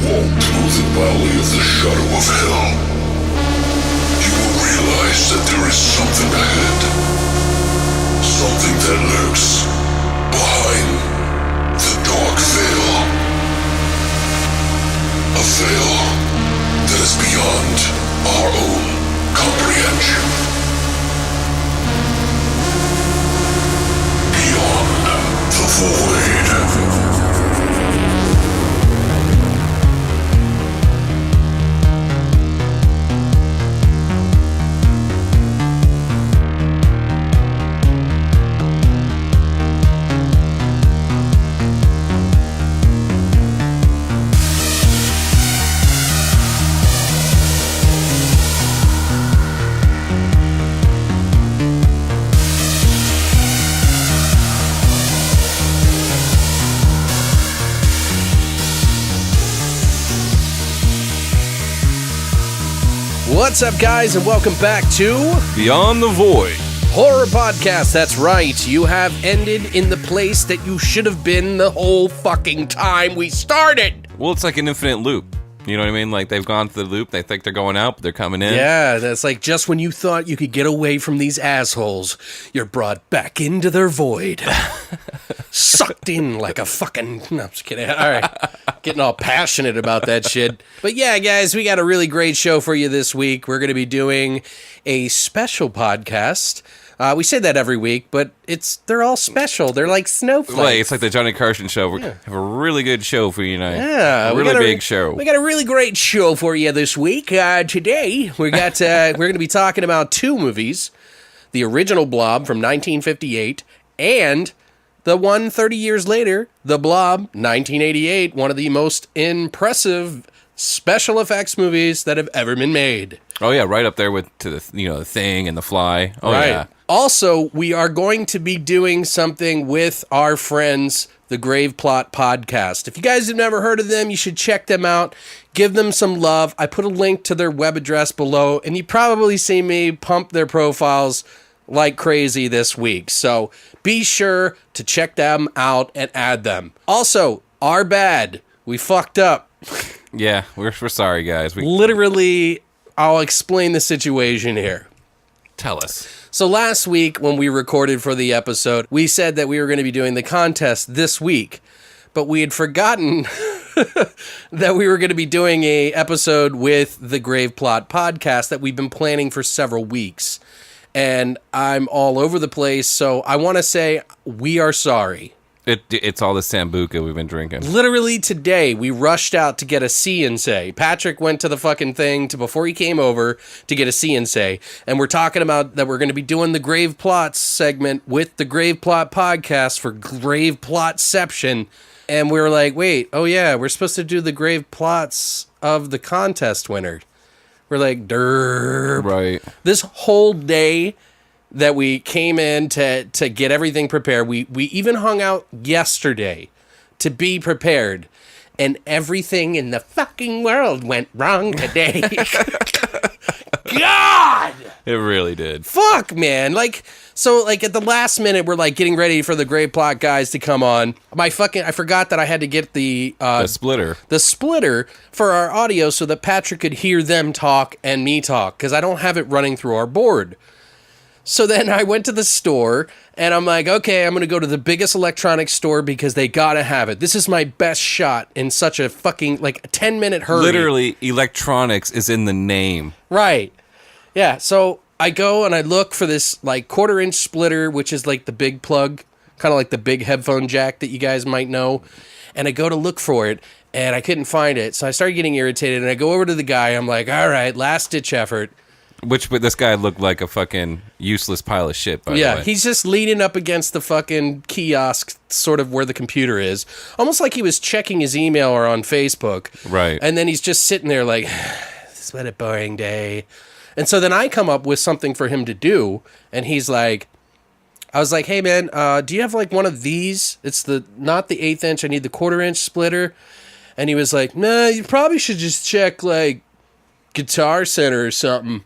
walk through the valley of the shadow of hell, you will realize that there is something ahead. Something that lurks behind the dark veil. A veil that is beyond our own comprehension. Beyond the void. What's up, guys, and welcome back to Beyond the Void Horror Podcast. That's right, you have ended in the place that you should have been the whole fucking time we started. Well, it's like an infinite loop. You know what I mean? Like, they've gone through the loop, they think they're going out, but they're coming in. Yeah, that's like just when you thought you could get away from these assholes, you're brought back into their void. Sucked in like a fucking... No, I'm just kidding. All right. Getting all passionate about that shit. But yeah, guys, we got a really great show for you this week. We're going to be doing a special podcast. We say that every week, but they're all special. They're like snowflakes. Like, it's like the Johnny Carson show. We have a really good show for you tonight. Yeah, a really big show. We got a really great show for you this week. Today, we're going to be talking about two movies. The original Blob from 1958 and the one 30 years later, The Blob, 1988, one of the most impressive special effects movies that have ever been made. Oh yeah, right up there with the Thing and The Fly. Oh right. Yeah. Also, we are going to be doing something with our friends, the Graveplot podcast. If you guys have never heard of them, you should check them out. Give them some love. I put a link to their web address below, and you probably see me pump their profiles like crazy this week. So be sure to check them out and add them. Also, our bad. We fucked up. Yeah, we're sorry, guys. Literally, I'll explain the situation here. Tell us. So last week when we recorded for the episode, we said that we were going to be doing the contest this week, but we had forgotten that we were going to be doing a episode with the Graveplot podcast that we've been planning for several weeks. And I'm all over the place, so I want to say we are sorry. It's all the Sambuca we've been drinking. Literally today, we rushed out to get a C&Say. Patrick went to the fucking thing before he came over to get a C&Say. And we're talking about that we're going to be doing the Graveplots segment with the Graveplot podcast for Graveplotception. And we were like, wait, oh yeah, we're supposed to do the Graveplots of the contest winner. We're like, derp. Right. This whole day that we came in to get everything prepared. We even hung out yesterday to be prepared. And everything in the fucking world went wrong today. God! It really did. Fuck, man. So at the last minute, we're like getting ready for the Graveplot guys to come on. I forgot that I had to get the splitter. The splitter for our audio so that Patrick could hear them talk and me talk, because I don't have it running through our board. So then I went to the store, and I'm like, okay, I'm going to go to the biggest electronics store because they got to have it. This is my best shot in such a fucking, 10-minute hurry. Literally, electronics is in the name. Right. Yeah, so I go and I look for this, 1/4-inch splitter, which is, the big plug, kind of like the big headphone jack that you guys might know. And I go to look for it, and I couldn't find it. So I started getting irritated, and I go over to the guy. I'm like, all right, last-ditch effort. But this guy looked like a fucking useless pile of shit, by the way. Yeah, he's just leaning up against the fucking kiosk, sort of where the computer is. Almost like he was checking his email or on Facebook. Right. And then he's just sitting there like, this what a boring day. And so then I come up with something for him to do, and he's like, I was like, hey man, do you have one of these? It's not the 1/8 inch, I need the 1/4-inch splitter. And he was like, nah, you probably should just check Guitar Center or something.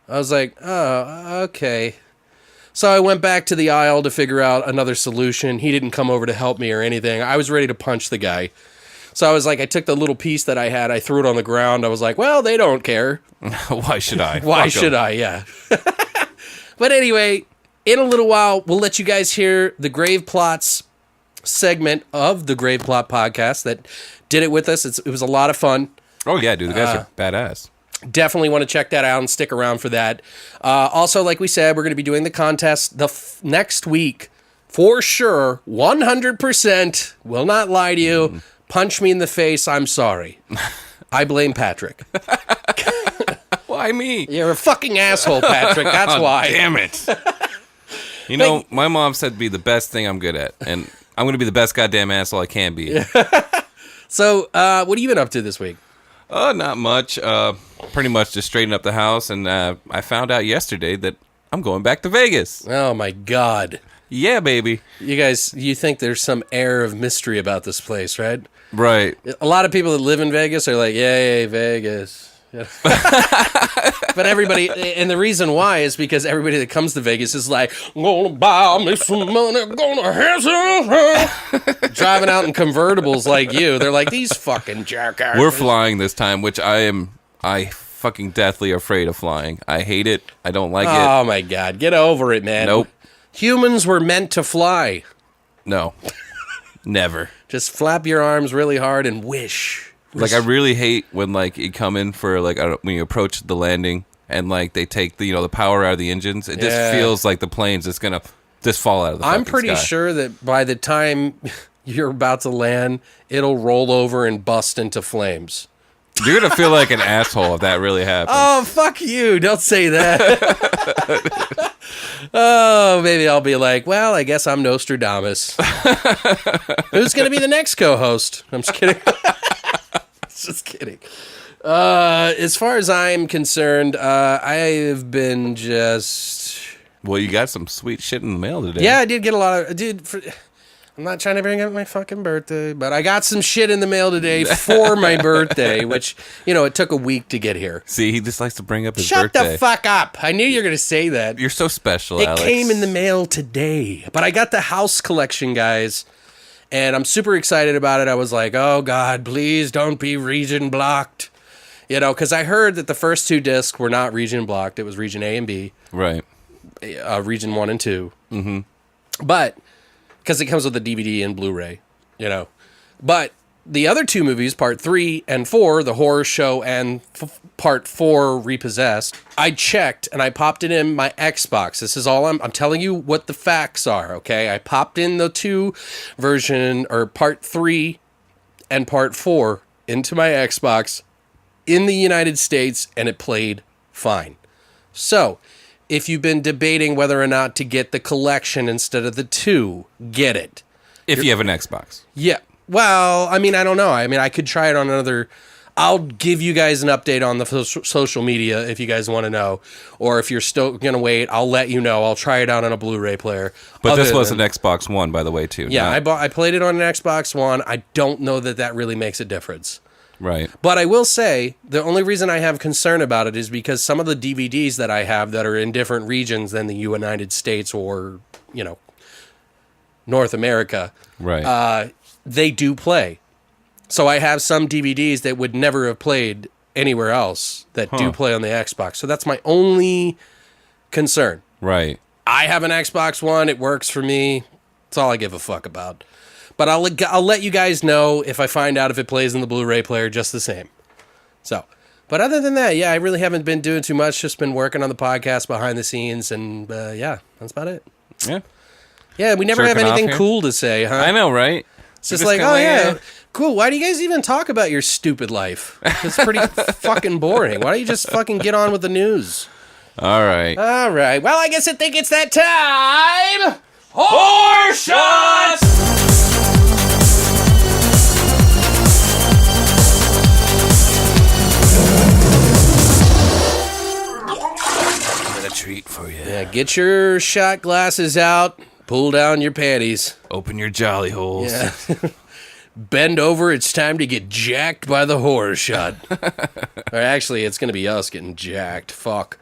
I was like, oh, okay. So I went back to the aisle to figure out another solution. He didn't come over to help me or anything. I was ready to punch the guy. So I was like, I took the little piece that I had, I threw it on the ground. I was like, well, they don't care. Why should I? Why Fuck 'em. should I? Yeah. But anyway, in a little while, we'll let you guys hear the Graveplots segment of the Graveplot podcast that did it with us. It was a lot of fun. Oh, yeah, dude. The guys are badass. Definitely want to check that out and stick around for that. Also, like we said, we're going to be doing the contest next week for sure. 100%. Will not lie to you. Punch me in the face. I'm sorry. I blame Patrick. Why me? You're a fucking asshole, Patrick. That's why. Damn it. You know, my mom said be the best thing I'm good at, and I'm going to be the best goddamn asshole I can be. So, what have you been up to this week? Not much. Pretty much just straighten up the house, and I found out yesterday that I'm going back to Vegas. Oh, my God. Yeah, baby. You guys, you think there's some air of mystery about this place, right? Right. A lot of people that live in Vegas are like, yay, Vegas. Yeah. But everybody, and the reason why is because everybody that comes to Vegas is like, gonna buy me some money, gonna have some. Driving out in convertibles like you. They're like, these fucking jackasses. We're flying this time, which I fucking deathly afraid of flying. I hate it. I don't like it. Oh my God. Get over it, man. Nope. Humans were meant to fly. No. Never. Just flap your arms really hard and wish. Like, I really hate when, like, you come in for, like, when you approach the landing and, like, they take the, the power out of the engines. It just feels like the plane's just going to just fall out of the I'm fucking pretty sky. sure that by the time you're about to land, it'll roll over and bust into flames. You're going to feel like an asshole if that really happens. Oh, fuck you. Don't say that. Oh, maybe I'll be like, well, I guess I'm Nostradamus. Who's going to be the next co-host? I'm just kidding. Just kidding. As far as I'm concerned, I've been just... Well, you got some sweet shit in the mail today. Yeah, I did get a lot of... I'm not trying to bring up my fucking birthday, but I got some shit in the mail today for my birthday, which, it took a week to get here. See, he just likes to bring up his Shut birthday. the fuck up. I knew you were going to say that. You're so special, It Alex. came in the mail today, but I got the house collection, guys, and I'm super excited about it. I was like, oh, God, please don't be region blocked. Because I heard that the first 2 discs were not region blocked. It was region A and B. Right. Region 1 and 2. Mm-hmm. But, because it comes with a DVD and Blu-ray, But the other 2 movies, part 3 and 4, The Horror Show and part 4, Repossessed, I checked and I popped it in my Xbox. This is all I'm telling you what the facts are, okay? I popped in the 2 version, or part 3 and part 4 into my Xbox in the United States, and it played fine. So, if you've been debating whether or not to get the collection instead of the 2, get it. If you have an Xbox. Yeah. Well, I don't know. I could try it on another... I'll give you guys an update on the social media if you guys want to know. Or if you're still going to wait, I'll let you know. I'll try it out on a Blu-ray player. But this was an Xbox One, by the way, too. Yeah, I played it on an Xbox One. I don't know that really makes a difference. Right. But I will say, the only reason I have concern about it is because some of the DVDs that I have that are in different regions than the United States or, North America, Right. they do play. So I have some DVDs that would never have played anywhere else that do play on the Xbox. So that's my only concern. Right. I have an Xbox One. It works for me. That's all I give a fuck about. But I'll let you guys know if I find out if it plays in the Blu-ray player just the same. So, but other than that, yeah, I really haven't been doing too much. Just been working on the podcast behind the scenes, and yeah, that's about it. Yeah. Yeah, we never have Jerking off anything here? cool to say, huh? I know, right? It's just like, oh yeah, cool. Why do you guys even talk about your stupid life? It's pretty fucking boring. Why don't you just fucking get on with the news? All right. All right. Well, I guess I think it's that time. Horror shots. Got a treat for you. Yeah, get your shot glasses out. Pull down your panties. Open your jolly holes. Yeah. Bend over. It's time to get jacked by the horror shot. Or actually, it's going to be us getting jacked. Fuck.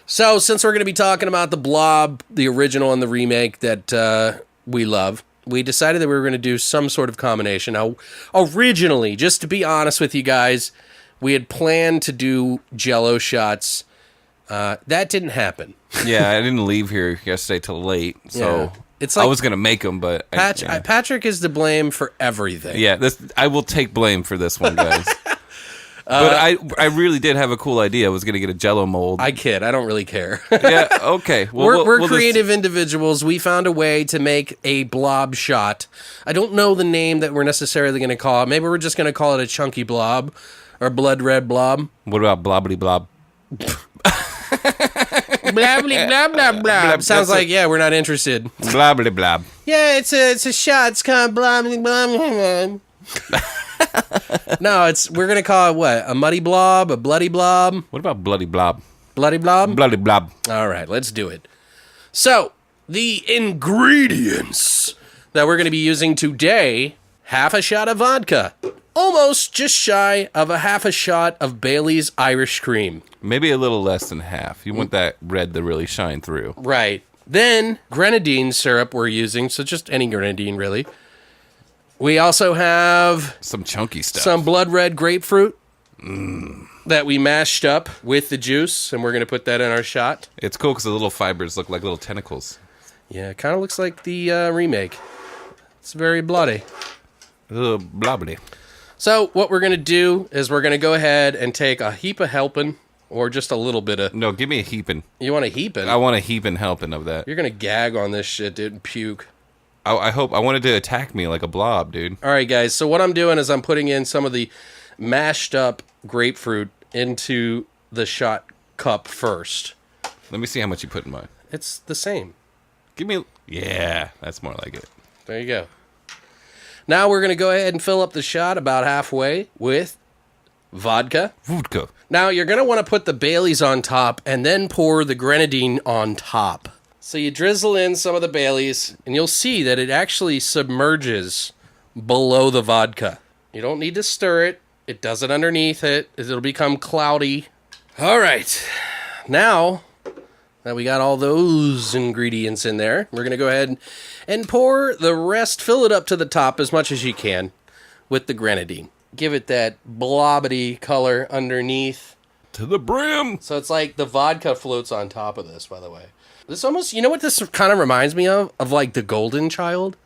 So, since we're going to be talking about the Blob, the original and the remake that we love, we decided that we were going to do some sort of combination. Now, originally, just to be honest with you guys, we had planned to do Jell-O shots. That didn't happen. Yeah, I didn't leave here yesterday till late, so Yeah. It's like I was gonna make them, but Patrick is to blame for everything. Yeah, I will take blame for this one, guys. But I really did have a cool idea. I was gonna get a Jell-O mold. I kid. I don't really care. Yeah, okay. Well, we're creative individuals. We found a way to make a blob shot. I don't know the name that we're necessarily going to call it. Maybe we're just going to call it a chunky blob or blood red blob. What about blobbity blob? Blabbly blab blab blab. Sounds like we're not interested. Blobbity blob. Yeah, it's a shot. It's kind of blobbly blob. No, we're gonna call it what? A muddy blob, a bloody blob. What about bloody blob? Bloody blob. Bloody blob. All right, let's do it. So the ingredients that we're gonna be using today: half a shot of vodka, almost just shy of a half a shot of Bailey's Irish Cream. Maybe a little less than half. You want that red to really shine through. Right. Then grenadine syrup we're using, so just any grenadine really. We also have some chunky stuff. Some blood red grapefruit that we mashed up with the juice, and we're going to put that in our shot. It's cool because the little fibers look like little tentacles. Yeah, it kind of looks like the remake. It's very bloody. Blobbly. So what we're going to do is we're going to go ahead and take a heap of helping, or just a little bit of... No, give me a heaping. You want a heaping? I want a heaping helping of that. You're going to gag on this shit, dude, and puke. I hope. I wanted to attack me like a blob, dude. All right, guys. So what I'm doing is I'm putting in some of the mashed up grapefruit into the shot cup first. Let me see how much you put in mine. It's the same. Give me... Yeah, that's more like it. There you go. Now we're going to go ahead and fill up the shot about halfway with vodka. Vodka. Now you're going to want to put the Baileys on top and then pour the grenadine on top. So you drizzle in some of the Baileys, and you'll see that it actually submerges below the vodka. You don't need to stir it. It does it underneath it. It'll become cloudy. All right. Now that we got all those ingredients in there, we're going to go ahead and pour the rest, fill it up to the top as much as you can with the grenadine. Give it that blobbity color underneath. To the brim. So it's like the vodka floats on top of this, by the way. This almost, you know what this kind of reminds me of? Of like the Golden Child.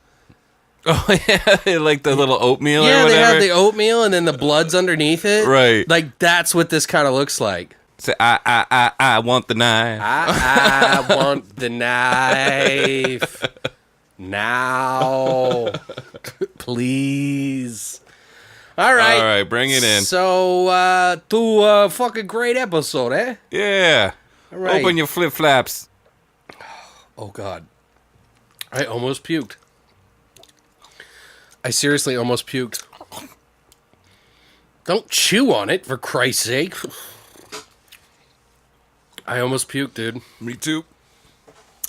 Oh, yeah, like the little oatmeal or Yeah, whatever. they have the oatmeal and then the blood's underneath it. Right. Like, that's what this kind of looks like. Say, I want the knife. I want the knife. Now. Please. All right. All right, bring it in. So, to a fucking great episode, eh? Yeah. All right. Open your flip-flaps. Oh, God. I almost puked. I seriously almost puked. Don't chew on it, for Christ's sake. I almost puked, dude. Me too.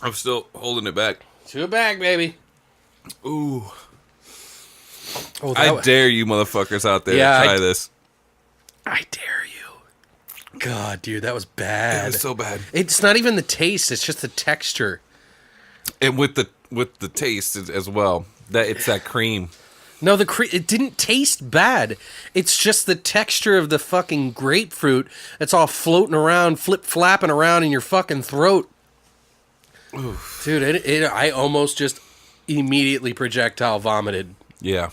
I'm still holding it back. Chew it back, baby. Ooh. Oh, I dare you motherfuckers out there to try this. I dare you. God, dude, that was bad. It was so bad. It's not even the taste, it's just the texture. And with the taste as well. It's that cream. No, it didn't taste bad. It's just the texture of the fucking grapefruit that's all floating around, flip-flapping around in your fucking throat. Oof. Dude, I almost just immediately projectile vomited. Yeah.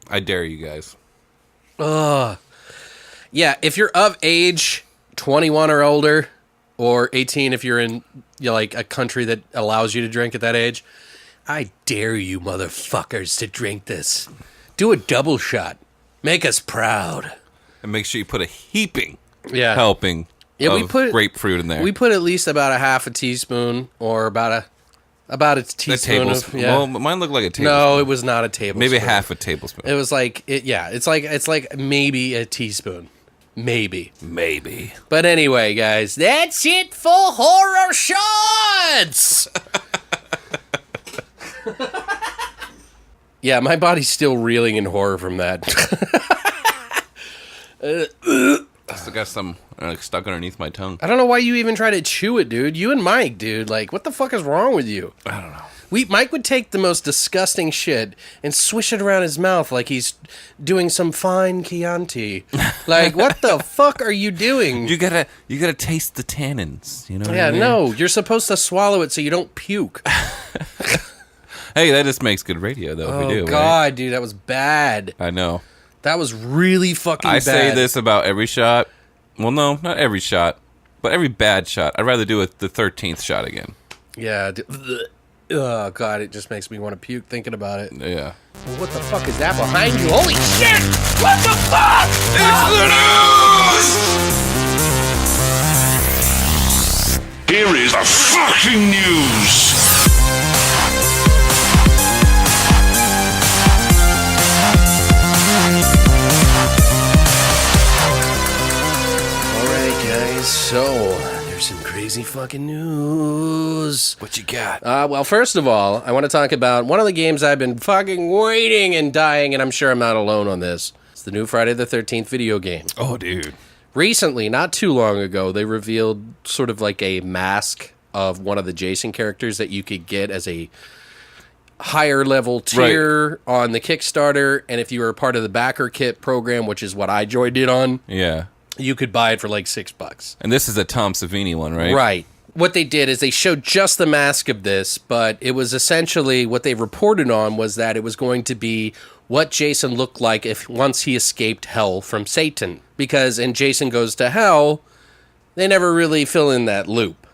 I dare you guys. Ugh. Yeah, if you're of age, 21 or older, or 18 if you're in like a country that allows you to drink at that age, I dare you motherfuckers to drink this. Do a double shot. Make us proud. And make sure you put a heaping of helping grapefruit in there. We put at least about a half a teaspoon or about a teaspoon of, Well, mine looked like a tablespoon. No, it was not a tablespoon. Maybe half a tablespoon. It was like it's like maybe a teaspoon. Maybe. But anyway, guys, that's it for horror shots. Yeah, my body's still reeling in horror from that. I still got some stuck underneath my tongue. I don't know why you even try to chew it, dude. You and Mike, dude. Like, what the fuck is wrong with you? I don't know. Mike would take the most disgusting shit and swish it around his mouth like he's doing some fine Chianti. Like, what the fuck are you doing? You gotta taste the tannins. You know? Yeah, what I mean? no, you're supposed to swallow it so you don't puke. Hey, that just makes good radio, though. Oh, if we do, God, right? dude, that was bad. I know. That was really fucking bad. I say this about every shot. Well, no, not every shot, but every bad shot. I'd rather do it the 13th shot again. Yeah. Oh, God, it just makes me want to puke thinking about it. Yeah. Well, what the fuck is that behind you? Holy shit! What the fuck? It's the news! Here is the fucking news! Alright, guys, so there's some crazy fucking news. What you got? Well, first of all, I want to talk about one of the games I've been fucking waiting and dying, and I'm sure I'm not alone on this. It's the new Friday the 13th video game. Oh, dude. Recently, not too long ago, they revealed sort of like a mask of one of the Jason characters that you could get as a higher level tier on the Kickstarter, and if you were a part of the backer kit program, which is what I joined it on, Yeah. you could buy it for like $6. And this is a Tom Savini one, right? Right. What they did is they showed just the mask of this, but it was essentially what they reported on was that it was going to be what Jason looked like if once he escaped hell from Satan. Because in Jason Goes to Hell, they never really fill in that loop.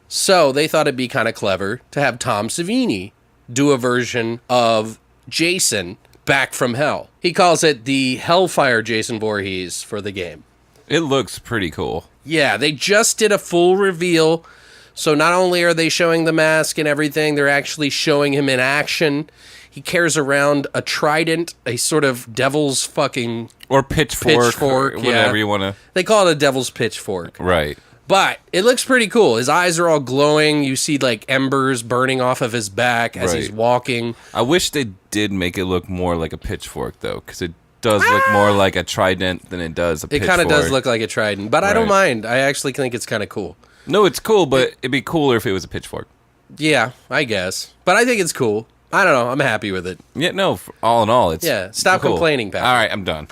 So they thought it'd be kind of clever to have Tom Savini do a version of Jason back from hell. He calls it the Hellfire Jason Voorhees for the game. It looks pretty cool. Yeah, they just did a full reveal. So not only are they showing the mask and everything, they're actually showing him in action. He carries around a trident, a sort of devil's fucking... Or pitchfork or yeah. whatever you want to... They call it a devil's pitchfork. Right. But it looks pretty cool. His eyes are all glowing. You see like embers burning off of his back as he's walking. I wish they did make it look more like a pitchfork, though, because it does look more like a trident than it does a pitchfork. It kind of does look like a trident, but I don't mind. I actually think it's kind of cool. No, it's cool, but it'd be cooler if it was a pitchfork. Yeah, I guess. But I think it's cool. I don't know. I'm happy with it. Yeah, no, all in all, it's stop cool. complaining, Pat. All right, I'm done.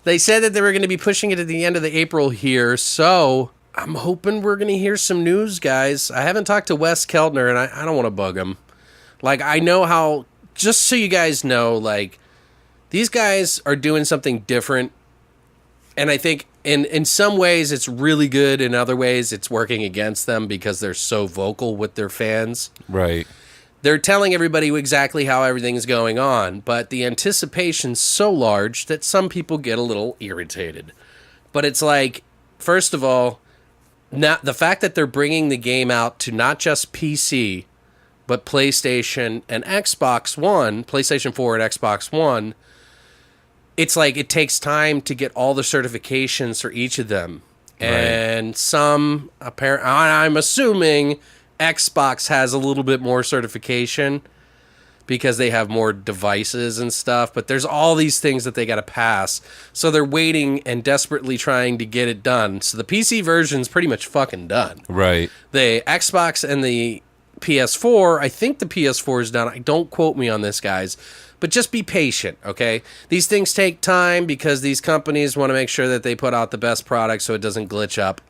They said that they were going to be pushing it at the end of the April here, so I'm hoping we're going to hear some news, guys. I haven't talked to Wes Keltner, and I don't want to bug him. Like, I know how, just so you guys know, like, these guys are doing something different, and I think in some ways it's really good, in other ways it's working against them because they're so vocal with their fans. Right. They're telling everybody exactly how everything's going on, but the anticipation's so large that some people get a little irritated. But it's like, first of all, not the fact that they're bringing the game out to not just PC, but PlayStation and Xbox One, PlayStation 4 and Xbox One, it's like it takes time to get all the certifications for each of them. Right. And some, I'm assuming Xbox has a little bit more certification because they have more devices and stuff, but there's all these things that they got to pass. So they're waiting and desperately trying to get it done. So the PC version's pretty much fucking done. Right. The Xbox and the PS4, I think the PS4 is done. Don't quote me on this, guys. But just be patient, okay? These things take time because these companies want to make sure that they put out the best product so it doesn't glitch up.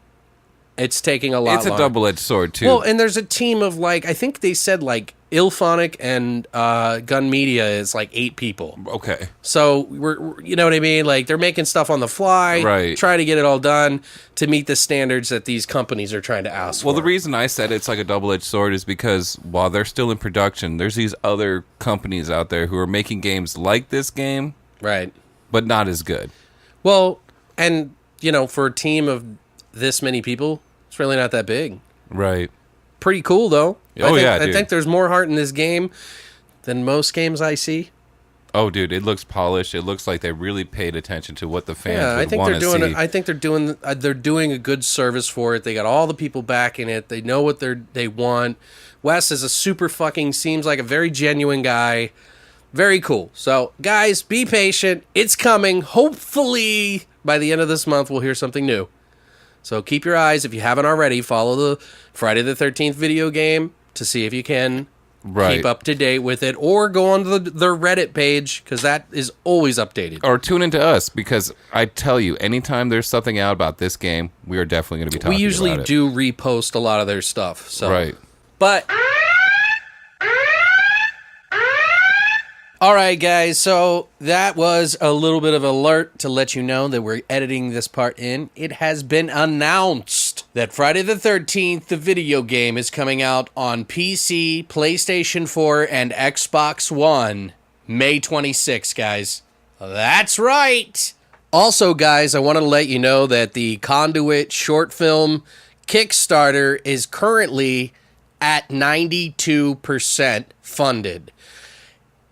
It's taking a lot It's a longer. double-edged sword, too. Well, and there's a team of, like, I think they said, like, Ilphonic and Gun Media is, like, 8 people. Okay. So, we're you know what I mean? Like, they're making stuff on the fly, right, trying to get it all done to meet the standards that these companies are trying to ask for. Well, the reason I said it's like a double-edged sword is because while they're still in production, there's these other companies out there who are making games like this game. Right. But not as good. Well, and, you know, for a team of this many people, it's really not that big. Right. Pretty cool, though. Oh, I dude. think there's more heart in this game than most games I see. Oh, dude, it looks polished. It looks like they really paid attention to what the fans I would think want they're to doing. see. I think they're doing a good service for it. They got all the people backing it. They know what they want. Wes is a super fucking seems like a very genuine guy. Very cool. So, guys, be patient. It's coming. Hopefully, by the end of this month, we'll hear something new. So keep your eyes, if you haven't already, follow the Friday the 13th video game to see if you can Right. Keep up to date with it, or go on to the Reddit page, because that is always updated. Or tune into us, because I tell you, anytime there's something out about this game, we are definitely going to be talking about it. We usually do repost a lot of their stuff. So. Right. But... All right, guys, so that was a little bit of alert to let you know that we're editing this part in. It has been announced that Friday the 13th, the video game, is coming out on PC, PlayStation 4, and Xbox One, May 26, guys. That's right! Also, guys, I want to let you know that the Conduit short film Kickstarter is currently at 92% funded.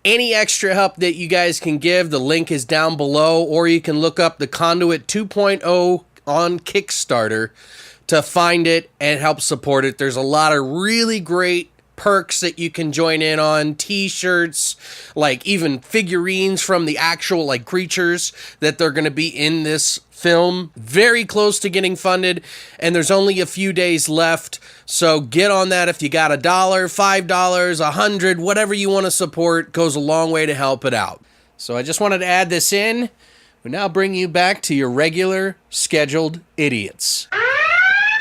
Any extra help that you guys can give, the link is down below, or you can look up the Conduit 2.0 on Kickstarter to find it and help support it. There's a lot of really great perks that you can join in on, t-shirts, like even figurines from the actual like creatures that they're going to be in this film. Very close to getting funded, and there's only a few days left, so get on that. If you got $1, $5, $100, whatever you want to support goes a long way to help it out. So I just wanted to add this in. We now bring you back to your regular scheduled idiots.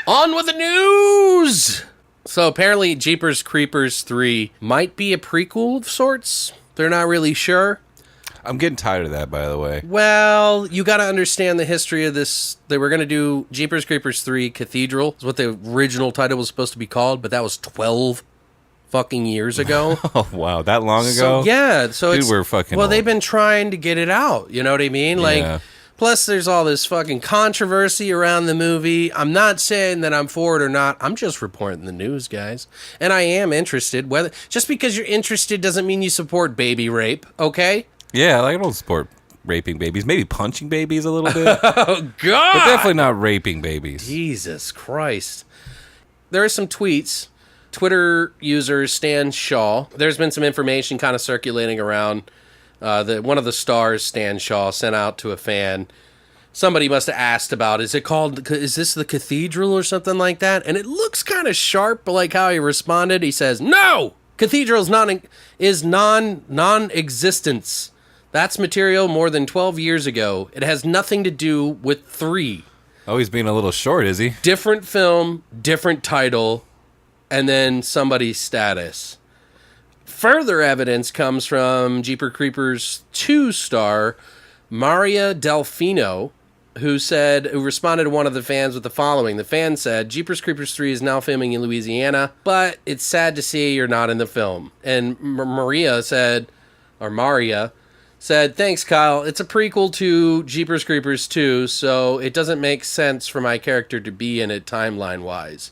On with the news! So apparently Jeepers Creepers 3 might be a prequel of sorts. They're not really sure. I'm getting tired of that, by the way. Well, you got to understand the history of this. They were going to do Jeepers Creepers 3 Cathedral, is what the original title was supposed to be called, but that was 12 fucking years ago. Oh, wow. That long ago? So, yeah. So Dude, it's, we're fucking well, old. they've been trying to get it out. You know what I mean? Like, Yeah. plus there's all this fucking controversy around the movie. I'm not saying that I'm for it or not. I'm just reporting the news, guys. And I am interested. Whether just because you're interested doesn't mean you support baby rape, okay? Yeah, like, I don't support raping babies. Maybe punching babies a little bit. Oh, God! But definitely not raping babies. Jesus Christ. There are some tweets. Twitter user Stan Shaw. There's been some information kind of circulating around that one of the stars, Stan Shaw, sent out to a fan. Somebody must have asked about, is this the cathedral or something like that? And it looks kind of sharp, but like how he responded, he says, no! Cathedral is non-existence. That's material more than 12 years ago. It has nothing to do with 3. Oh, he's being a little short, is he? Different film, different title, and then somebody's status. Further evidence comes from Jeepers Creepers 2 star Maria Delfino, who responded to one of the fans with the following. The fan said, Jeepers Creepers 3 is now filming in Louisiana, but it's sad to see you're not in the film. And Maria said, thanks, Kyle. It's a prequel to Jeepers Creepers 2, so it doesn't make sense for my character to be in it timeline-wise.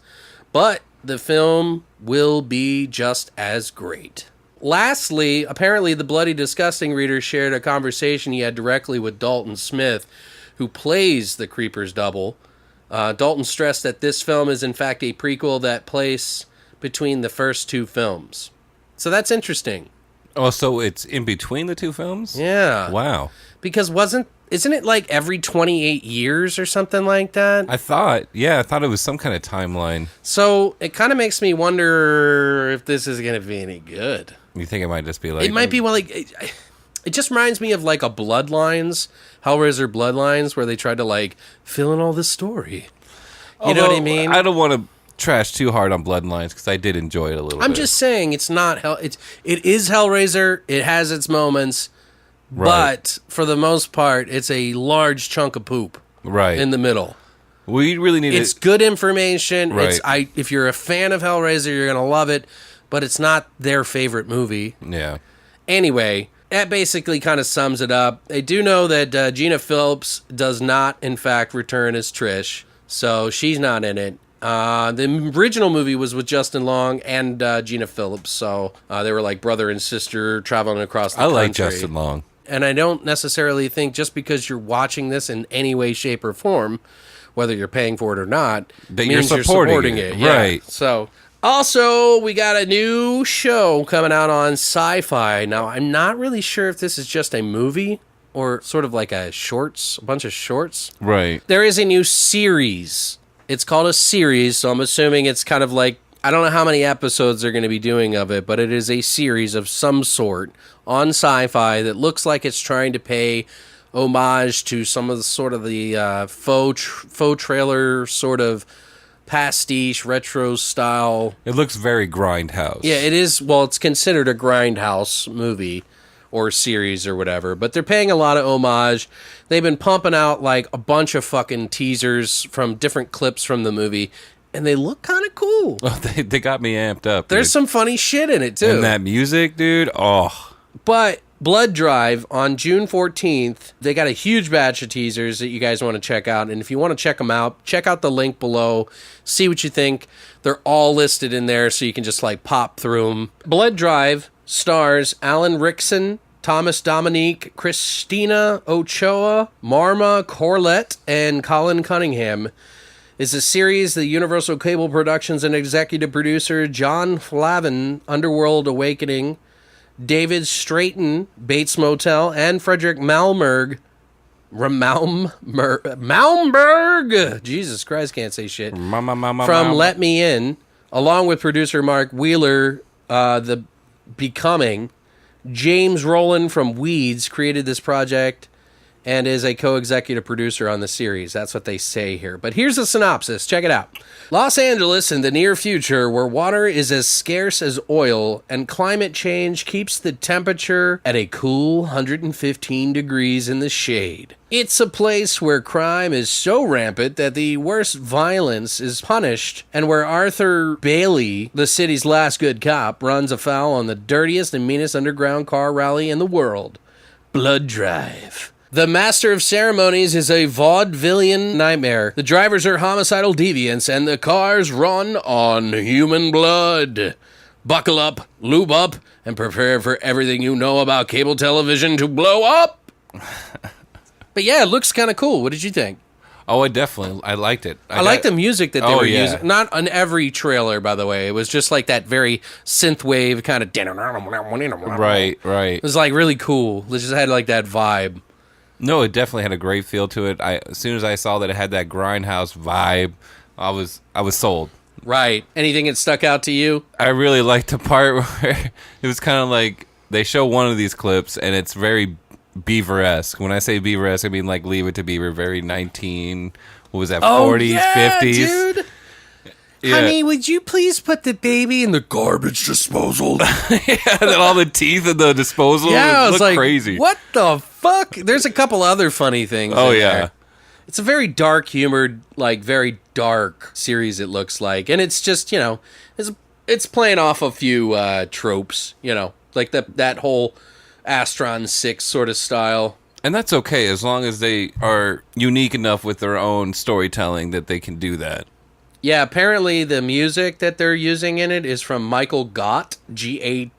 But the film will be just as great. Lastly, apparently the Bloody Disgusting reader shared a conversation he had directly with Dalton Smith, who plays the Creeper's double. Dalton stressed that this film is in fact a prequel that plays between the first 2 films. So that's interesting. Oh, so it's in between the 2 films? Yeah. Wow. Because isn't it like every 28 years or something like that? I thought it was some kind of timeline. So it kind of makes me wonder if this is going to be any good. You think it might just be like... It might be, well, like, it just reminds me of like a Bloodlines, Hellraiser Bloodlines, where they tried to like fill in all this story. You know what I mean? I don't want to trash too hard on Bloodlines because I did enjoy it a little bit. I'm just saying it's not it is Hellraiser. It has its moments, Right. but for the most part, it's a large chunk of poop right in the middle. We really need It's good information. Right. If you're a fan of Hellraiser, you're gonna love it, but it's not their favorite movie. Yeah. Anyway, that basically kind of sums it up. They do know that Gina Phillips does not, in fact, return as Trish, so she's not in it. The original movie was with Justin Long and Gina Phillips, so they were like brother and sister traveling across the country. I like Justin Long. And I don't necessarily think just because you're watching this in any way, shape, or form, whether you're paying for it or not, that means you're supporting it. Yeah. Right. So, also, we got a new show coming out on Sci-Fi. Now, I'm not really sure if this is just a movie or sort of like a bunch of shorts. Right. There is a new series. It's called a series, so I'm assuming it's kind of like I don't know how many episodes they're going to be doing of it, but it is a series of some sort on Sci-Fi that looks like it's trying to pay homage to some of the sort of the faux trailer sort of pastiche retro style. It looks very Grindhouse. Yeah, it is. Well, it's considered a Grindhouse movie or series or whatever, but they're paying a lot of homage. They've been pumping out like a bunch of fucking teasers from different clips from the movie, and they look kind of cool. Oh, they got me amped up. There's dude. some funny shit in it too. And that music, dude. Oh. But Blood Drive on June 14th, they got a huge batch of teasers that you guys want to check out. And if you want to check them out, check out the link below. See what you think. They're all listed in there so you can just like pop through them. Blood Drive stars Alan Rickson, Thomas Dominique, Christina Ochoa, Marma Corlett, and Colin Cunningham. It's a series the Universal Cable Productions and executive producer John Flavin, Underworld Awakening, David Straighten, Bates Motel, and Frederick Malmberg. Malmberg! Jesus Christ, can't say shit. From Let Me In, along with producer Mark Wheeler, The Becoming. James Rowland from Weeds created this project and is a co-executive producer on the series. That's what they say here. But here's the synopsis. Check it out. Los Angeles in the near future, where water is as scarce as oil and climate change keeps the temperature at a cool 115 degrees in the shade. It's a place where crime is so rampant that the worst violence is punished, and where Arthur Bailey, the city's last good cop, runs afoul on the dirtiest and meanest underground car rally in the world, Blood Drive. The master of ceremonies is a vaudevillian nightmare. The drivers are homicidal deviants, and the cars run on human blood. Buckle up, lube up, and prepare for everything you know about cable television to blow up. But yeah, it looks kind of cool. What did you think? Oh, I liked it. I like the music that they were using. Not on every trailer, by the way. It was just like that very synthwave kind of. Right. It was like really cool. It just had like that vibe. No, it definitely had a great feel to it. As soon as I saw that it had that Grindhouse vibe, I was sold. Right. Anything that stuck out to you? I really liked the part where it was kind of like they show one of these clips and it's very Beaver-esque. When I say Beaver-esque, I mean like Leave It to Beaver, very 40s, 50s. Dude. Yeah. Honey, would you please put the baby in the garbage disposal? Yeah, and then all the teeth in the disposal. Yeah, I was like, crazy. What the fuck? There's a couple other funny things. Oh, yeah. There. It's a very dark humored, like very dark series, it looks like. And it's just, you know, it's playing off a few tropes, you know, like that whole Astron 6 sort of style. And that's okay, as long as they are unique enough with their own storytelling that they can do that. Yeah, apparently the music that they're using in it is from Michael Gott, Gatt.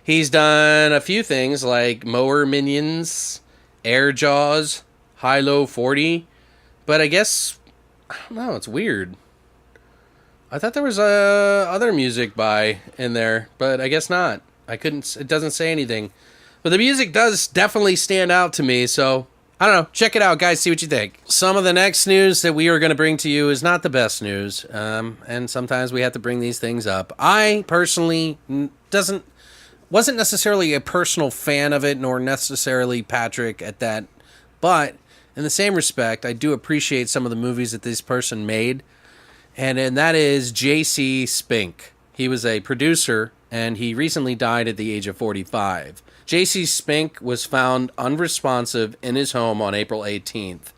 He's done a few things like Mower Minions, Air Jaws, High-Low 40, but I guess, I don't know, it's weird. I thought there was other music by in there, but I guess not. It doesn't say anything. But the music does definitely stand out to me, so I don't know. Check it out, guys. See what you think. Some of the next news that we are going to bring to you is not the best news, and sometimes we have to bring these things up. I personally wasn't necessarily a personal fan of it, nor necessarily Patrick at that, but in the same respect, I do appreciate some of the movies that this person made, and that is J.C. Spink. He was a producer, and he recently died at the age of 45. J.C. Spink was found unresponsive in his home on April 18th,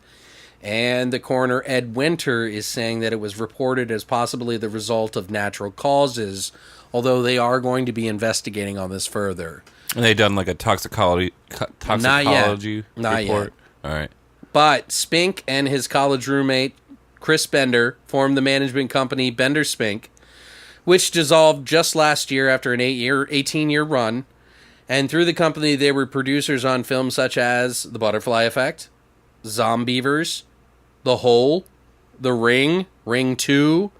and the coroner Ed Winter is saying that it was reported as possibly the result of natural causes, although they are going to be investigating on this further. And they done like a toxicology Not report? Yet. All right. But Spink and his college roommate, Chris Bender, formed the management company Bender Spink, which dissolved just last year after an 18-year run. And through the company, they were producers on films such as The Butterfly Effect, Zombievers, The Hole, The Ring, Ring 2,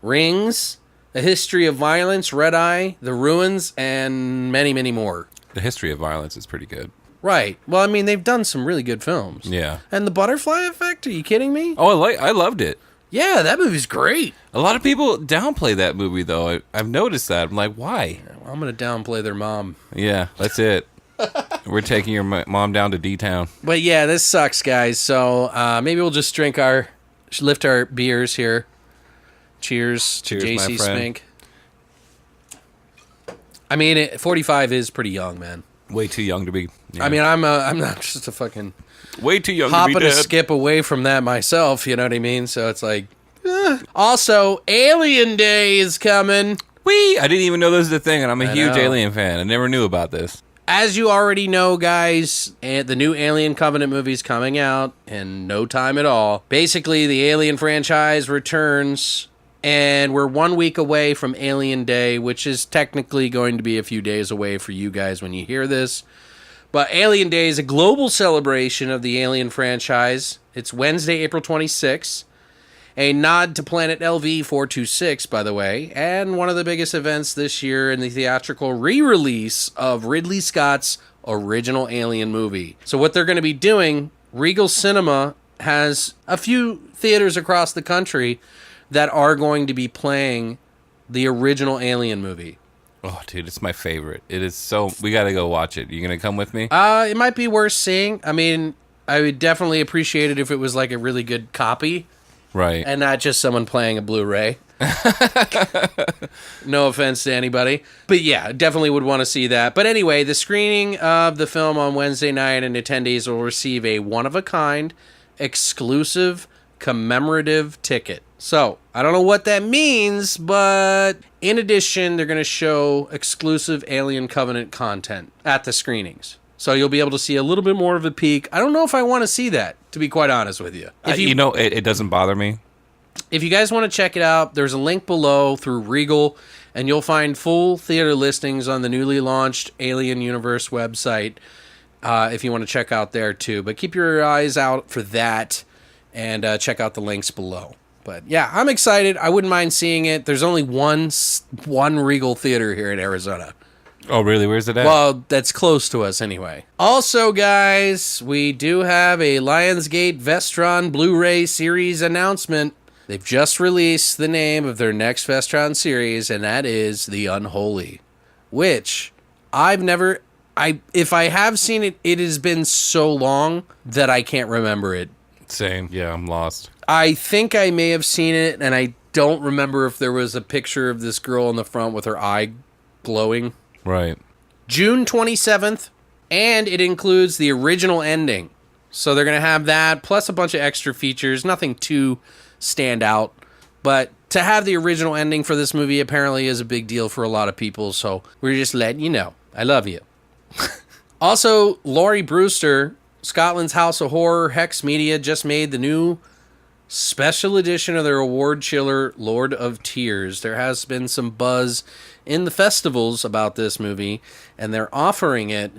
Rings, A History of Violence, Red Eye, The Ruins, and many, many more. The History of Violence is pretty good. Right. Well, I mean, they've done some really good films. Yeah. And The Butterfly Effect? Are you kidding me? Oh, I loved it. Yeah, that movie's great. A lot of people downplay that movie, though. I've noticed that. I'm like, why? Well, I'm going to downplay their mom. Yeah, that's it. We're taking your mom down to D-Town. But yeah, this sucks, guys. So maybe we'll just lift our beers here. Cheers to Cheers, my JC friend. Smink. I mean, 45 is pretty young, man. Way too young to be. Yeah. I mean, I'm not just a fucking way too young hop to and be a dead. skip away from that myself. You know what I mean? So it's like. Also, Alien Day is coming. Whee! I didn't even know this was a thing, and I'm a huge know. Alien fan. I never knew about this. As you already know, guys, the new Alien Covenant movie is coming out in no time at all. Basically, the Alien franchise returns, and we're 1 week away from Alien Day, which is technically going to be a few days away for you guys when you hear this. But Alien Day is a global celebration of the Alien franchise. It's Wednesday, April 26th. A nod to Planet LV-426, by the way, and one of the biggest events this year in the theatrical re-release of Ridley Scott's original Alien movie. So what they're going to be doing, Regal Cinema has a few theaters across the country that are going to be playing the original Alien movie. Oh, dude, it's my favorite. It is so... We got to go watch it. You going to come with me? It might be worth seeing. I mean, I would definitely appreciate it if it was like a really good copy. Right. And not just someone playing a Blu-ray. No offense to anybody. But yeah, definitely would want to see that. But anyway, the screening of the film on Wednesday night and attendees will receive a one-of-a-kind, exclusive, commemorative ticket. So, I don't know what that means, but in addition, they're going to show exclusive Alien Covenant content at the screenings. So you'll be able to see a little bit more of a peek. I don't know if I want to see that, to be quite honest with you. If you know, it doesn't bother me. If you guys want to check it out, there's a link below through Regal, and you'll find full theater listings on the newly launched Alien Universe website if you want to check out there too. But keep your eyes out for that and check out the links below. But yeah, I'm excited. I wouldn't mind seeing it. There's only one Regal theater here in Arizona. Oh, really? Where's it at? Well, that's close to us anyway. Also, guys, we do have a Lionsgate Vestron Blu-ray series announcement. They've just released the name of their next Vestron series, and that is The Unholy, which if I have seen it, it has been so long that I can't remember it. Same. Yeah, I'm lost. I think I may have seen it, and I don't remember if there was a picture of this girl in the front with her eye glowing. Right. June 27th, and it includes the original ending. So they're going to have that, plus a bunch of extra features, nothing too stand out. But to have the original ending for this movie apparently is a big deal for a lot of people, so we're just letting you know. I love you. Also, Laurie Brewster, Scotland's House of Horror, Hex Media, just made the new special edition of their award chiller, Lord of Tears. There has been some buzz in the festivals about this movie, and they're offering it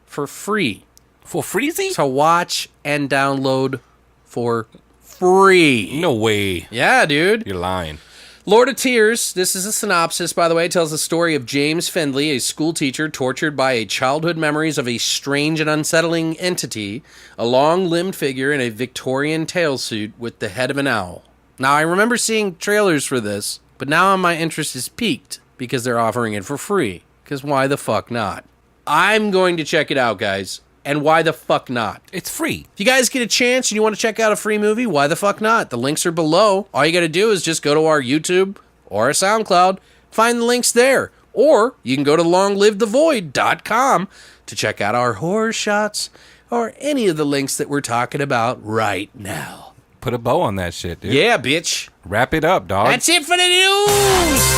for free. For freezy? To watch and download for free. No way. Yeah, dude. You're lying. Lord of Tears, this is a synopsis, by the way, tells the story of James Findlay, a school teacher tortured by a childhood memories of a strange and unsettling entity, a long-limbed figure in a Victorian tailsuit with the head of an owl. Now, I remember seeing trailers for this, but now my interest is piqued because they're offering it for free. Because why the fuck not? I'm going to check it out, guys. And why the fuck not? It's free. If you guys get a chance and you want to check out a free movie, why the fuck not? The links are below. All you got to do is just go to our YouTube or our SoundCloud, find the links there. Or you can go to longlivethevoid.com to check out our horror shots or any of the links that we're talking about right now. Put a bow on that shit, dude. Yeah, bitch. Wrap it up, dog. That's it for the news.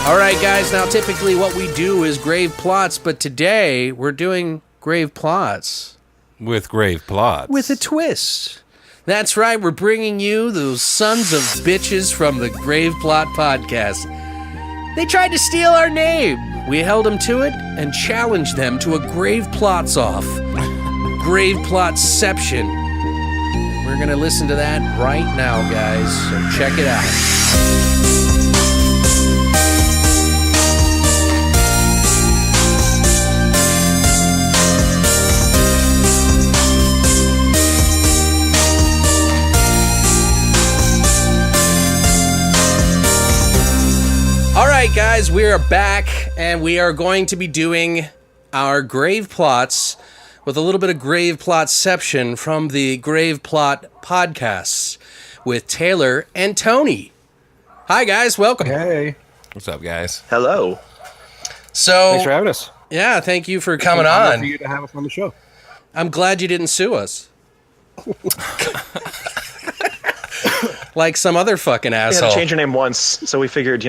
All right, guys, now typically what we do is grave plots, but today we're doing grave plots. With grave plots. With a twist. That's right, we're bringing you those sons of bitches from the Grave Plot Podcast. They tried to steal our name. We held them to it and challenged them to a grave plots off. Grave plotception. We're going to listen to that right now, guys, so check it out. right, guys, we are back, and we are going to be doing our grave plots with a little bit of grave plotception from the Grave Plot podcasts with Taylor and Tony. Hi, guys, welcome. Hey. What's up, guys? Hello. So, Thanks for having us. yeah, thank you for coming It's an honor on. for you to have us on the show. I'm glad you didn't sue us. Like some other fucking We had asshole. to change your name once, so we figured,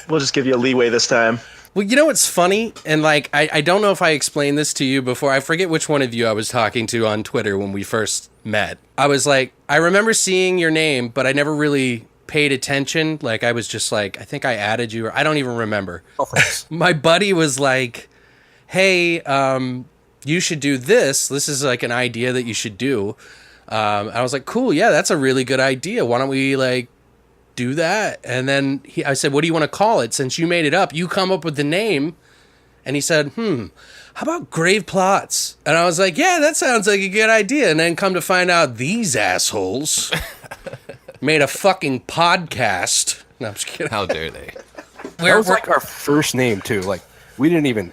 we'll just give you a leeway this time. Well, you know what's funny? And like, I don't know if I explained this to you before. I forget which one of you I was talking to on Twitter when we first met. I was like, I remember seeing your name, but I never really paid attention. Like, I was just like, I think I added you, or I don't even remember. Oh, thanks. My buddy was like, hey, you should do this. This is like an idea that you should do. I was like, cool, yeah, that's a really good idea. Why don't we like do that? And then I said, what do you want to call it? Since you made it up, you come up with the name. And he said, how about Grave Plots? And I was like, yeah, that sounds like a good idea. And then come to find out these assholes made a fucking podcast. No, I'm just kidding. How dare they? That was like our first name, too. Like, we didn't even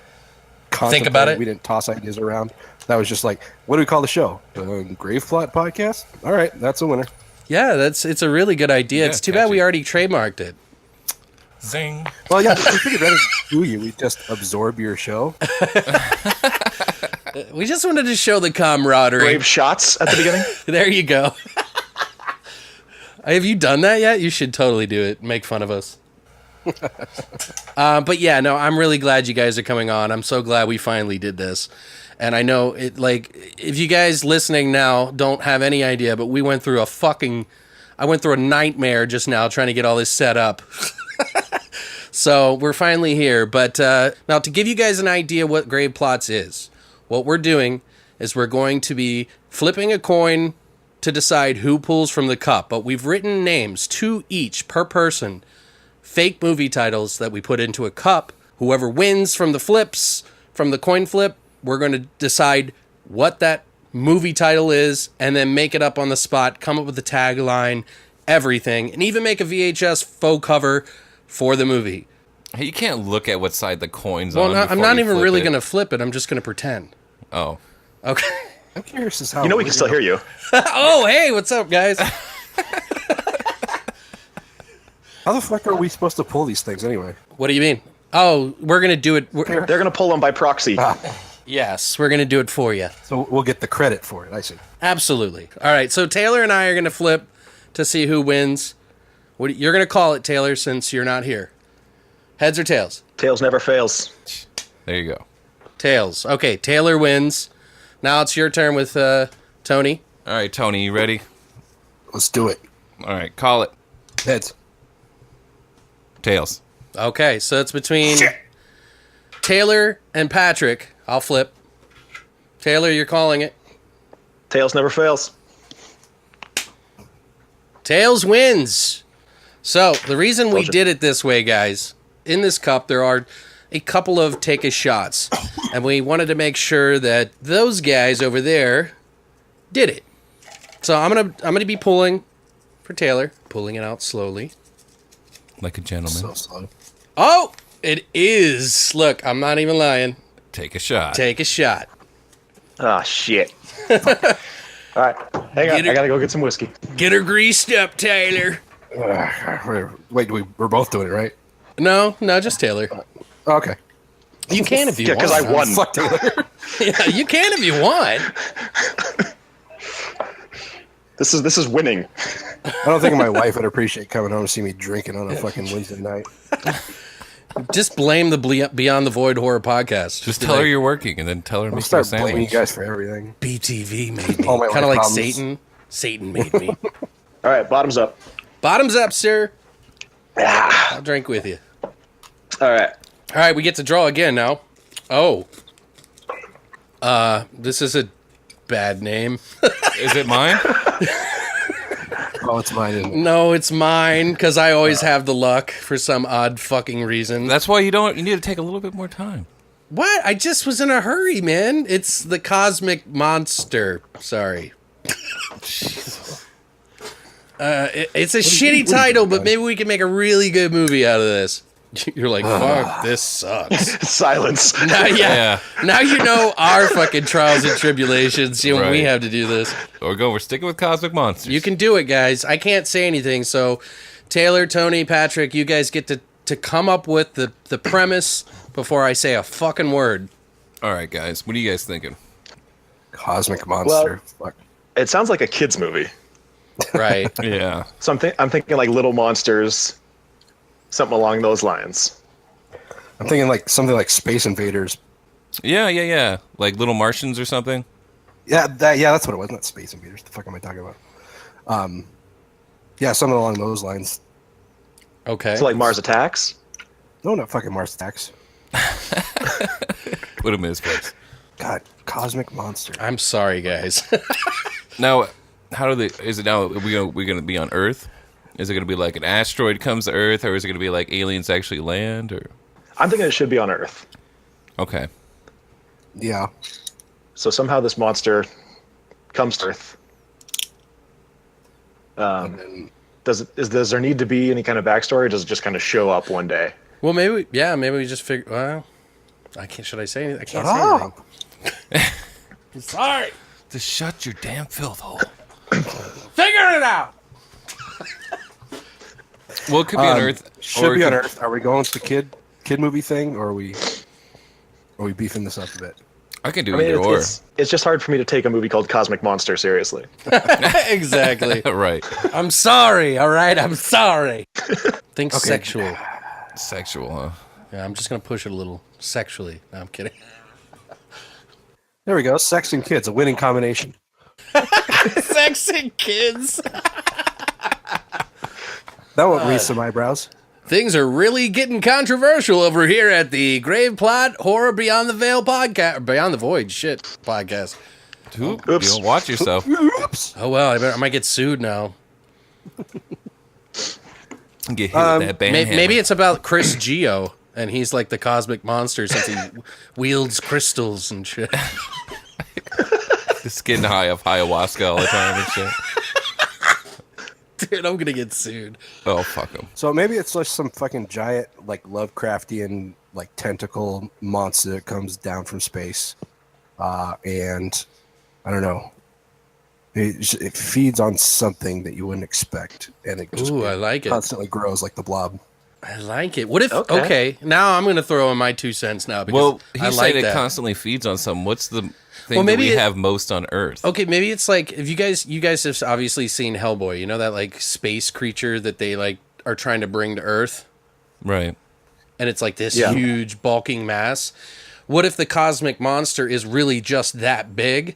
Think about it? We didn't toss ideas around. That was just like, what do we call the show? Grave Plot Podcast? All right, that's a winner. Yeah, it's a really good idea. Yeah, it's too bad we catchy. already trademarked it. Zing. Well, yeah, we figured rather than do you, we just absorb your show. We just wanted to show the camaraderie. Brave shots at the beginning. There you go. Have you done that yet? You should totally do it. Make fun of us. But yeah, no, I'm really glad you guys are coming on. I'm so glad we finally did this. And I know it, like, if you guys listening now don't have any idea, but we went through I went through a nightmare just now trying to get all this set up. So we're finally here. But now to give you guys an idea what Grave Plots is, what we're doing is we're going to be flipping a coin to decide who pulls from the cup. But we've written names, 2 each per person, fake movie titles that we put into a cup. Whoever wins from the flips, from the coin flip, we're going to decide what that movie title is and then make it up on the spot, come up with the tagline, everything, and even make a VHS faux cover for the movie. Hey, you can't look at what side the coin's Well, on. I'm before not you even flip really it. going to flip it. I'm just going to pretend. Oh. Okay. I'm curious as how. We can still hear you. Oh, hey, what's up, guys? How the fuck are we supposed to pull these things anyway? What do you mean? Oh, we're going to do it. They're going to pull them by proxy. Yes, we're going to do it for you. So we'll get the credit for it, I see. Absolutely. All right, so Taylor and I are going to flip to see who wins. You're going to call it, Taylor, since you're not here. Heads or tails? Tails never fails. There you go. Tails. Okay, Taylor wins. Now it's your turn with Tony. All right, Tony, you ready? Let's do it. All right, call it. Heads. Tails. Okay, so it's between Taylor and Patrick. I'll flip. Taylor, you're calling it. Tails never fails. Tails wins. So the reason we Told you. did it this way, guys, in this cup there are a couple of take a shots, and we wanted to make sure that those guys over there did it. So I'm gonna be pulling for Taylor, pulling it out slowly. Like a gentleman. So slow. Oh, it is. Look, I'm not even lying. Take a shot. Take a shot. Ah, shit. All right. Hang on. Get it. I got to go get some whiskey. Get her greased up, Taylor. Wait, we're both doing it, right? No, just Taylor. Okay. You can if you Yeah, want. because I won. Fuck Taylor. Yeah, you can if you want. This is winning. I don't think my wife would appreciate coming home to see me drinking on a fucking Wednesday night. Just blame the Beyond the Void horror podcast. Just Be tell her like, you're working and then tell her to I'll make you a start blaming you sandwich. guys for everything. BTV made me. All my Kind of life like problems. Satan. Satan made me. All right, bottoms up. Bottoms up, sir. Ah, I'll drink with you. all right. All right, we get to draw again now. Oh. This is a bad name. Is it mine? Oh, it's mine, isn't it? No, it's mine, because I always have the luck for some odd fucking reason. That's why you need to take a little bit more time. What? I just was in a hurry, man. It's the Cosmic Monster. Sorry. It's a shitty title, but maybe we can make a really good movie out of this. You're like, fuck, this sucks. Silence. Now, Yeah. Now you know our fucking trials and tribulations. You know, when we Right. have to do this. We're sticking with cosmic monsters. You can do it, guys. I can't say anything. So, Taylor, Tony, Patrick, you guys get to come up with the premise before I say a fucking word. All right, guys. What are you guys thinking? Cosmic monster. Fuck. It sounds like a kid's movie. Right. Yeah. So I'm thinking like Little Monsters, something along those lines. I'm thinking like something like Space Invaders. Yeah. Like Little Martians or something. Yeah, that's what it was. Not Space Invaders. The fuck am I talking about? Yeah, something along those lines. Okay. So like Mars Attacks. No, not fucking Mars Attacks. Would have missed it. God, cosmic monster. I'm sorry, guys. Now, how do they? Is it now? We gonna be on Earth? Is it gonna be like an asteroid comes to Earth, or is it gonna be like aliens actually land? Or I'm thinking it should be on Earth. okay, Yeah. So somehow this monster comes to Earth. Does there need to be any kind of backstory, or does it just kind of show up one day? Well, maybe we just figure. Well, I can't. Should I say anything? I can't Shut say up. anything. I'm sorry. just shut your damn filth hole. Figure it out. Well, it could be on Earth. Should or it be on could- Earth. Are we going with the kid movie thing, or are we beefing this up a bit? I can do I mean, either or. it's just hard for me to take a movie called Cosmic Monster seriously. Exactly. Right, I'm sorry. All right. I'm sorry. Think sexual. sexual, huh? Yeah, I'm just gonna push it a little sexually. No, I'm kidding. There we go. Sex and kids, a winning combination. Sex and kids. That won't raise some eyebrows. Things are really getting controversial over here at the Graveplot Horror Beyond the Veil podcast, Beyond the Void podcast. Oops. Oops. You don't watch yourself. Oops. Oh well, I might get sued now. Get hit with that band Maybe it's about Chris Geo, and he's like the cosmic monster since he wields crystals and shit. Just getting high off ayahuasca all the time and shit. Dude, I'm gonna get sued. Oh, fuck him. So maybe it's just some fucking giant, like Lovecraftian, like tentacle monster that comes down from space, and I don't know. It feeds on something that you wouldn't expect, and it just Ooh, I like it. constantly grows like the blob. I like it. What if? Okay. Okay, now I'm gonna throw in my 2 cents now because Well, he I said like it that. constantly feeds on something. What's the thing Well, that maybe we it- have most on Earth? Okay, maybe it's like if you guys have obviously seen Hellboy. You know that like space creature that they like are trying to bring to Earth, Right. and it's like this Yeah. huge bulking mass. What if the cosmic monster is really just that big?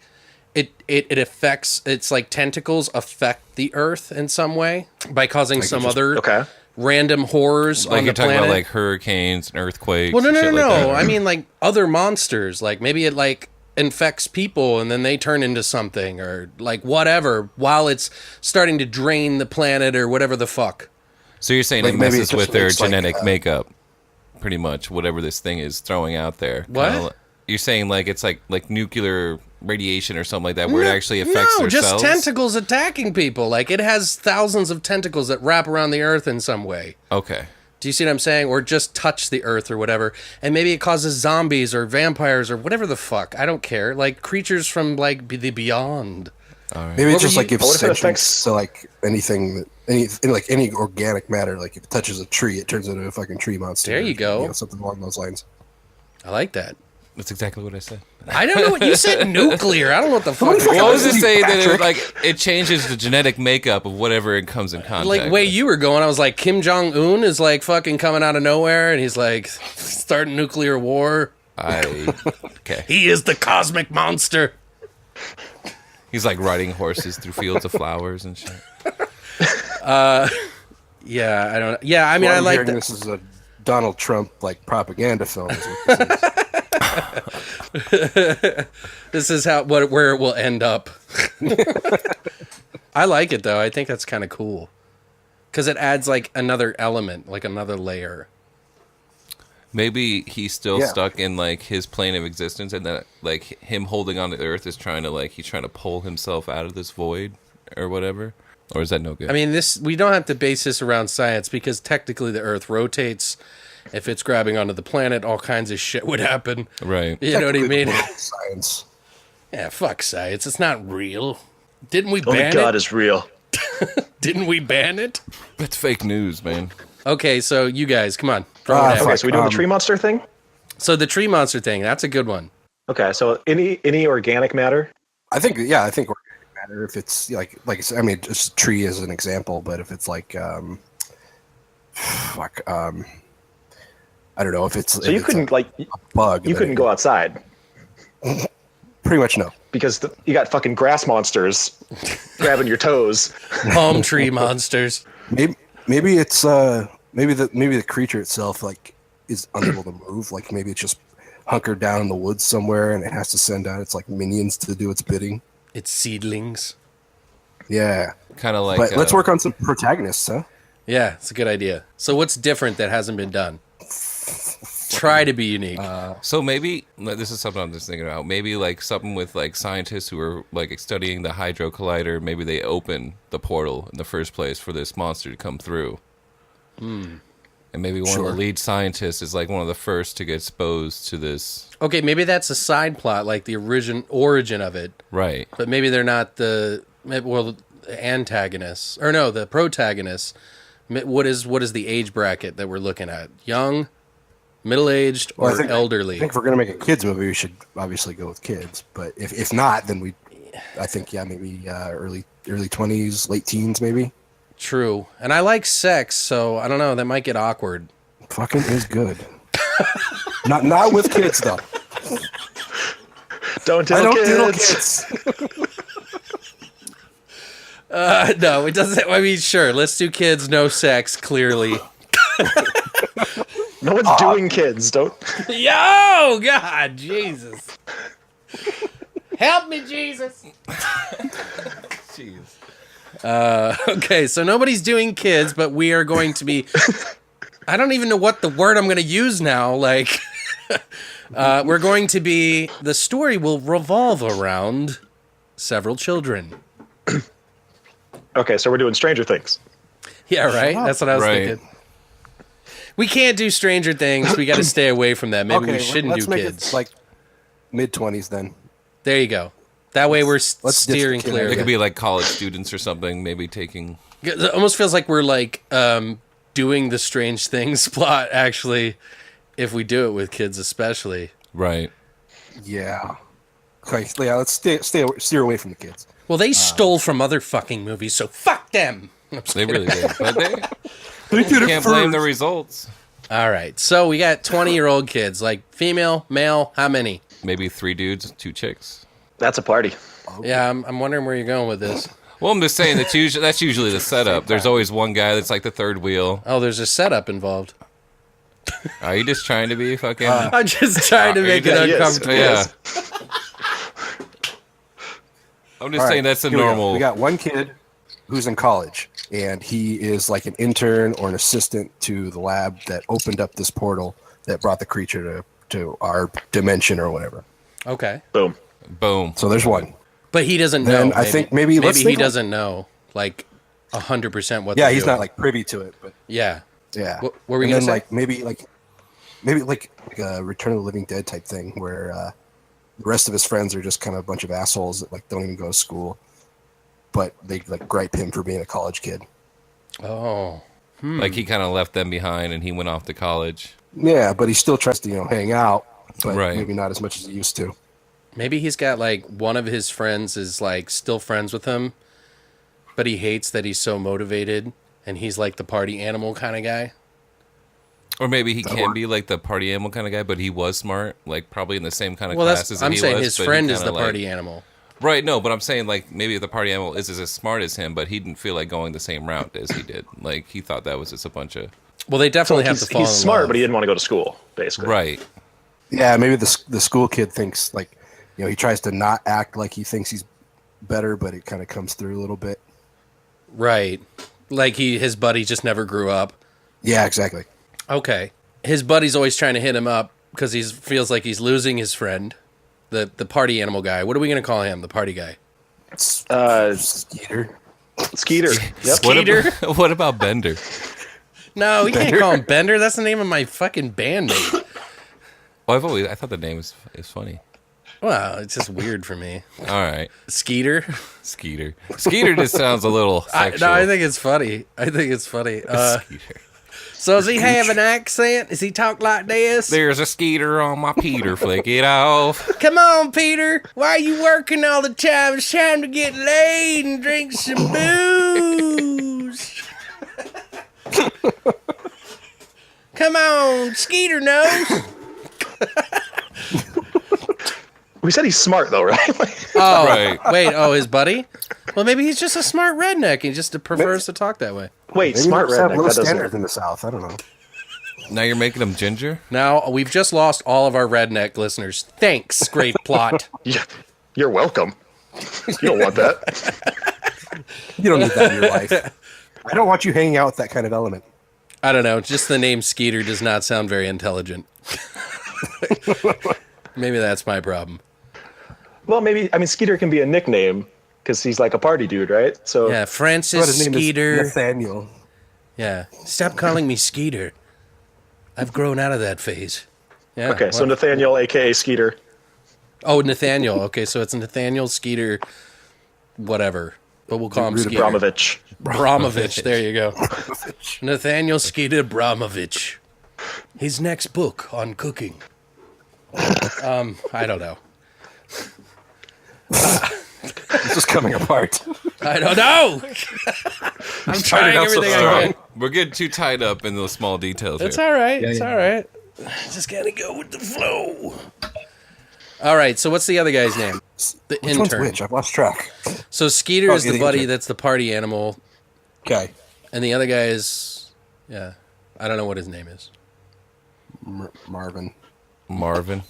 It affects, it's like tentacles affect the Earth in some way by causing some other Okay. random horrors Like on you're the talking planet. about like hurricanes and earthquakes. Well, no, and no, shit no, like no. that. I mean, like other monsters. Like maybe it like infects people and then they turn into something or like whatever while it's starting to drain the planet or whatever the fuck. So you're saying Like, it maybe messes it just with their makes, like, genetic makeup, pretty much. Whatever this thing is throwing out there. What? Kinda you're saying like it's like nuclear radiation or something like that, where it actually affects No, their just cells. tentacles attacking people. Like it has thousands of tentacles that wrap around the Earth in some way. Okay. Do you see what I'm saying? Or just touch the Earth or whatever. And maybe it causes zombies or vampires or whatever the fuck. I don't care. Like creatures from like the beyond. Maybe What it just were like you- gives what if it sentience affects- to like anything, any organic matter. Like if it touches a tree, it turns into a fucking tree monster. There you go. You know, something along those lines. I like that. That's exactly what I said. I don't know what you said. Nuclear. I don't know what the fuck. Well, I was just you, saying that Patrick. it changes the genetic makeup of whatever it comes in contact Like way with. you were going, I was like Kim Jong Un is like fucking coming out of nowhere, and he's like starting nuclear war. Okay. He is the cosmic monster. He's like riding horses through fields of flowers and shit. Yeah, I don't. Yeah, I mean, Well, I I'm like hearing that. this is a Donald Trump like propaganda film. Is what this is. This is where it will end up. I like it though. I think that's kind of cool because it adds like another element, like another layer. Maybe he's still Yeah. stuck in like his plane of existence, and that like him holding on to the Earth is trying to he's trying to pull himself out of this void or whatever. Or is that no good? I mean, we don't have to base this around science because technically the Earth rotates if it's grabbing onto the planet, all kinds of shit would happen. Right. You know what I mean? Science. Yeah, fuck science. It's not real. Didn't we Only ban God it? is real. Didn't we ban it? That's fake news, man. Okay, so you guys, come on. Throw it at me. Okay, so we doing the tree monster thing? So the tree monster thing, that's a good one. Okay, so any organic matter? I think organic matter, if it's like I said, I mean, just tree as an example, but if it's like I don't know if it's So you couldn't like a bug. you couldn't go outside Pretty much no. because you got fucking grass monsters grabbing your toes. Palm tree monsters. Maybe it's maybe the creature itself like is unable to move. Like maybe it's just hunkered down in the woods somewhere, and it has to send out its like minions to do its bidding. It's seedlings. Yeah, Kind of like. but let's work on some protagonists, huh? Yeah, it's a good idea. So what's different that hasn't been done? Try to be unique. So maybe this is something I'm just thinking about. Maybe like something with like scientists who are like studying the Hydro Collider. Maybe they open the portal in the first place for this monster to come through. And maybe one of the lead scientists is like one of the first to get exposed to this. Okay, maybe that's a side plot, like the origin of it. Right. But maybe they're not the antagonists, or no, the protagonists. What is the age bracket that we're looking at? Young, middle-aged, or elderly? I think if we're gonna make a kids movie, we should obviously go with kids. But if not, then I think maybe early 20s, late teens, maybe. True. And I like sex, so I don't know. That might get awkward. Fucking is good. not with kids though. Don't tell kids. No, it doesn't. I mean, sure. Let's do kids, no sex. Clearly. No one's doing kids. Don't. Yo, God, Jesus. Help me, Jesus. Jeez. Okay, so nobody's doing kids, but we are going to be. I don't even know what the word I'm going to use now. Like, we're going to be. The story will revolve around several children. Okay, so we're doing Stranger Things. Yeah, right. That's what I was thinking. We can't do Stranger Things. We got to stay away from that. Maybe we shouldn't let's do make kids. it like mid-20s then. There you go. That way we're Let's steering ditch the clear. It of could it. be like college students or something, maybe taking. It almost feels like we're like doing the Strange Things plot. Actually, if we do it with kids, especially. Right. Yeah. Okay, yeah, let's steer away from the kids. Well, they stole from other fucking movies, so fuck them. They really did. But They did can't blame the results. All right, so we got 20-year-old kids, like female, male, how many? Maybe 3 dudes, 2 chicks. That's a party. Yeah, I'm wondering where you're going with this. Well, I'm just saying that's usually the setup. There's always one guy that's like the third wheel. Oh, there's a setup involved. Are you just trying to be fucking? I'm just trying to make it Yeah, he is. uncomfortable. Yeah. I'm just saying that's a Here we go. normal. We got one kid who's in college, and he is like an intern or an assistant to the lab that opened up this portal that brought the creature to our dimension or whatever. Okay. Boom. Boom. So there's one. But he doesn't know. Then I think maybe let's he think doesn't know, like, 100% what Yeah, they're he's doing. not like privy to it, but Yeah. yeah. What were we And gonna then say? like maybe like a Return of the Living Dead type thing where the rest of his friends are just kind of a bunch of assholes that like don't even go to school, but they like gripe him for being a college kid. Oh. Like he kind of left them behind and he went off to college. Yeah, but he still tries to hang out, but Right. maybe not as much as he used to. Maybe he's got, like, one of his friends is, like, still friends with him, but he hates that he's so motivated, and he's, like, the party animal kind of guy. Or maybe he can be like the party animal kind of guy, but he was smart, like probably in the same kind of Well, classes that's, I'm he saying was. his but he friend is kinda, the party animal. Right, no, but I'm saying like maybe the party animal is as smart as him, but he didn't feel like going the same route as he did. Like he thought that was just a bunch of Well, they definitely have to fall He's in smart, love. but he didn't want to go to school, basically. right. Yeah, maybe the school kid thinks like he tries to not act like he thinks he's better, but it kind of comes through a little bit. Right. Like his buddy just never grew up. Yeah, exactly. Okay. His buddy's always trying to hit him up because he feels like he's losing his friend, the party animal guy. What are we going to call him, the party guy? Skeeter. Skeeter. Yep. Skeeter? What about Bender? No, we can't call him Bender. That's the name of my fucking bandmate. Well, I thought the name is funny. Well, it's just weird for me. All right. Skeeter. Skeeter just sounds a little sexual. No, I think it's funny. Skeeter. So does he have an accent? Does he talk like this? There's a Skeeter on my Peter. Flick it off. Come on, Peter. Why are you working all the time? It's time to get laid and drink some booze. Come on, Skeeter knows. We said he's smart though, right? Oh, Right. Wait. Oh, his buddy? Well, maybe he's just a smart redneck. He just prefers to talk that way. Wait, Maybe smart they have redneck. low That doesn't. standards in the South. I don't know. Now you're making him ginger? Now, we've just lost all of our redneck listeners. Thanks, Great Plot. Yeah, you're welcome. You don't want that. You don't need that in your life. I don't want you hanging out with that kind of element. I don't know. Just the name Skeeter does not sound very intelligent. Maybe that's my problem. Well, maybe. I mean, Skeeter can be a nickname because he's like a party dude, right? So Yeah, But Francis his name Skeeter. is Nathaniel. Yeah. Stop calling me Skeeter. I've grown out of that phase. Yeah. okay, so well- Nathaniel, aka Skeeter. Oh, Nathaniel. Okay, so it's Nathaniel Skeeter, whatever. But we'll call him Skeeter. Abramovich. Bramovich. There you go. Nathaniel Skeeter Bramovich. His next book on cooking. I don't know. This is coming apart. I don't know. I'm trying out so everything I strong. can. We're getting too tied up in those small details It's here. all right. Yeah, It's yeah. all right. Just gotta go with the flow. All right. So what's the other guy's name? The Which one's intern. which? I've lost track. So Skeeter is yeah, the the buddy intern. that's the party animal, Okay. and the other guy is, yeah, I don't know what his name is. Marvin. Marvin.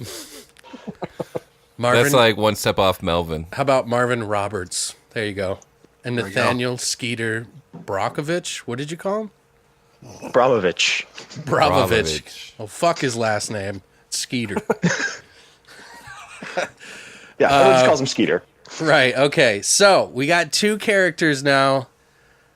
Marvin. That's like one step off Melvin. How about Marvin Roberts? There you go. And we go. Nathaniel Skeeter Brokovich. What did you call him? Abramovich. Bravovich. Bravovich. Oh, fuck his last name. Skeeter. Yeah, everyone just calls him Skeeter. Right. Okay. So we got two characters now.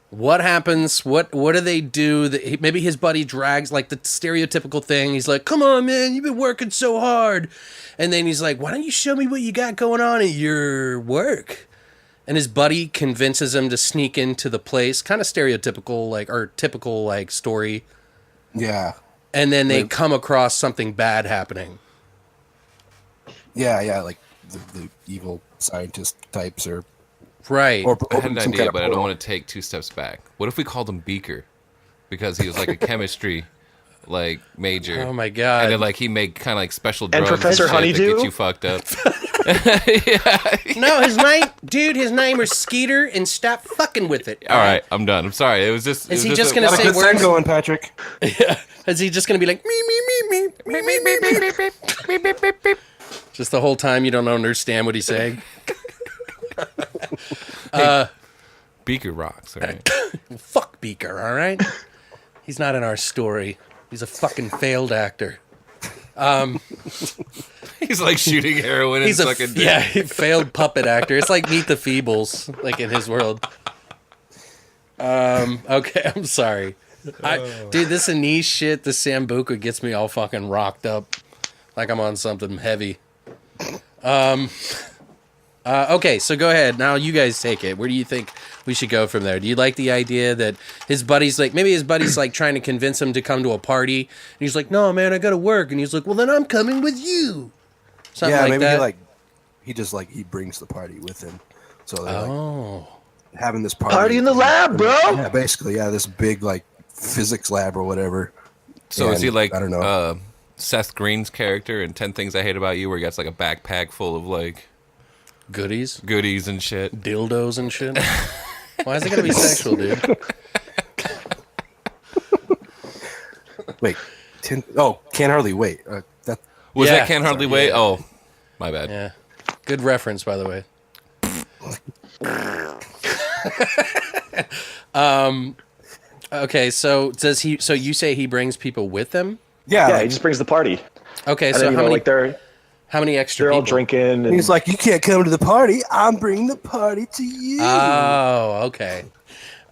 What happens? What do they do? Maybe his buddy drags like the stereotypical thing. He's like, "Come on, man, you've been working so hard," and then he's like, "Why don't you show me what you got going on at your work?" And his buddy convinces him to sneak into the place. Kind of stereotypical, like or typical like story. Yeah. And then they come across something bad happening. Yeah, yeah, like the evil scientist types or Right. I had an some idea, kind of but I don't portal. want to take 2 steps back. What if we called him Beaker? Because he was like a chemistry like major. Oh my God. And then like he made kind of like special drugs Professor and shit that Honeydew? get you fucked up. No, his name is Skeeter, and stop fucking with it. All right, I'm done. I'm sorry. It was just. Is it he was just a- gonna Got a say good thing words? going, Patrick. Is he just gonna be like me? Just the whole time you don't understand what he's saying? Beaker rocks, all right? Fuck Beaker, all right? He's not in our story. He's a fucking failed actor. He's like shooting heroin and He's a sucking dick. failed puppet actor. It's like Meet the Feebles, like in his world. Okay, I'm sorry. Dude, this Anish shit, this Sambuca gets me all fucking rocked up. Like I'm on something heavy. Okay, so go ahead. Now you guys take it. Where do you think we should go from there? Do you like the idea that his buddy's like, maybe his buddy's like trying to convince him to come to a party, and he's like, no, man, I gotta work. And he's like, well, then I'm coming with you. Something Yeah, like maybe that. he brings the party with him. So they're like Oh. having this party. Party in the lab, bro. Yeah, basically, yeah, this big like physics lab or whatever. So is he And, like I don't know. Seth Green's character in 10 Things I Hate About You, where he gets like a backpack full of like Goodies, goodies and shit? dildos and shit. Why is it gonna be sexual, dude? Wait, can't hardly wait. That Was Yeah. that Can't Hardly Wait? yeah. Oh, my bad. Yeah. Good reference, by the way. Okay, so does he? So you say he brings people with him? yeah, Yeah, like, he just brings the party. Okay, And so then, how many? like they're How many extra all people? drinking. And he's like, you can't come to the party. I'm bringing the party to you. Oh, okay.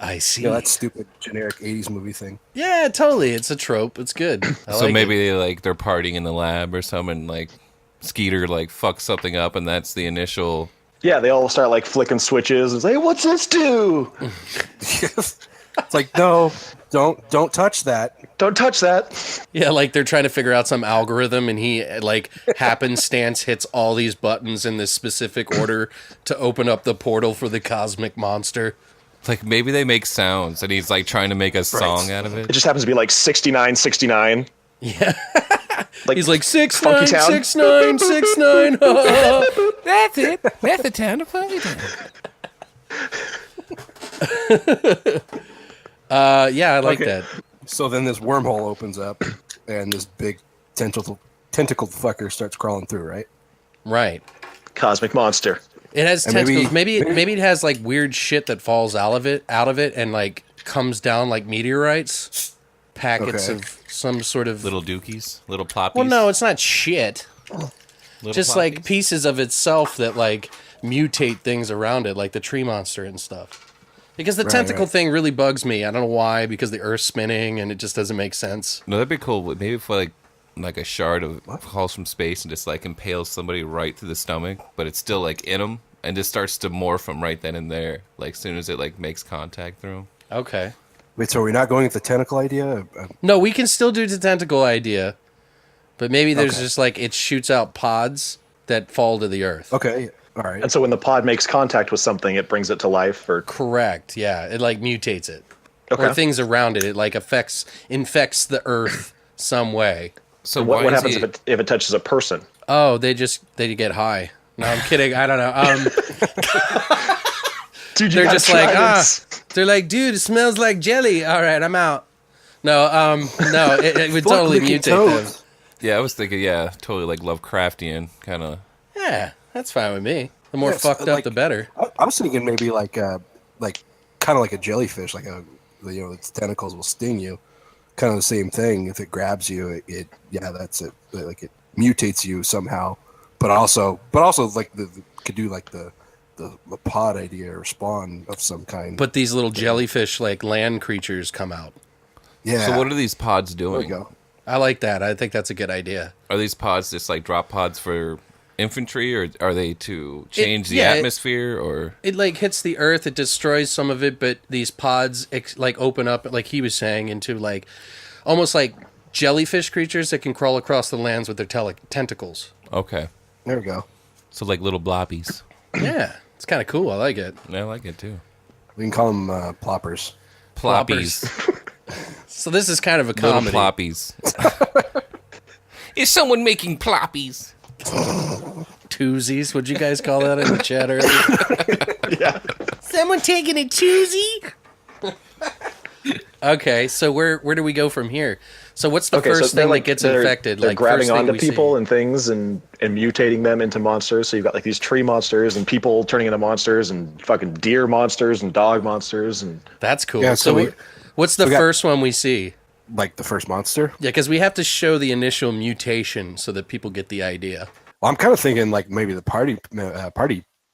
I see. That stupid generic 80s movie thing. Yeah, totally. It's a trope. It's good. I So like maybe it. they're partying in the lab or something, and like Skeeter like fucks something up, and that's the initial. Yeah, they all start like flicking switches and say, "What's this do? It's like, no, don't touch that. Don't touch that." Yeah, like they're trying to figure out some algorithm, and he like happenstance hits all these buttons in this specific order to open up the portal for the cosmic monster. Like maybe they make sounds, and he's like trying to make a song out of It it. just happens to be like 69, 69. Yeah. Like He's like Funky Town. 6-9, 6-9, 6-9. That's it. That's the town of Funky Town. Yeah, I like Okay. that. So then this wormhole opens up, and this big tentacled fucker starts crawling through, right? Right. Cosmic monster. It has And tentacles. maybe- Maybe it has like weird shit that falls out of it, and like comes down like meteorites, packets Okay. of some sort of. Little dookies, little ploppies. Well, no, it's not shit. little Just ploppies. like pieces of itself that like mutate things around it, like the tree monster and stuff. Because the tentacle right. thing really bugs me. I don't know why. Because the Earth's spinning and it just doesn't make sense. No, that'd be cool. Maybe if like a shard of falls from space and just like impales somebody right through the stomach, but it's still like in them and just starts to morph them right then and there. Like as soon as it like makes contact through them. Okay. Wait, so are we not going with the tentacle idea? No, we can still do the tentacle idea, but maybe there's Okay. just like it shoots out pods that fall to the Earth. Okay, all right. And so when the pod makes contact with something, it brings it to life. Or Correct. Yeah, it like mutates it, Okay. or things around it. It like infects the Earth some way. So what why is happens he, if it touches a person? Oh, they get high. No, I'm kidding. I don't know. Dude, They're just like, they're like, dude, it smells like jelly. All right, I'm out. No, no, it would totally licking mutate them. Yeah, I was thinking, totally like Lovecraftian kind of. Yeah, that's fine with me. The more Yes, fucked up, like- the better. I was thinking maybe like kind of like a jellyfish, like its tentacles will sting you. Kind of the same thing. If it grabs you, that's it. Like it mutates you somehow. But also like could do like the pod idea or spawn of some kind. But these little jellyfish, like land creatures, come out. yeah. So what are these pods There we doing? go. I like that. I think that's a good idea. Are these pods just like drop pods for infantry, or are they to change the yeah, it- atmosphere, or It like hits the Earth, it destroys some of it, but these pods like open up, like he was saying, into like almost like jellyfish creatures that can crawl across the lands with their tentacles. okay? There we go. So like little blobbies. Yeah, it's kind of cool. I like it. I like it too. We can call them ploppers. Ploppies. So this is kind of a Little comedy. ploppies. Is someone making ploppies? Twosies. What'd you guys call that in the chat earlier? Yeah. Someone taking a twosie? Okay, so where do we go from here? So what's the first they're thing that gets infected? They're like grabbing first thing onto we see? people and things and mutating them into monsters. So you've got like these tree monsters and people turning into monsters and fucking deer monsters and dog monsters and That's cool. Yeah, so so what's the we got- first one we see? Like the first monster. Yeah, because we have to show the initial mutation so that people get the idea. Well, I'm kind of thinking like maybe the party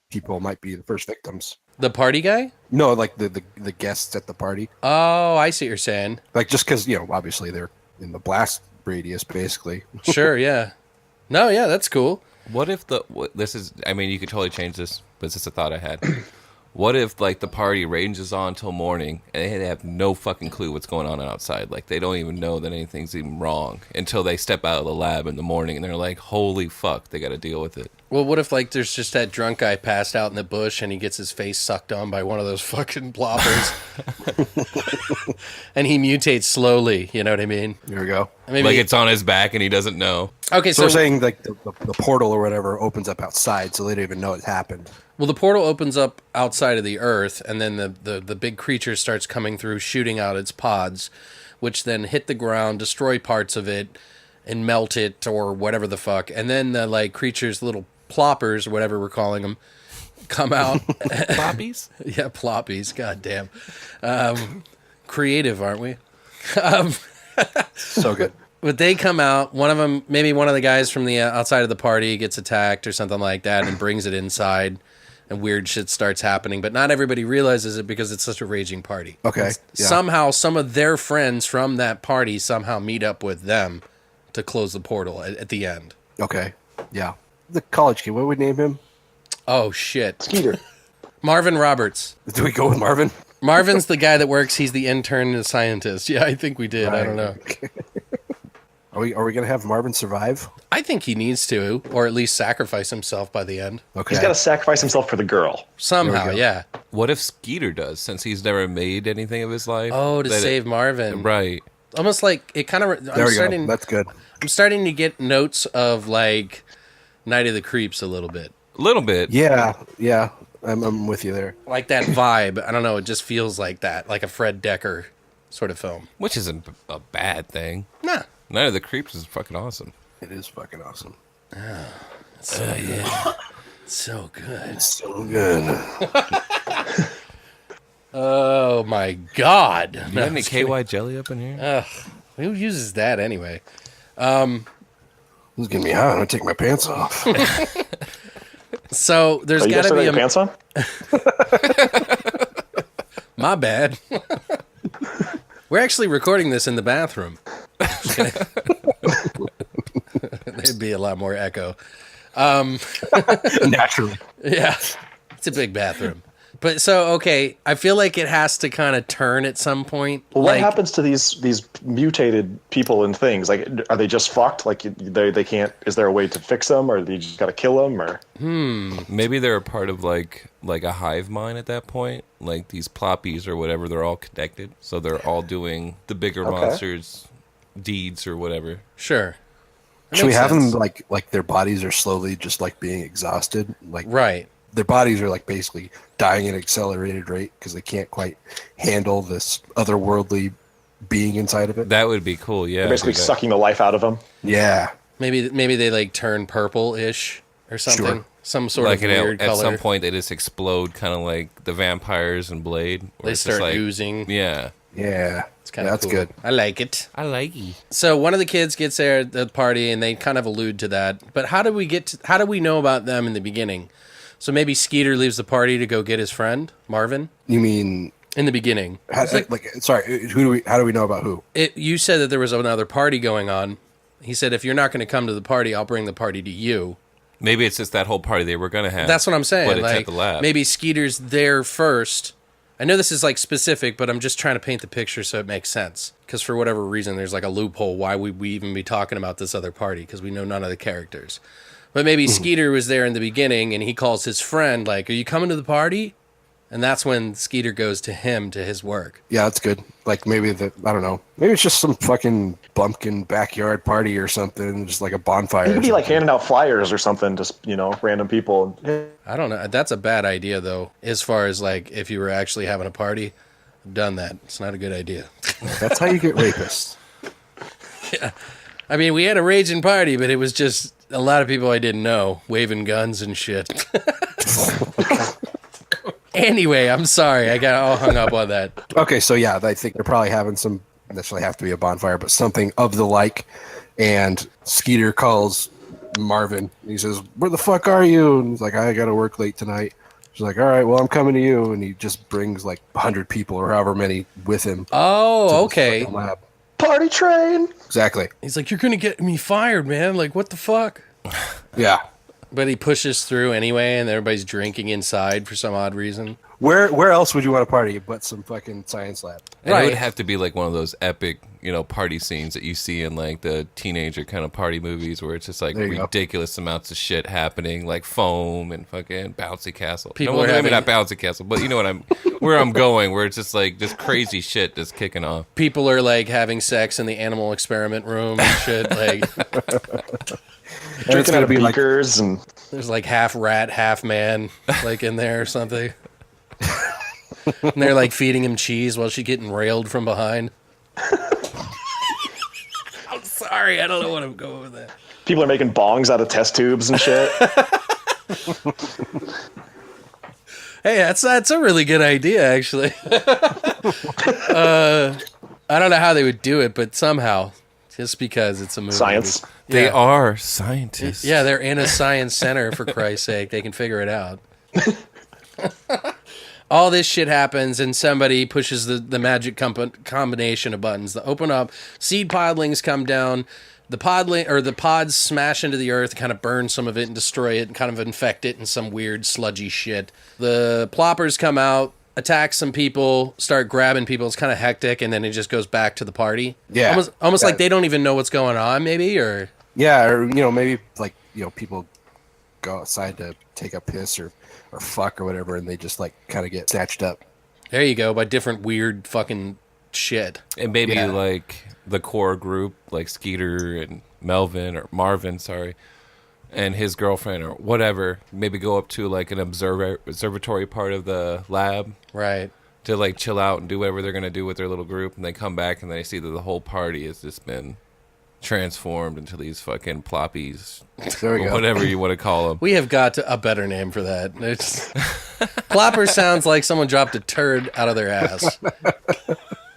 people might be the first victims. The party guy? No, like the guests at the party. Oh, I see what you're saying. Like just because obviously they're in the blast radius, basically. Sure, yeah. No, yeah, that's cool. What if this is? I mean, you could totally change this, but it's just a thought I had. What if like the party ranges on till morning and they have no fucking clue what's going on outside? Like they don't even know that anything's even wrong until they step out of the lab in the morning and they're like, "Holy fuck!" They got to deal with it. Well, what if like there's just that drunk guy passed out in the bush and he gets his face sucked on by one of those fucking ploppers, and he mutates slowly? You know what I mean? There we go. Maybe, Like it's on his back and he doesn't know. okay. So So we're saying like the portal or whatever opens up outside, so they don't even know it happened. well, the portal opens up outside of the Earth, and then the big creature starts coming through, shooting out its pods, which then hit the ground, destroy parts of it, and melt it or whatever the fuck. And then the like creatures, little ploppers or whatever we're calling them, come out. Ploppies? Yeah, ploppies. God damn. Creative, aren't we? So good. But they come out. One of them, maybe one of the guys from the outside of the party, gets attacked or something like that, and brings it inside. and weird shit starts happening, but not everybody realizes it because it's such a raging party. Okay. Yeah. Somehow, some of their friends from that party somehow meet up with them to close the portal at the end. Okay. Yeah. The college kid. What would we name him? Oh, shit. Skeeter. Marvin Roberts. Do we go with Marvin? Marvin's the guy that works. He's the intern and the scientist. Yeah, I think we did. I don't know. Are we gonna have Marvin survive? I think he needs to, or at least sacrifice himself by the end. Okay. He's got to sacrifice himself for the girl. Somehow, There we go. yeah. What if Skeeter does, since he's never made anything of his life? Oh, to save Marvin. Right. Almost like it kind of. There we go. That's good. I'm starting to get notes of like Night of the Creeps a little bit. A little bit. Yeah. Yeah. I'm with you there. Like that vibe. I don't know. It just feels like that, like a Fred Decker sort of film. Which isn't a bad thing. Nah. Night of the Creeps is fucking awesome. It is fucking awesome. So yeah. So good. It's so good. Oh my God. You got any KY jelly up in here? Ugh. Who uses that anyway? This is getting me hot. I'm gonna take my pants off. So there's You got guys to still be got your a. pants on? My bad. We're actually recording this in the bathroom. There'd be a lot more echo. Naturally. Yeah, it's a big bathroom. But so, okay, I feel like it has to kind of turn at some point. Well, what like, happens to these mutated people and things? Like, are they just fucked? Like, they can't? Is there a way to fix them, or you just gotta kill them? Or Maybe they're a part of like a hive mind at that point. Like these ploppies or whatever, they're all connected. So they're all doing the bigger monsters' deeds or whatever. Sure. That Should we makes have sense. them like their bodies are slowly just like being exhausted? Like Right. their bodies are like basically dying at an accelerated rate because they can't quite handle this otherworldly being inside of it. That would be cool. Yeah. they're basically do that. sucking the life out of them? Yeah. Maybe they like turn purple-ish or something. Sure. Some sort Like of weird at color. some point they just explode, kind of like the vampires and Blade. where They it's just start like, oozing. Yeah. Yeah. It's kind of That's cool. good. I like it. I like you. So one of the kids gets there at the party, and they kind of allude to that. But how do we know about them in the beginning? So maybe Skeeter leaves the party to go get his friend Marvin You mean in the beginning. how, It's like, sorry, how do we know about who? you said that there was another party going on. He said, if you're not going to come to the party, I'll bring the party to you. Maybe it's just that whole party they were gonna have. That's what I'm saying. But it's Like at the lab. maybe Skeeter's there first. I know this is like specific, but I'm just trying to paint the picture so it makes sense. Because for whatever reason, there's like a loophole why would we even be talking about this other party because we know none of the characters. But maybe Skeeter was there in the beginning and he calls his friend like, "Are you coming to the party?" And that's when Skeeter goes to him to his work. Yeah, that's good. Like maybe I don't know. Maybe it's just some fucking bumpkin backyard party or something, just like a bonfire. You could or be like something. handing out flyers or something, just random people. I don't know. That's a bad idea though. As far as like if you were actually having a party, I've done that. It's not a good idea. That's how you get rapists. I mean, we had a raging party, but it was just a lot of people I didn't know waving guns and shit. Anyway, I'm sorry. I got all hung up on that. Okay, so yeah, I think they're probably having some. Necessarily have to be a bonfire, but something of the like. And Skeeter calls Marvin. He says, "Where the fuck are you?" And he's like, "I got to work late tonight." She's like, "All right, well, I'm coming to you." And he just brings like 100 people or however many with him. to Oh, this okay. fucking lab. Party train. Exactly. He's like, "You're going to get me fired, man. Like, what the fuck?" Yeah. But he pushes through anyway, and everybody's drinking inside for some odd reason. Where else would you want to party but some fucking science lab? And it Right. would have to be like one of those epic, party scenes that you see in like the teenager kind of party movies where it's just like There you go. ridiculous amounts of shit happening, like foam and fucking bouncy castle. People no, are maybe having- not bouncy castle, but you know where I'm going, where it's just like just crazy shit that's kicking off. People are like having sex in the animal experiment room and shit. Like, And it's Drinking gonna out of be like beakers and there's like half rat, half man, like in there or something. And they're like feeding him cheese while she's getting railed from behind. I'm sorry, I don't know what I'm going with that. people are making bongs out of test tubes and shit. Hey, that's a really good idea, actually. I don't know how they would do it, but somehow, just because it's a movie. Science. They Yeah. are scientists. Yeah, they're in a science center, for Christ's sake. They can figure it out. All this shit happens, and somebody pushes the magic combination of buttons that open up. Seed podlings come down. The pods smash into the earth, kind of burn some of it and destroy it, and kind of infect it in some weird sludgy shit. The ploppers come out, attack some people, start grabbing people. It's kind of hectic, and then it just goes back to the party. Yeah, almost like they don't even know what's going on, maybe, or maybe like people go outside to take a piss or fuck or whatever, and they just like kind of get snatched up. There you go, by different weird fucking shit. And maybe like the core group, like Skeeter and Melvin or Marvin, sorry, and his girlfriend or whatever, maybe go up to like an observatory part of the lab, right, to like chill out and do whatever they're gonna do with their little group, and they come back and they see that the whole party has just been transformed into these fucking ploppies, There we go. whatever you want to call them. We have got a better name for that. It's plopper sounds like someone dropped a turd out of their ass.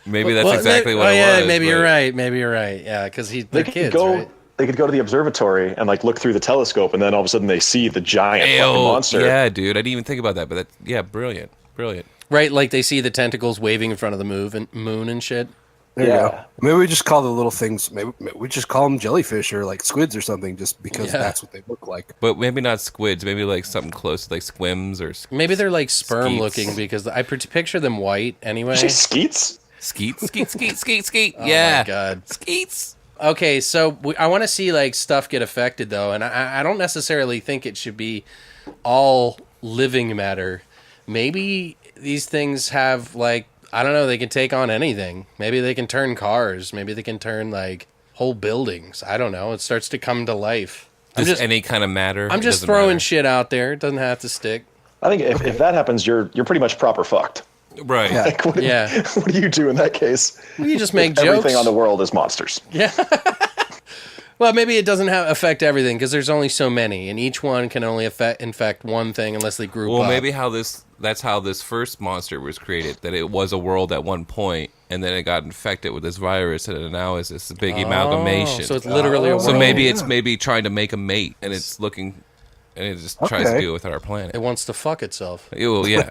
Maybe that's exactly what it was. Maybe you're right. Maybe you're right. Yeah, because they're kids, right? They could go to the observatory and like look through the telescope, and then all of a sudden they see the giant fucking monster. Yeah, dude, I didn't even think about that, but brilliant. Right, like they see the tentacles waving in front of the moon and shit. There you go. Maybe we just call the little things. Maybe we just call them jellyfish or like squids or something, just because that's what they look like. But maybe not squids. Maybe like something close, like squims or. Maybe they're like sperm skeets. looking, because I picture them white anyway. Did you say skeets? Skeet. Oh Yeah. my god. Skeets. Okay, so I want to see like stuff get affected though, and I don't necessarily think it should be all living matter. Maybe these things have like, I don't know, they can take on anything. Maybe they can turn cars. Maybe they can turn like whole buildings. I don't know. It starts to come to life. Just any kind of matter. I'm just throwing shit out there. It doesn't have to stick. I think if that happens, you're pretty much proper fucked. Right. Yeah. Like, what do you do in that case? Well, you just make Everything jokes. on the world is monsters. Yeah. Well, maybe it doesn't affect everything, because there's only so many, and each one can only infect one thing unless they group up. Well, maybe that's how this first monster was created. That it was a world at one point, and then it got infected with this virus, and now it's this big amalgamation. So it's literally a world. So maybe it's trying to make a mate, and it's looking, and it just tries to do it with our planet. It wants to fuck itself. Well, yeah,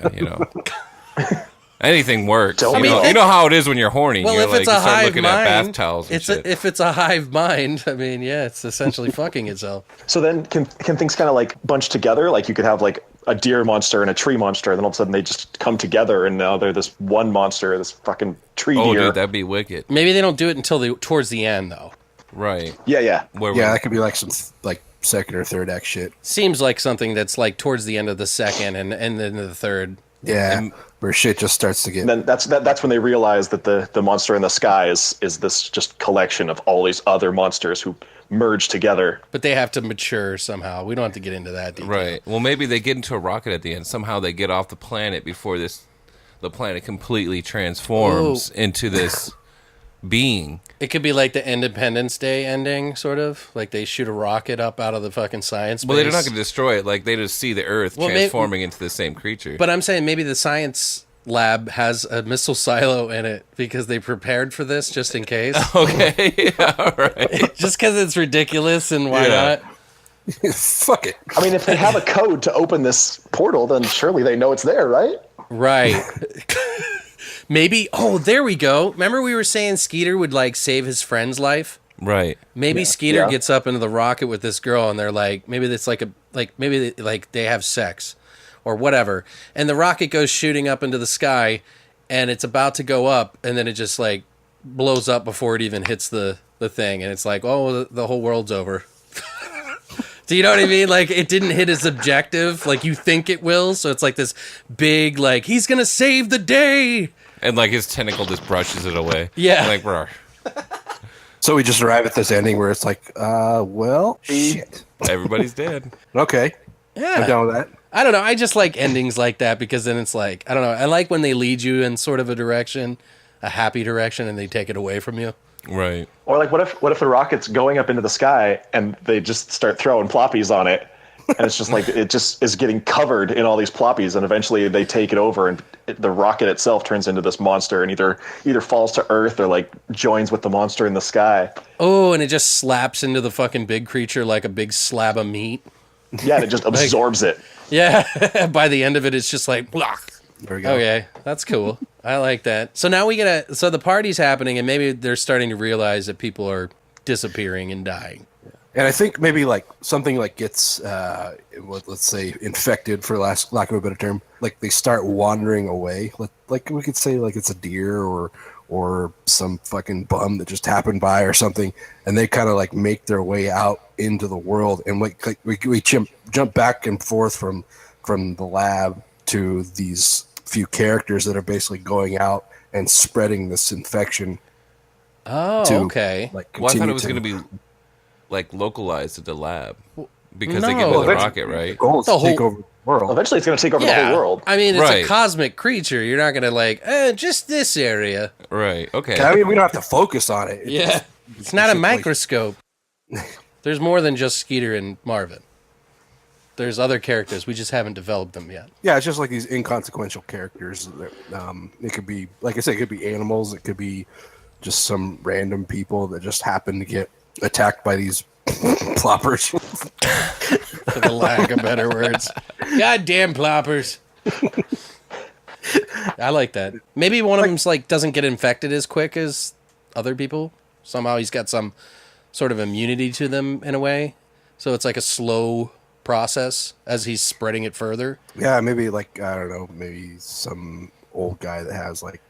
anything works. I You mean, know how it is when you're horny. Well, you're if like, it's you a start hive looking at bath mind, towels and shit. if it's a hive mind, I mean, yeah, it's essentially fucking itself. So then can things kind of like bunch together? Like you could have like a deer monster and a tree monster, and then all of a sudden they just come together, and now they're this one monster, this fucking tree Oh, deer. dude, that'd be wicked. Maybe they don't do it until towards the end, though. Right. Yeah. That could be like some like second or third act shit. Seems like something that's like towards the end of the second and then the third. Yeah, where shit just starts to get. And then that's when they realize that the monster in the sky is this just collection of all these other monsters who merge together. But they have to mature somehow. We don't have to get into that detail. Right. Well, maybe they get into a rocket at the end. Somehow they get off the planet before the planet completely transforms into this being. It could be like the Independence Day ending, sort of. Like they shoot a rocket up out of the fucking science base. Well, they're not going to destroy it. Like, they just see the Earth transforming into the same creature. But I'm saying maybe the science lab has a missile silo in it because they prepared for this just in case. Okay. Yeah, all right. Just because it's ridiculous, and why not? Fuck it. I mean, if they have a code to open this portal, then surely they know it's there, right? Right. Maybe, there we go. Remember we were saying Skeeter would like save his friend's life? Right. Maybe Skeeter gets up into the rocket with this girl, and they're like, maybe it's maybe they have sex or whatever. And the rocket goes shooting up into the sky, and it's about to go up, and then it just like blows up before it even hits the thing. And it's like, the whole world's over. Do you know what I mean? Like, it didn't hit its objective like you think it will. So it's like this big, like, he's going to save the day. And like his tentacle just brushes it away. Yeah. Like, bro. So we just arrive at this ending where it's like, shit. Everybody's dead. Okay. Yeah. I'm down with that. I don't know. I just like endings like that because then it's like, I don't know. I like when they lead you in sort of a direction, a happy direction, and they take it away from you. Right. Or like, what if the rocket's going up into the sky and they just start throwing ploppies on it, and it's just like it just is getting covered in all these ploppies, and eventually they take it over, and the rocket itself turns into this monster, and either falls to Earth or like joins with the monster in the sky. Oh, and it just slaps into the fucking big creature like a big slab of meat. Yeah, and it just absorbs it. Yeah. By the end of it, it's just like, blah. There we go. Okay, that's cool. I like that. So now so the party's happening, and maybe they're starting to realize that people are disappearing and dying. And I think maybe like something like gets, let's say, infected for lack of a better term. Like they start wandering away. Like we could say like it's a deer or some fucking bum that just happened by or something, and they kind of like make their way out into the world. And like we jump back and forth from the lab to these few characters that are basically going out and spreading this infection. Oh, to, okay. Well, I thought it was going to be like localized at the lab because they get No. in the rocket, right? The goal is The to take whole- over the world. Eventually, it's going to take over the whole world. I mean, it's Right. a cosmic creature. You're not going to like, just this area. Right. Okay. I mean, we don't have to focus on it. It's not a just like- microscope. There's more than just Skeeter and Marvin. There's other characters. We just haven't developed them yet. Yeah, it's just like these inconsequential characters. It could be, like I said, it could be animals. It could be just some random people that just happen to get attacked by these ploppers. For the lack of better words. Goddamn ploppers. I like that. Maybe one of them's like doesn't get infected as quick as other people. Somehow he's got some sort of immunity to them in a way. So it's like a slow process as he's spreading it further. Yeah, maybe like, I don't know, maybe some old guy that has like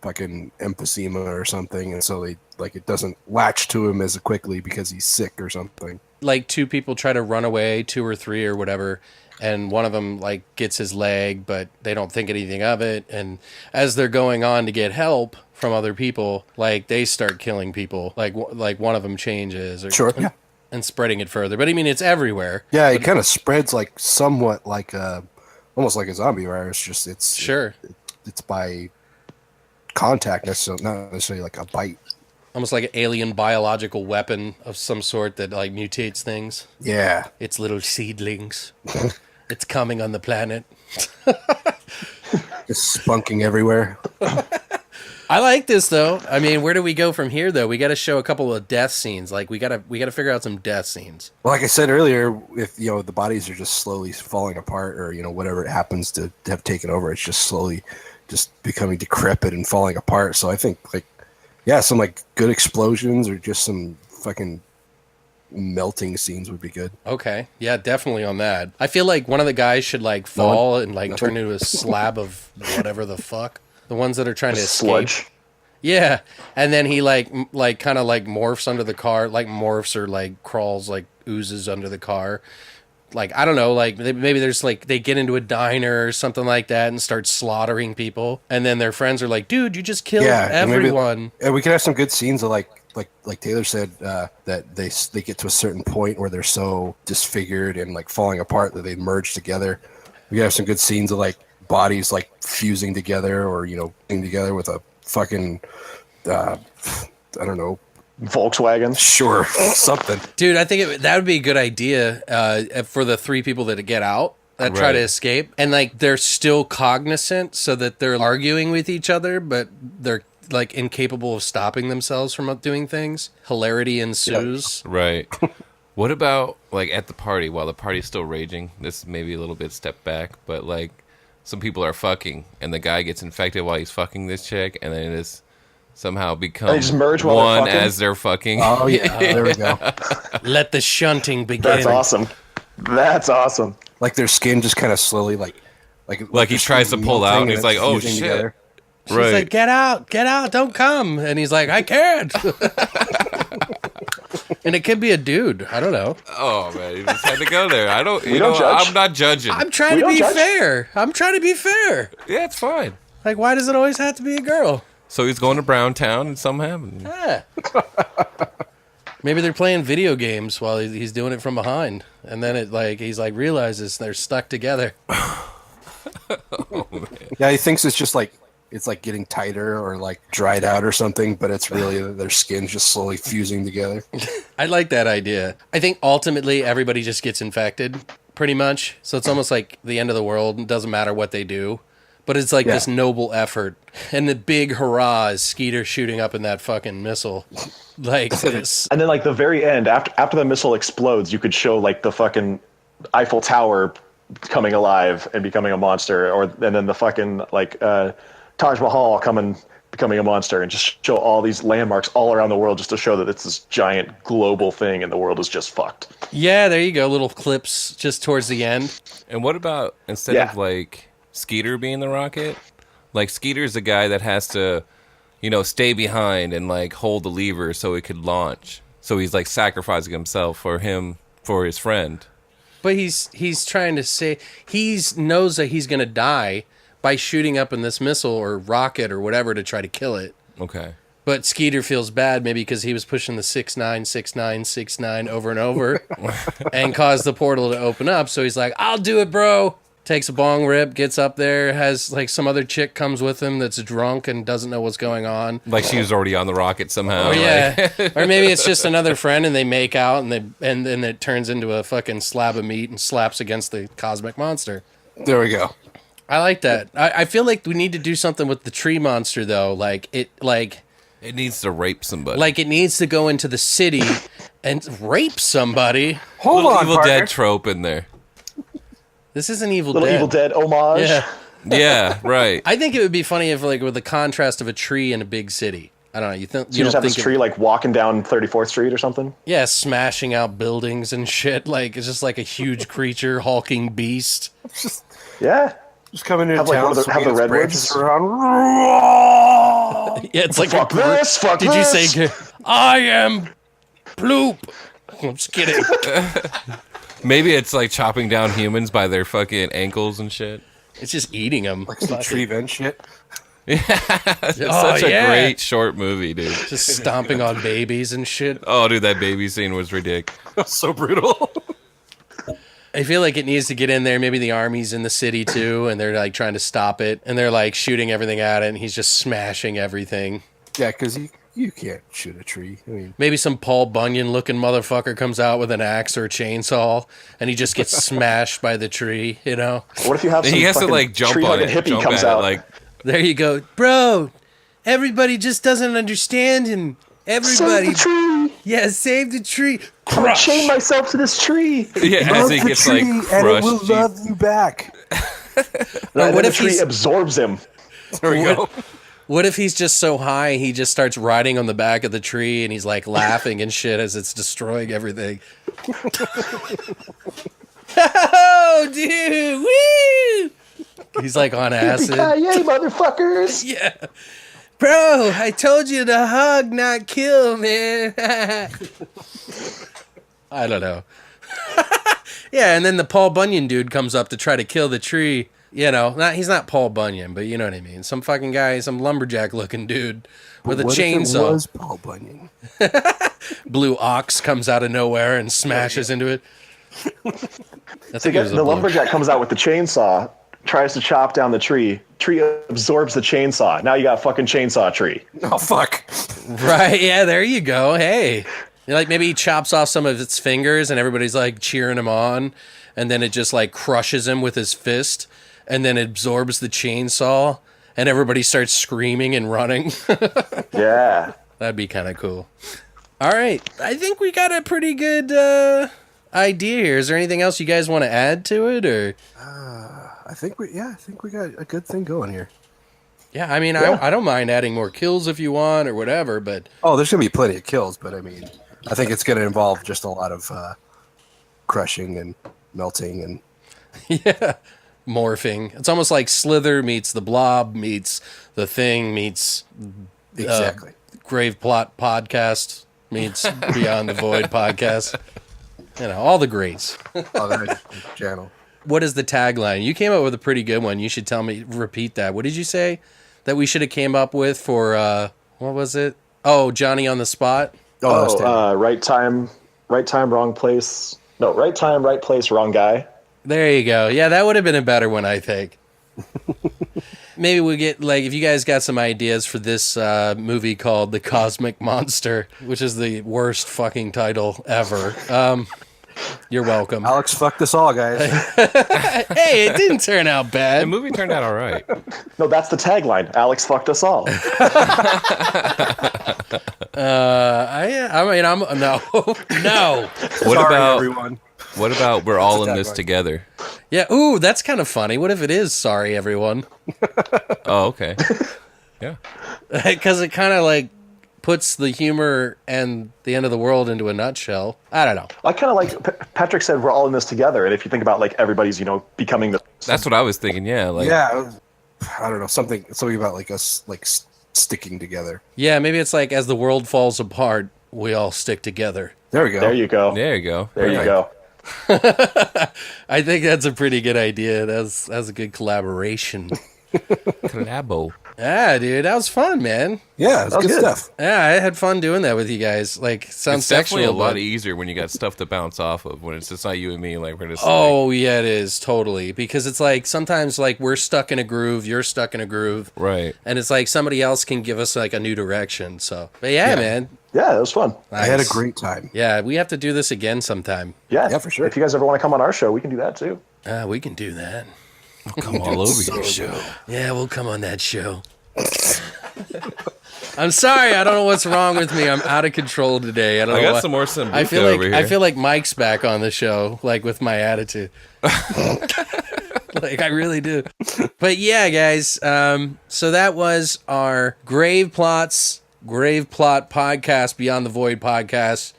fucking emphysema or something, and so they like it doesn't latch to him as quickly because he's sick or something. Like two people try to run away, 2 or 3 or whatever, and one of them like gets his leg, but they don't think anything of it. And as they're going on to get help from other people, like they start killing people. Like one of them changes, or, Sure, yeah. and spreading it further. But I mean, it's everywhere. Yeah, it kind of spreads like somewhat like almost like a zombie virus. Just it's it's by contact, necessarily, not necessarily like a bite. Almost like an alien biological weapon of some sort that like mutates things. Yeah, It's little seedlings. It's coming on the planet. just spunking everywhere. I like this though. I mean, where do we go from here though? We got to show a couple of death scenes. Like we got to figure out some death scenes. Well, like I said earlier, if the bodies are just slowly falling apart, or whatever it happens to have taken over, it's just slowly just becoming decrepit and falling apart. So I think like, yeah, some like good explosions or just some fucking melting scenes would be good. Okay. Yeah, definitely on that. I feel like one of the guys should like fall and like turn into a slab of whatever the fuck. The ones that are trying to escape. Sludge. Yeah. And then he like kind of like morphs under the car, like morphs or like crawls, like oozes under the car. Like, I don't know, like maybe there's like they get into a diner or something like that and start slaughtering people. And then their friends are like, dude, you just killed and maybe- everyone. and we could have some good scenes of like Taylor said, that they get to a certain point where they're so disfigured and like falling apart that they merge together. We could have some good scenes of like bodies like fusing together or being together with a fucking I don't know, Volkswagen. sure, something. Dude, I think that would be a good idea for the 3 people that get out that try to Right. escape. And like they're still cognizant so that they're arguing with each other, but they're like incapable of stopping themselves from doing things. Hilarity ensues. Right. What about like at the party while the party's still raging? This may be a little bit step back, but like some people are fucking and the guy gets infected while he's fucking this chick, and then it is somehow become just merge while they're one fucking? as they're fucking. Oh yeah, there we go. Let the shunting begin. That's awesome. That's awesome. Like their skin just kind of slowly like Like he tries to pull out and he's like, "Oh, shit." She's Right. like, get out, don't come. And he's like, I can't. And it could be a dude. I don't know. Oh man, he just had to go there. I don't. You don't know, judge. I'm not judging. I'm trying We to don't be judge. fair. I'm trying to be fair. Yeah, it's fine. Like, why does it always have to be a girl? So he's going to Browntown and something happened. Yeah. Maybe they're playing video games while he's doing it from behind, and then he's like realizes they're stuck together. Yeah, he thinks it's just like it's like getting tighter or like dried out or something, but it's really their skin's just slowly fusing together. I like that idea. I think ultimately everybody just gets infected, pretty much. So it's almost like the end of the world. It doesn't matter what they do. But it's like this noble effort. And the big hurrah is Skeeter shooting up in that fucking missile. Like this. And then like the very end, after the missile explodes, you could show like the fucking Eiffel Tower coming alive and becoming a monster, and then the fucking like Taj Mahal becoming a monster, and just show all these landmarks all around the world just to show that it's this giant global thing and the world is just fucked. Yeah, there you go. Little clips just towards the end. And what about instead of like Skeeter being the rocket? Like Skeeter's the guy that has to, stay behind and like hold the lever so it could launch. So he's like sacrificing himself for his friend. But he's trying to say he knows that he's gonna die by shooting up in this missile or rocket or whatever to try to kill it. Okay. But Skeeter feels bad maybe because he was pushing the 696969 over and over and caused the portal to open up. So he's like, I'll do it, bro. Takes a bong rip, gets up there, has like some other chick comes with him that's drunk and doesn't know what's going on. Like she was already on the rocket somehow. Oh, yeah. Or maybe it's just another friend and they make out and then it turns into a fucking slab of meat and slaps against the cosmic monster. There we go. I like that. I feel like we need to do something with the tree monster though. It needs to rape somebody. Like it needs to go into the city and rape somebody. Hold on, Evil partner. Dead trope in there. This isn't Evil Little Dead. Evil Dead homage. Yeah. Yeah, right. I think it would be funny if like with the contrast of a tree in a big city. I don't know. You You just have this tree like walking down 34th Street or something? Yeah, smashing out buildings and shit. Like it's just like a huge creature, hulking beast. Yeah. Just coming into Have, like, town, one of the- have the swinging its redwoods. branches around. Yeah, it's like Fuck this, fuck Did this. you say I am Ploop? I'm just kidding. Maybe it's like chopping down humans by their fucking ankles and shit. It's just eating them. Like some tree vent shit. It's such a yeah. great short movie, dude. Just stomping on babies and shit. Oh, dude, that baby scene was ridiculous. So brutal. I feel like it needs to get in there. Maybe the army's in the city too, and they're like trying to stop it, and they're like shooting everything at it, and he's just smashing everything. Yeah, because you can't shoot a tree. I mean, Maybe some Paul Bunyan looking motherfucker comes out with an axe or a chainsaw, and he just gets smashed by the tree. What if you have some He has to fucking like jump on tree-hugging it, hippie jump comes at out? it, like There you go, bro. Everybody just doesn't understand him. Everybody, Save the tree! yeah, save the tree. I'm gonna chain myself to this tree! yeah, as love he the gets tree, like and it crushed. will love you back. Or And what then the if tree he's absorbs him? There we go. What if he's just so high he just starts riding on the back of the tree and he's like laughing and shit as it's destroying everything? Oh, dude! Woo! He's like on acid. Yay, motherfuckers! Yeah. Bro, I told you to hug, not kill, man. I don't know. Yeah, and then the Paul Bunyan dude comes up to try to kill the tree. He's not Paul Bunyan, but you know what I mean. Some fucking guy, some lumberjack looking dude with a What if it chainsaw. was Paul Bunyan? Blue ox comes out of nowhere and smashes into it. I think it was a The blue. lumberjack comes out with the chainsaw, tries to chop down the tree. Tree absorbs the chainsaw. Now you got a fucking chainsaw tree. Oh, fuck. Right, yeah, there you go. Hey. Like maybe he chops off some of its fingers and everybody's like cheering him on, and then it just like crushes him with his fist, and then it absorbs the chainsaw, and everybody starts screaming and running. Yeah. That'd be kind of cool. All right, I think we got a pretty good idea here. Is there anything else you guys want to add to it, or? I think we got a good thing going here. Yeah, I mean, I don't mind adding more kills if you want or whatever, but Oh, there's gonna be plenty of kills, but I mean, I think it's gonna involve just a lot of crushing and melting and yeah, morphing. It's almost like Slither meets the Blob meets the Thing meets exactly. Graveplot podcast meets Beyond the Void podcast. All the greats. Oh, that is channel. What is the tagline? You came up with a pretty good one. You should repeat that. What did you say that we should have came up with for, what was it? Oh, Johnny on the Spot? Oh, that's terrible. Right time, wrong place. No, right time, right place, wrong guy. There you go. Yeah, that would have been a better one, I think. Maybe we get, like, if you guys got some ideas for this movie called The Cosmic Monster, which is the worst fucking title ever, you're welcome. Alex fucked us all, guys. Hey, it didn't turn out The bad. movie turned out all right. No, that's the tagline. Alex fucked us all. I'm no. What Sorry, about everyone? what about we're all in this tagline. together? Yeah. Ooh, that's kind of funny. What if it is sorry, everyone? Oh, okay. Yeah. Because it kind of like puts the humor and the end of the world into a nutshell. I don't know. I kind of like Patrick said, we're all in this together, and if you think about like everybody's, becoming the. That's what I was thinking. Yeah. Like, Yeah, I don't know, something about like us like sticking together. Yeah, maybe it's like as the world falls apart, we all stick together. There we go. There you go. There you go. There you go. I think that's a pretty good idea. That's a good collaboration. Collabo. Yeah, dude, that was fun, man. Yeah, it's good stuff. Yeah, I had fun doing that with you guys. Like, sounds It's definitely sexual, a lot but... easier when you got stuff to bounce off of. When it's just not you and me, like we're just. Oh, yeah, it is, totally. Because it's like, sometimes, like, we're stuck in a groove, you're stuck in a groove. Right. And it's like, somebody else can give us, like, a new direction, so... But yeah, man. Yeah, it was fun. Nice. I had a great time. Yeah, we have to do this again sometime. Yeah, for sure. If you guys ever want to come on our show, we can do that too. We can do that. We'll come all over your show. Yeah, we'll come on that show. I'm sorry, I don't know what's wrong with me. I'm out of control today. I don't know. I got what- some more sambuca I feel like over here. I feel like Mike's back on the show, like with my attitude. Like I really do. But yeah, guys. So that was our grave plot podcast, Beyond the Void podcast.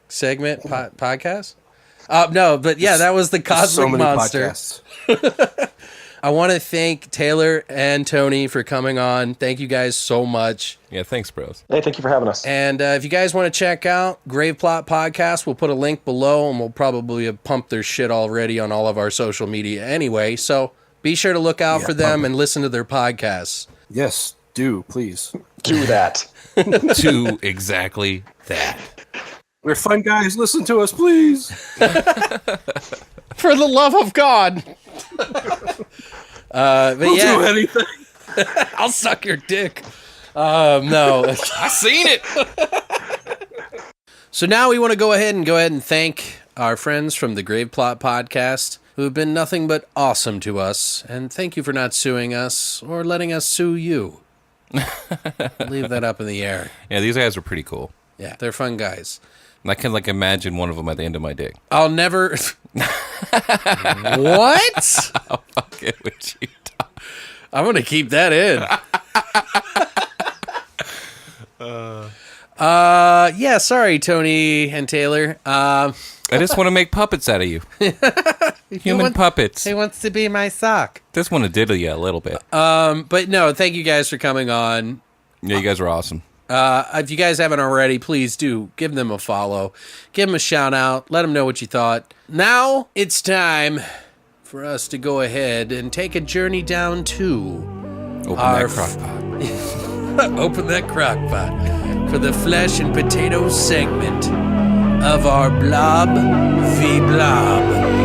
Segment. Podcast. No, but yeah, that was the Cosmic So many Monster. podcasts. I want to thank Taylor and Tony for coming on. Thank you guys so much. Yeah, thanks, bros. Hey, thank you for having us. And if you guys want to check out Graveplot Podcast, we'll put a link below, and we'll probably have pumped their shit already on all of our social media anyway. So be sure to look out for them and listen to their podcasts. Yes, do please. Do that. To exactly that. We're fun guys. Listen to us, please. For the love of God. But We'll yeah, do anything. I'll suck your dick. No. I seen it. So now we want to go ahead and thank our friends from the Graveplot Podcast who have been nothing but awesome to us. And thank you for not suing us or letting us sue you. Leave that up in the air. Yeah, these guys are pretty cool. Yeah, they're fun guys. I can like imagine one of them at the end of my dick. I'll never... What? I'll fuck it with you. I'm going to keep that in. Yeah, sorry, Tony and Taylor. I just want to make puppets out of you. Human puppets. He wants to be my sock. Just want to diddle you a little bit. But no, thank you guys for coming on. Yeah, you guys are awesome. If you guys haven't already, please do give them a follow. Give them a shout out. Let them know what you thought. Now it's time for us to go ahead and take a journey down to Open our that crock pot. Open that crock pot for the flesh and potatoes segment of our Blob v. Blob.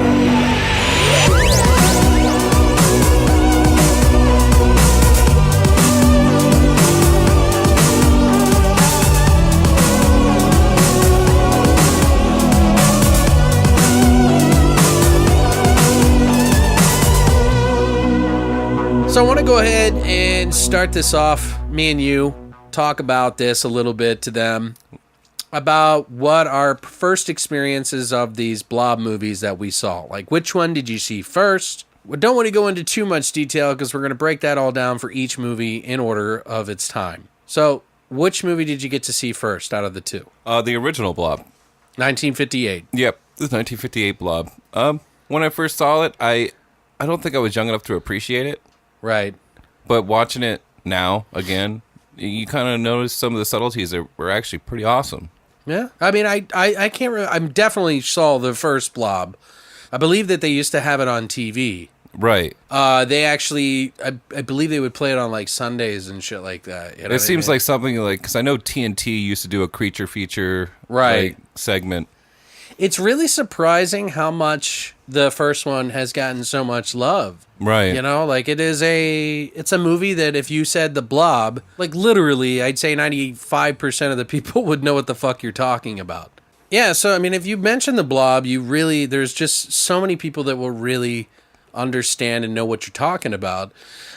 So I want to go ahead and start this off, me and you, talk about this a little bit to them, about what our first experiences of these Blob movies that we saw. Like, which one did you see first? We don't want to go into too much detail because we're going to break that all down for each movie in order of its time. So, which movie did you get to see first out of the two? The original Blob. 1958. Yep, this is 1958 Blob. When I first saw it, I don't think I was young enough to appreciate it. Right. But watching it now, again, you kind of notice some of the subtleties that were actually pretty awesome. Yeah. I mean, I can't I definitely saw the first Blob. I believe that they used to have it on TV. Right. They actually, I believe they would play it on like Sundays and shit like that. You know It seems like something like, because I know TNT used to do a creature feature Right. like, segment. It's really surprising how much the first one has gotten so much love. Right. You know, like it's a movie that if you said The Blob, like literally, I'd say 95% of the people would know what the fuck you're talking about. Yeah, so I mean, if you mention The Blob, there's just so many people that will really understand and know what you're talking about.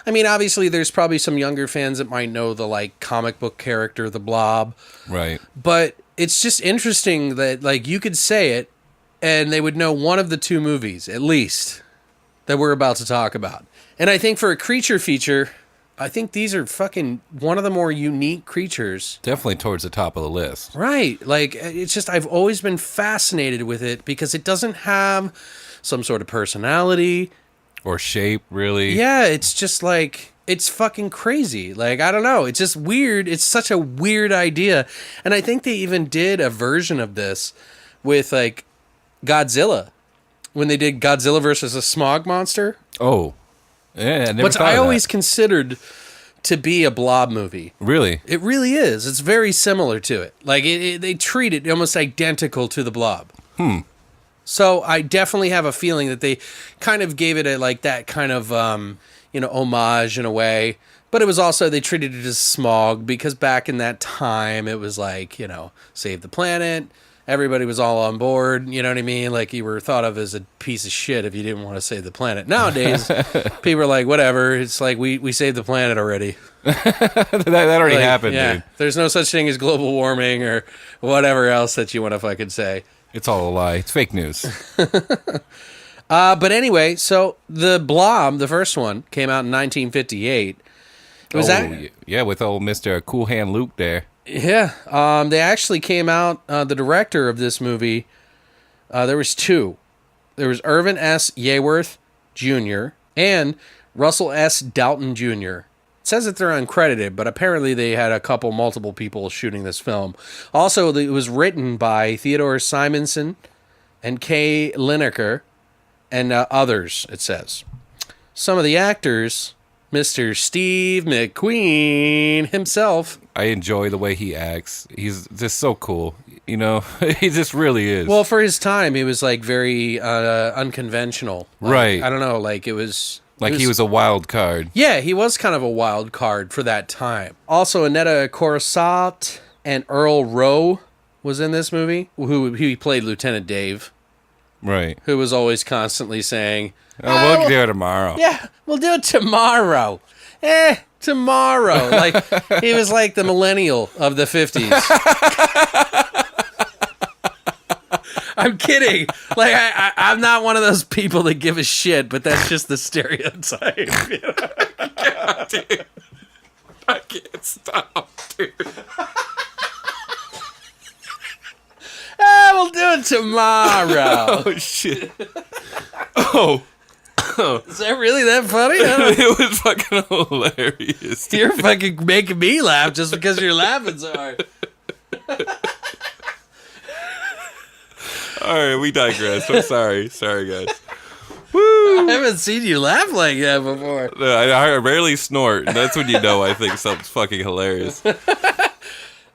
I mean, obviously, there's probably some younger fans that might know the like comic book character, The Blob. Right. But it's just interesting that like you could say it and they would know one of the two movies at least. that we're about to talk about. And I think for a creature feature, I think these are fucking one of the more unique creatures. Definitely towards the top of the list. Right. Like, it's just, I've always been fascinated with it because it doesn't have some sort of personality. Or shape, really. Yeah, it's just like, it's fucking crazy. Like, I don't know. It's just weird. It's such a weird idea. And I think they even did a version of this with, like, Godzilla. When they did Godzilla versus a smog monster. Oh. Yeah, I never Which thought I of always that. considered to be a Blob movie. Really? It really is. It's very similar to it. Like, they treat it almost identical to the Blob. So I definitely have a feeling that they kind of gave it like that kind of, homage in a way. But it was also, they treated it as smog because back in that time, it was like, save the planet. Everybody was all on board. You know what I mean? Like, you were thought of as a piece of shit if you didn't want to save the planet. Nowadays, people are like, whatever. It's like, we saved the planet already. that already happened, yeah, dude. There's no such thing as global warming or whatever else that you want to fucking say. It's all a lie. It's fake news. But anyway, so the Blob, the first one, came out in 1958. It was yeah, with old Mr. Cool Hand Luke there. Yeah, they actually came out. The director of this movie, there was two. There was Irvin S. Yeworth Jr. and Russell S. Dalton Jr. It says that they're uncredited, but apparently they had multiple people shooting this film. Also, it was written by Theodore Simonson and Kay Lineker and others, it says. Some of the actors, Mr. Steve McQueen himself. I enjoy the way he acts. He's just so cool. He just really is. Well, for his time, he was like very unconventional. Like, right. I don't know. Like it was... he was a wild card. Yeah, he was kind of a wild card for that time. Also, Annetta Corsat and Earl Rowe was in this movie, who he played Lieutenant Dave, Right. who was always constantly saying, We'll do it tomorrow. yeah, we'll do it tomorrow. Tomorrow. Like, he was like the millennial of the 50s. I'm kidding. Like, I'm not one of those people that give a shit, but that's just the stereotype. God, dude. I can't stop, dude. We'll do it tomorrow. Oh, shit. Oh. Is that really that funny? I don't- It was fucking hilarious. Dude. You're fucking making me laugh just because you're laughing so hard. All right, we digress. I'm sorry. Sorry, guys. I haven't seen you laugh like that before. No, I rarely snort. That's when you know I think something's fucking hilarious.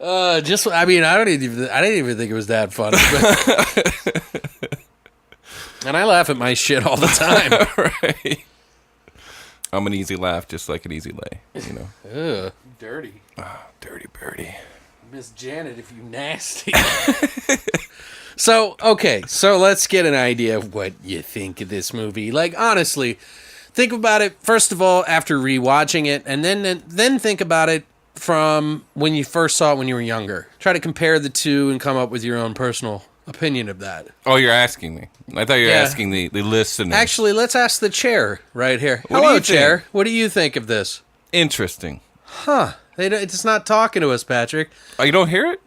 I didn't even think it was that funny. But... and I laugh at my shit all the time. Right. I'm an easy laugh, just like an easy lay. Ugh, dirty. Oh, dirty birdie. Miss Janet, if you nasty. So let's get an idea of what you think of this movie. Like, honestly, think about it, first of all, after rewatching it, and then think about it from when you first saw it when you were younger. Try to compare the two and come up with your own personal opinion of that. Oh, you're asking me. I thought you were asking the listeners. Actually, let's ask the chair right here. What do Hello, you chair. think? What do you think of this? Interesting. Huh. It's not talking to us, Patrick. Oh, you don't hear it?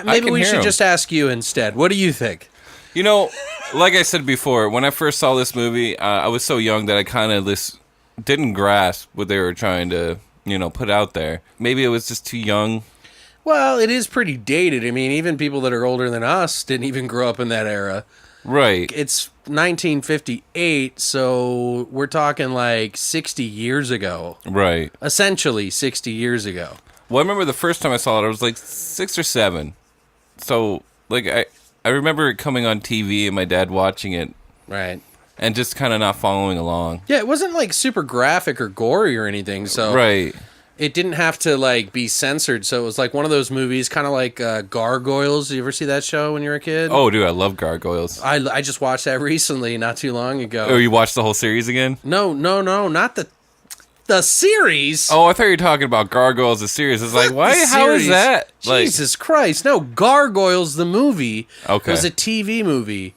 Maybe can we hear should 'em. just ask you instead. What do you think? Like I said before, when I first saw this movie, I was so young that I kind of didn't grasp what they were trying to, put out there. Maybe it was just too young. Well, it is pretty dated. I mean, even people that are older than us didn't even grow up in that era. Right. It's 1958, so we're talking like 60 years ago. Right. Essentially 60 years ago. Well, I remember the first time I saw it, I was like 6 or 7. So, I remember it coming on TV and my dad watching it. Right. And just kind of not following along. Yeah, it wasn't like super graphic or gory or anything, so Right. it didn't have to like be censored. So it was like one of those movies, kind of like Gargoyles. You ever see that show when you were a kid? Oh, dude, I love gargoyles. I just watched that recently, not too long ago. Oh, you watched the whole series again? No, not the series. Oh, I thought you were talking about Gargoyles, the series. It's like, why? The How is series. that? Jesus Christ. No, Gargoyles, the movie, Okay. was a TV movie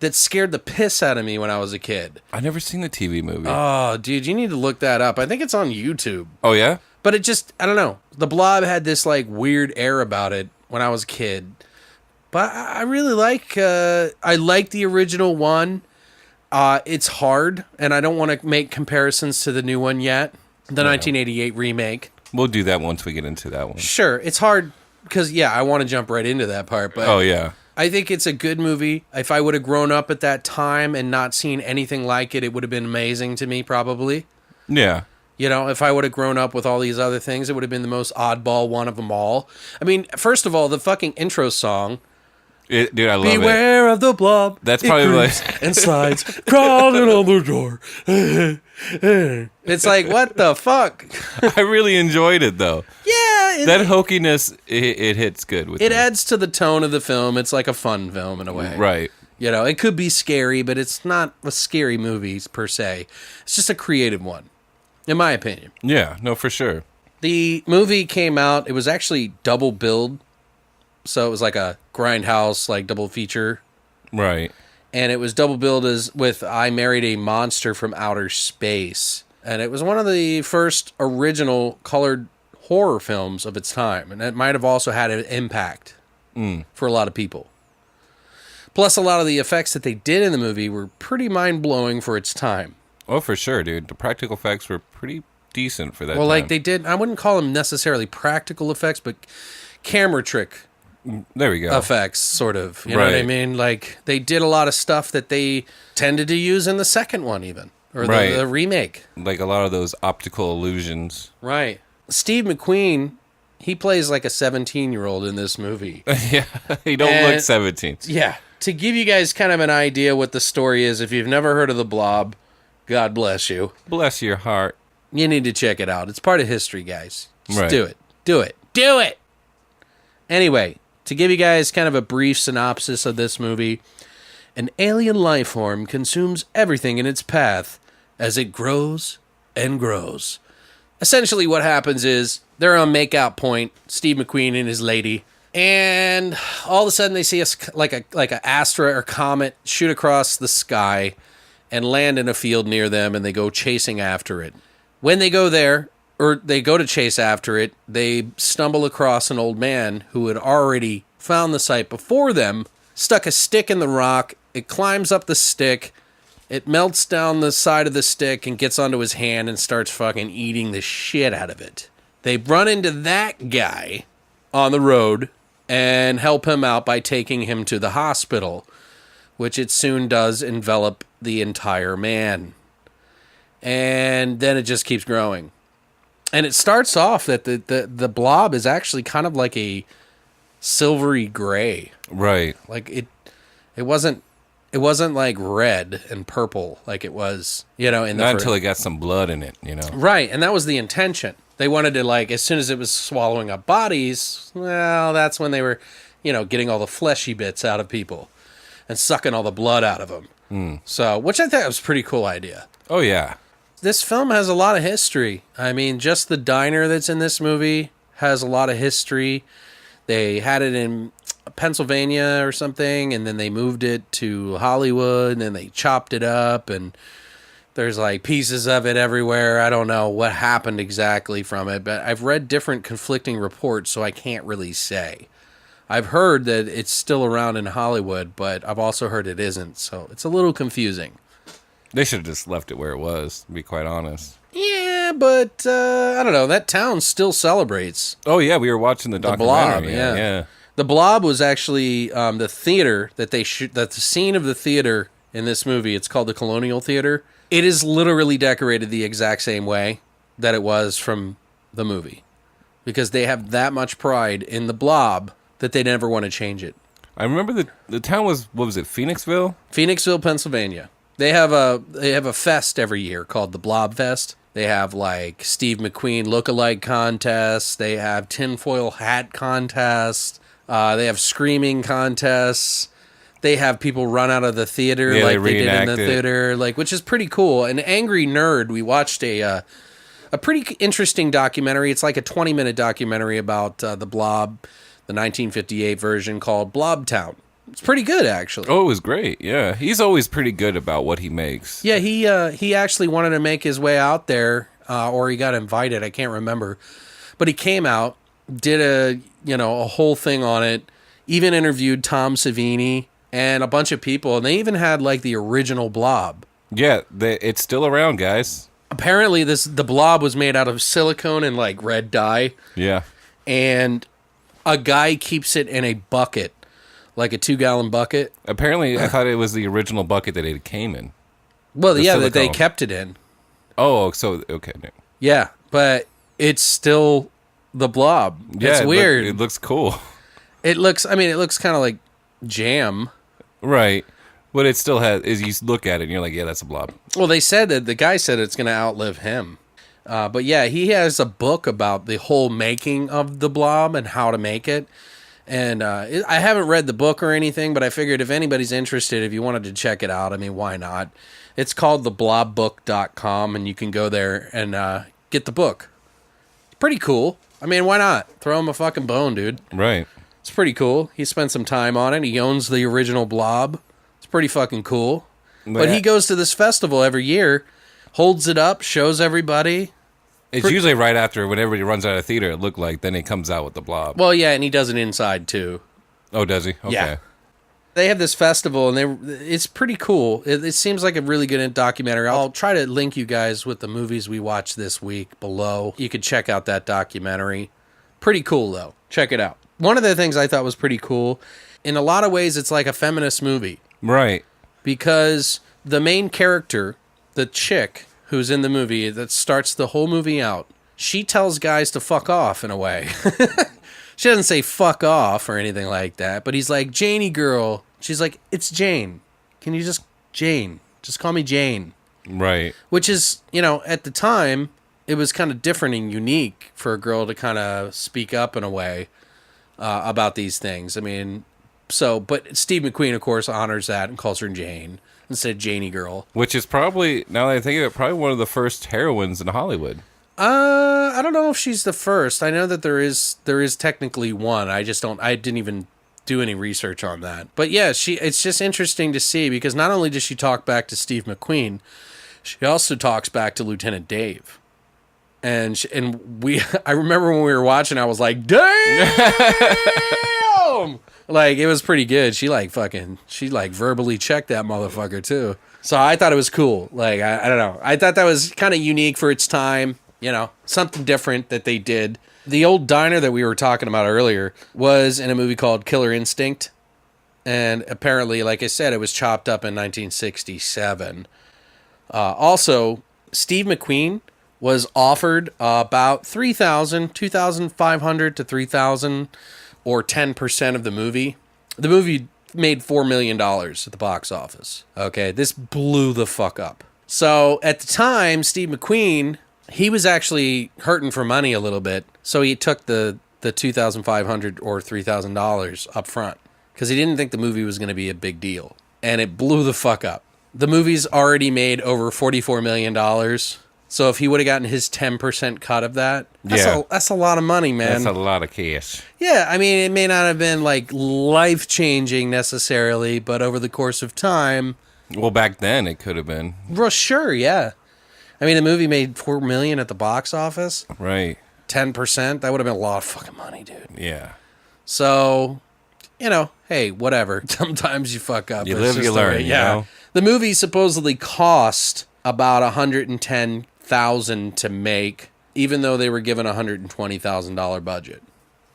that scared the piss out of me when I was a kid. I never seen the TV movie. Oh, dude, you need to look that up. I think it's on YouTube. Oh yeah. But it just, I don't know. The Blob had this like weird air about it when I was a kid. But I really like the original one. It's hard, and I don't want to make comparisons to the new one yet. The 1988 remake. We'll do that once we get into that one. Sure, it's hard because, yeah, I want to jump right into that part. But Oh yeah. I think it's a good movie. If I would have grown up at that time and not seen anything like it, it would have been amazing to me, probably. Yeah. You know, if I would have grown up with all these other things, it would have been the most oddball one of them all. I mean, first of all, the fucking intro song. Dude, I love it. Beware of the blob. That's it probably creeps like and slides, crawling on the door. It's like, what the fuck? I really enjoyed it though. Yeah, That hokiness, it hits good with it me. adds to the tone of the film. It's like a fun film in a way, Right. You know, it could be scary, but it's not a scary movie per se. It's just a creative one, in my opinion. Yeah, no, for sure. The movie came out. It was actually double billed, so it was like a grindhouse, like double feature. Right. And it was double billed as with I Married a Monster from Outer Space. And it was one of the first original colored horror films of its time. And it might have also had an impact for a lot of people. Plus, a lot of the effects that they did in the movie were pretty mind-blowing for its time. Oh, for sure, dude. The practical effects were pretty decent for that Well, time. like they did, I wouldn't call them necessarily practical effects, but camera trick There we go. effects, sort of. You know what I Right. mean? Like, they did a lot of stuff that they tended to use in the second one, even. Or Right. the remake. Like a lot of those optical illusions. Right. Steve McQueen, he plays like a 17-year-old in this movie. Yeah, he don't And- look 17. Yeah. To give you guys kind of an idea what the story is, if you've never heard of The Blob, God bless you. Bless your heart. You need to check it out. It's part of history, guys. Just Right. do it. Do it. Do it! Anyway, to give you guys kind of a brief synopsis of this movie, an alien life form consumes everything in its path as it grows and grows. Essentially what happens is they're on makeout point, Steve McQueen and his lady, and all of a sudden they see like a Astra or comet shoot across the sky and land in a field near them, and they go chasing after it. When they go there, or they go to chase after it, they stumble across an old man who had already found the site before them, stuck a stick in the rock, it climbs up the stick, it melts down the side of the stick and gets onto his hand and starts fucking eating the shit out of it. They run into that guy on the road and help him out by taking him to the hospital, which it soon does envelop the entire man. And then it just keeps growing. And it starts off that the blob is actually kind of like a silvery gray. Right. Like it wasn't like red and purple like it was, in the Not until it got some blood in it, Right, and that was the intention. They wanted to, like, as soon as it was swallowing up bodies, well, that's when they were, getting all the fleshy bits out of people and sucking all the blood out of them. So, which I thought was a pretty cool idea. Oh, yeah. This film has a lot of history. I mean, just the diner that's in this movie has a lot of history. They had it in Pennsylvania or something, and then they moved it to Hollywood, and then they chopped it up, and there's like pieces of it everywhere. I don't know what happened exactly from it, but I've read different conflicting reports, so I can't really say. I've heard that it's still around in Hollywood, but I've also heard it isn't, so it's a little confusing. They should have just left it where it was, to be quite honest. Yeah, but I don't know. That town still celebrates. Oh, yeah, we were watching the documentary. Blob, yeah. Yeah. The Blob was actually the theater that they shoot. That the scene of the theater in this movie. It's called the Colonial Theater. It is literally decorated the exact same way that it was from the movie, because they have that much pride in the Blob that they never want to change it. I remember the town was, what was it, Phoenixville? Phoenixville, Pennsylvania. They have a fest every year called the Blob Fest. They have like Steve McQueen lookalike contests. They have tinfoil hat contests. They have screaming contests. They have people run out of the theater like they did in the theater, like, which is pretty cool. An Angry Nerd, we watched a pretty interesting documentary. It's like a 20-minute documentary about the Blob, the 1958 version called Blobtown. It's pretty good, actually. Oh, it was great. Yeah, he's always pretty good about what he makes. Yeah, he actually wanted to make his way out there, or he got invited. I can't remember, but he came out, did a whole thing on it. Even interviewed Tom Savini and a bunch of people, and they even had like the original Blob. Yeah, it's still around, guys. Apparently, the Blob was made out of silicone and like red dye. Yeah, And a guy keeps it in a bucket, like a 2-gallon bucket. apparently, I thought it was the original bucket that it came in. Well, yeah, that they silicone. kept it in. Oh, so okay. Yeah, but it's still the Blob. Yeah, It's weird. It looks cool. It looks kind of like jam. Right. But it still has, as you look at it and you're like, yeah, that's a Blob. Well, they said that the guy said it's going to outlive him. But yeah, he has a book about the whole making of the Blob and how to make it. And I haven't read the book or anything, but I figured if anybody's interested, if you wanted to check it out, I mean, why not? It's called theblobbook.com, and you can go there and get the book. Pretty cool. I mean, why not? Throw him a fucking bone, dude. Right. It's pretty cool. He spent some time on it. He owns the original Blob. It's pretty fucking cool. But he goes to this festival every year, holds it up, shows everybody. It's usually right after when everybody runs out of theater, it looked like, then he comes out with the Blob. Well, yeah, and he does it inside, too. Oh, does he? Okay. Yeah. They have this festival, and it's pretty cool. It seems like a really good documentary. I'll try to link you guys with the movies we watched this week below. You could check out that documentary. Pretty cool, though. Check it out. One of the things I thought was pretty cool, in a lot of ways, it's like a feminist movie. Right. Because the main character, the chick who's in the movie that starts the whole movie out, she tells guys to fuck off in a way. She doesn't say fuck off or anything like that, but he's like, Janie girl. She's like, it's Jane. Can you Jane? Just call me Jane. Right. Which is, at the time, it was kind of different and unique for a girl to kind of speak up in a way about these things. I mean, but Steve McQueen, of course, honors that and calls her Jane instead of Janie girl. Which is probably, now that I think of it, probably one of the first heroines in Hollywood. I don't know if she's the first. I know that there is technically one. I didn't even do any research on that. But yeah, it's just interesting to see because not only does she talk back to Steve McQueen, she also talks back to Lieutenant Dave. And I remember when we were watching, I was like, damn! Like, it was pretty good. She verbally checked that motherfucker too. So I thought it was cool. Like, I don't know. I thought that was kind of unique for its time. Something different that they did. The old diner that we were talking about earlier was in a movie called Killer Instinct. And apparently, like I said, it was chopped up in 1967. Also, Steve McQueen was offered about $2,500 to $3,000 or 10% of the movie. The movie made $4 million at the box office. Okay, this blew the fuck up. So at the time, Steve McQueen, he was actually hurting for money a little bit. So he took the $2,500 or $3,000 up front because he didn't think the movie was going to be a big deal. And it blew the fuck up. The movie's already made over $44 million. So if he would have gotten his 10% cut of that, that's a lot of money, man. That's a lot of cash. Yeah, I mean, it may not have been like life-changing necessarily, but over the course of time. Well, back then it could have been. Well, sure, yeah. I mean, the movie made $4 million at the box office. Right. 10%, that would have been a lot of fucking money, dude. Yeah. So, hey, whatever. Sometimes you fuck up. You live, you learn. Yeah. The movie supposedly cost about $110,000 to make, even though they were given a $120,000 budget.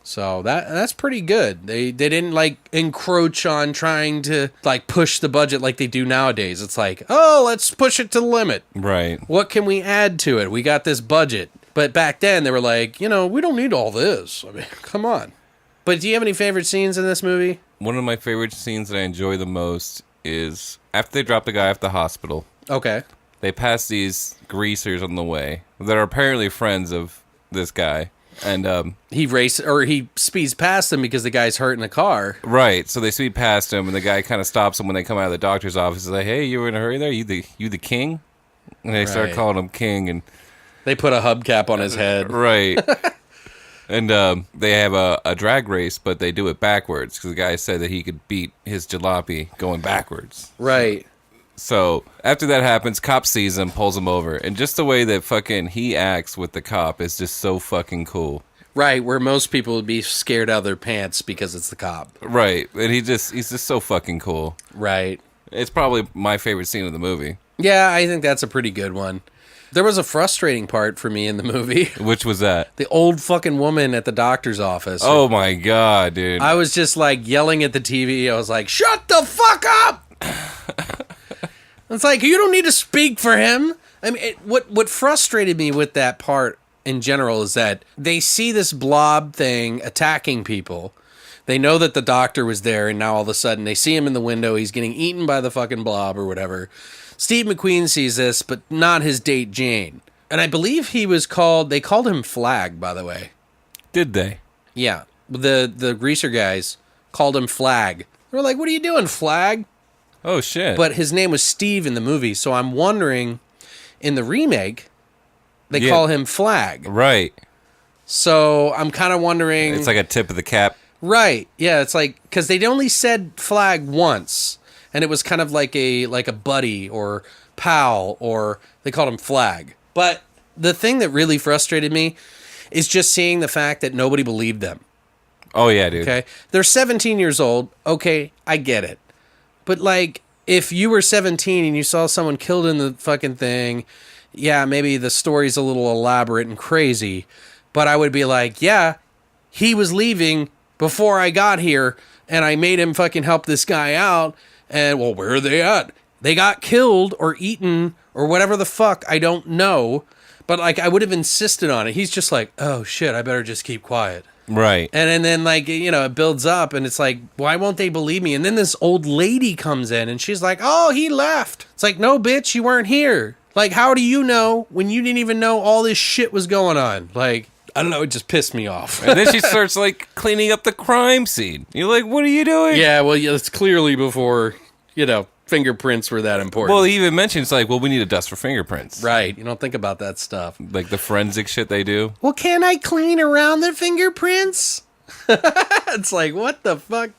So that's pretty good. They didn't like encroach on trying to like push the budget like they do nowadays. It's like, oh, let's push it to the limit. Right. What can we add to it? We got this budget. But back then they were like, we don't need all this. I mean, come on. But do you have any favorite scenes in this movie? One of my favorite scenes that I enjoy the most is after they drop the guy off the hospital. Okay. They pass these greasers on the way that are apparently friends of this guy. And he speeds past them because the guy's hurt in the car. Right. So they speed past him, and the guy kind of stops them when they come out of the doctor's office. He's like, "Hey, you were in a hurry there? You the king?" And they start calling him king, and they put a hubcap on his head. Right. And they have a drag race, but they do it backwards because the guy said that he could beat his jalopy going backwards. Right. So after that happens, cop sees him, pulls him over, and just the way that fucking he acts with the cop is just so fucking cool. Right, where most people would be scared out of their pants because it's the cop. Right, and he's just so fucking cool. Right. It's probably my favorite scene of the movie. Yeah, I think that's a pretty good one. There was a frustrating part for me in the movie. Which was that? The old fucking woman at the doctor's office. Oh my god, dude. I was just like yelling at the TV. I was like, shut the fuck up! It's like, you don't need to speak for him. I mean, what frustrated me with that part in general is that they see this blob thing attacking people. They know that the doctor was there, and now all of a sudden they see him in the window. He's getting eaten by the fucking blob or whatever. Steve McQueen sees this, but not his date Jane. And I believe they called him Flag, by the way. Did they? Yeah. The greaser guys called him Flag. They were like, what are you doing, Flag? Oh, shit. But his name was Steve in the movie, so I'm wondering, in the remake, they call him Flag. Right. So I'm kind of wondering... It's like a tip of the cap. Right. Yeah, it's like... Because they'd only said Flag once, and it was kind of like a buddy or pal, or they called him Flag. But the thing that really frustrated me is just seeing the fact that nobody believed them. Oh, yeah, dude. Okay? They're 17 years old. Okay, I get it. But, like, if you were 17 and you saw someone killed in the fucking thing, yeah, maybe the story's a little elaborate and crazy, but I would be like, yeah, he was leaving before I got here, and I made him fucking help this guy out, and, well, where are they at? They got killed or eaten or whatever the fuck, I don't know, but, like, I would have insisted on it. He's just like, oh, shit, I better just keep quiet. Right. And then, like, you know, it builds up, and it's like, why won't they believe me? And then this old lady comes in, and she's like, oh, he left. It's like, no, bitch, you weren't here. Like, how do you know when you didn't even know all this shit was going on? Like, I don't know, it just pissed me off. And then she starts, like, cleaning up the crime scene. You're like, what are you doing? Yeah, well, yeah, it's clearly before, you know, fingerprints were that important. Well, he even mentions, like, well, we need a dust for fingerprints. Right, you don't think about that stuff. Like the forensic shit they do. Well, can I clean around the fingerprints? It's like, what the fuck?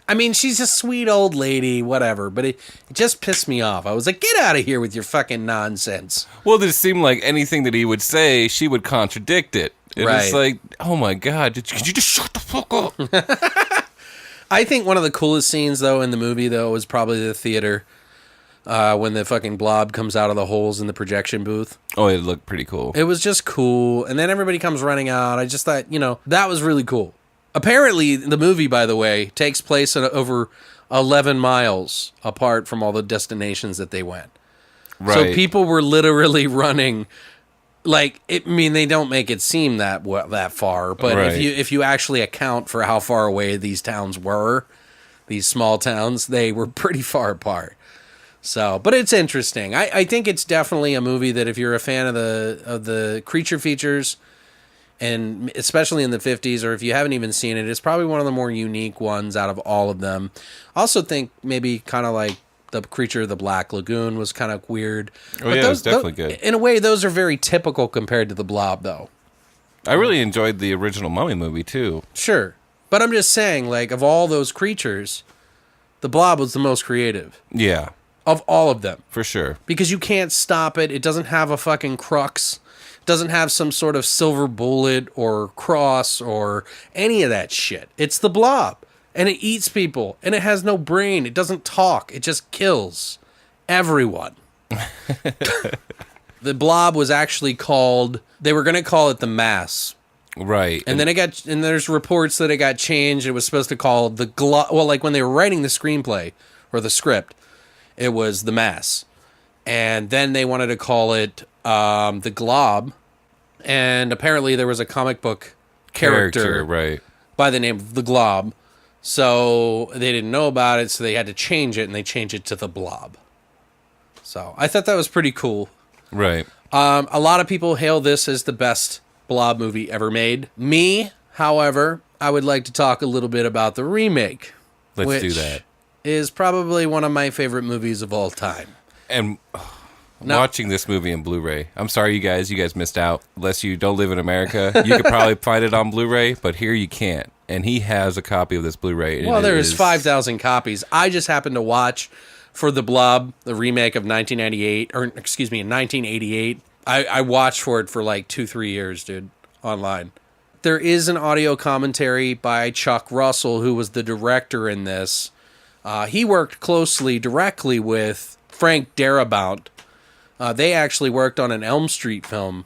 I mean, she's a sweet old lady, whatever, but it just pissed me off. I was like, get out of here with your fucking nonsense. Well, it seemed like anything that he would say, she would contradict it. And Right. It's like, oh my god, could you just shut the fuck up? I think one of the coolest scenes, though, in the movie, though, was probably the theater when the fucking blob comes out of the holes in the projection booth. Oh, it looked pretty cool. It was just cool, and then everybody comes running out. I just thought, you know, that was really cool. Apparently, the movie, by the way, takes place at over 11 miles apart from all the destinations that they went. Right. So people were literally running... Like, I mean, they don't make it seem that far, but Right. if you actually account for how far away these towns were, these small towns, they were pretty far apart. So, but it's interesting. I think it's definitely a movie that if you're a fan of the creature features, and especially in the 50s, or if you haven't even seen it, it's probably one of the more unique ones out of all of them. Also think maybe kind of like the Creature of the Black Lagoon was kind of weird. Oh, yeah, it was definitely good. In a way, those are very typical compared to the Blob, though. I really enjoyed the original Mummy movie, too. Sure. But I'm just saying, like, of all those creatures, the Blob was the most creative. Yeah, Of all of them. for sure. Because you can't stop it. It doesn't have a fucking crux. It doesn't have some sort of silver bullet or cross or any of that shit. It's the Blob. And it eats people. And it has no brain. It doesn't talk. It just kills everyone. The Blob was actually called... They were going to call it the Mass. Right. And then it got... And there's reports that it got changed. It was supposed to call the... Well, like when they were writing the screenplay or the script, it was the Mass. And then they wanted to call it the Glob. And apparently there was a comic book character right. by the name of the Glob. So they didn't know about it, so they had to change it, and they changed it to the Blob. So I thought that was pretty cool. Right. A lot of people hail this as the best Blob movie ever made. Me, however, I would like to talk a little bit about the remake. Let's do which that. Is probably one of my favorite movies of all time. And watching this movie in Blu-ray. I'm sorry, you guys missed out. Unless you don't live in America, you could probably find it on Blu-ray, but here you can't. And he has a copy of this Blu-ray. And well, there's 5,000 copies. I just happened to watch for The Blob, the remake of 1988. I watched for it for like 2-3 years, dude, online. There is an audio commentary by Chuck Russell, who was the director in this. He worked directly with Frank Darabont. They actually worked on an Elm Street film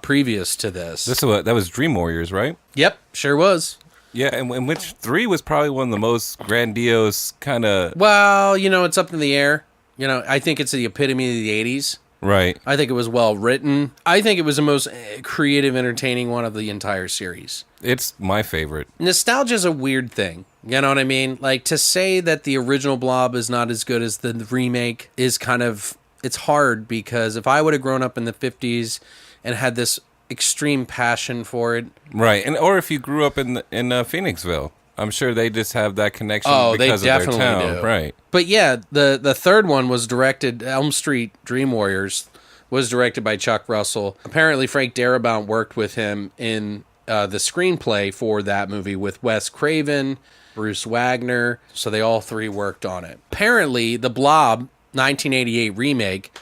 previous to this. That was Dream Warriors, right? Yep, sure was. Yeah, and which 3 was probably one of the most grandiose kind of... Well, it's up in the air. I think it's the epitome of the 80s. Right. I think it was well written. I think it was the most creative, entertaining one of the entire series. It's my favorite. Nostalgia's a weird thing. You know what I mean? Like, to say that the original Blob is not as good as the remake is kind of... It's hard, because if I would have grown up in the 50s and had this extreme passion for it... Right, or if you grew up in Phoenixville, I'm sure they just have that connection because of their town. Do. Right. But yeah, the third one was directed... Elm Street Dream Warriors was directed by Chuck Russell. Apparently, Frank Darabont worked with him in the screenplay for that movie with Wes Craven, Bruce Wagner, so they all 3 worked on it. Apparently, the Blob 1988 remake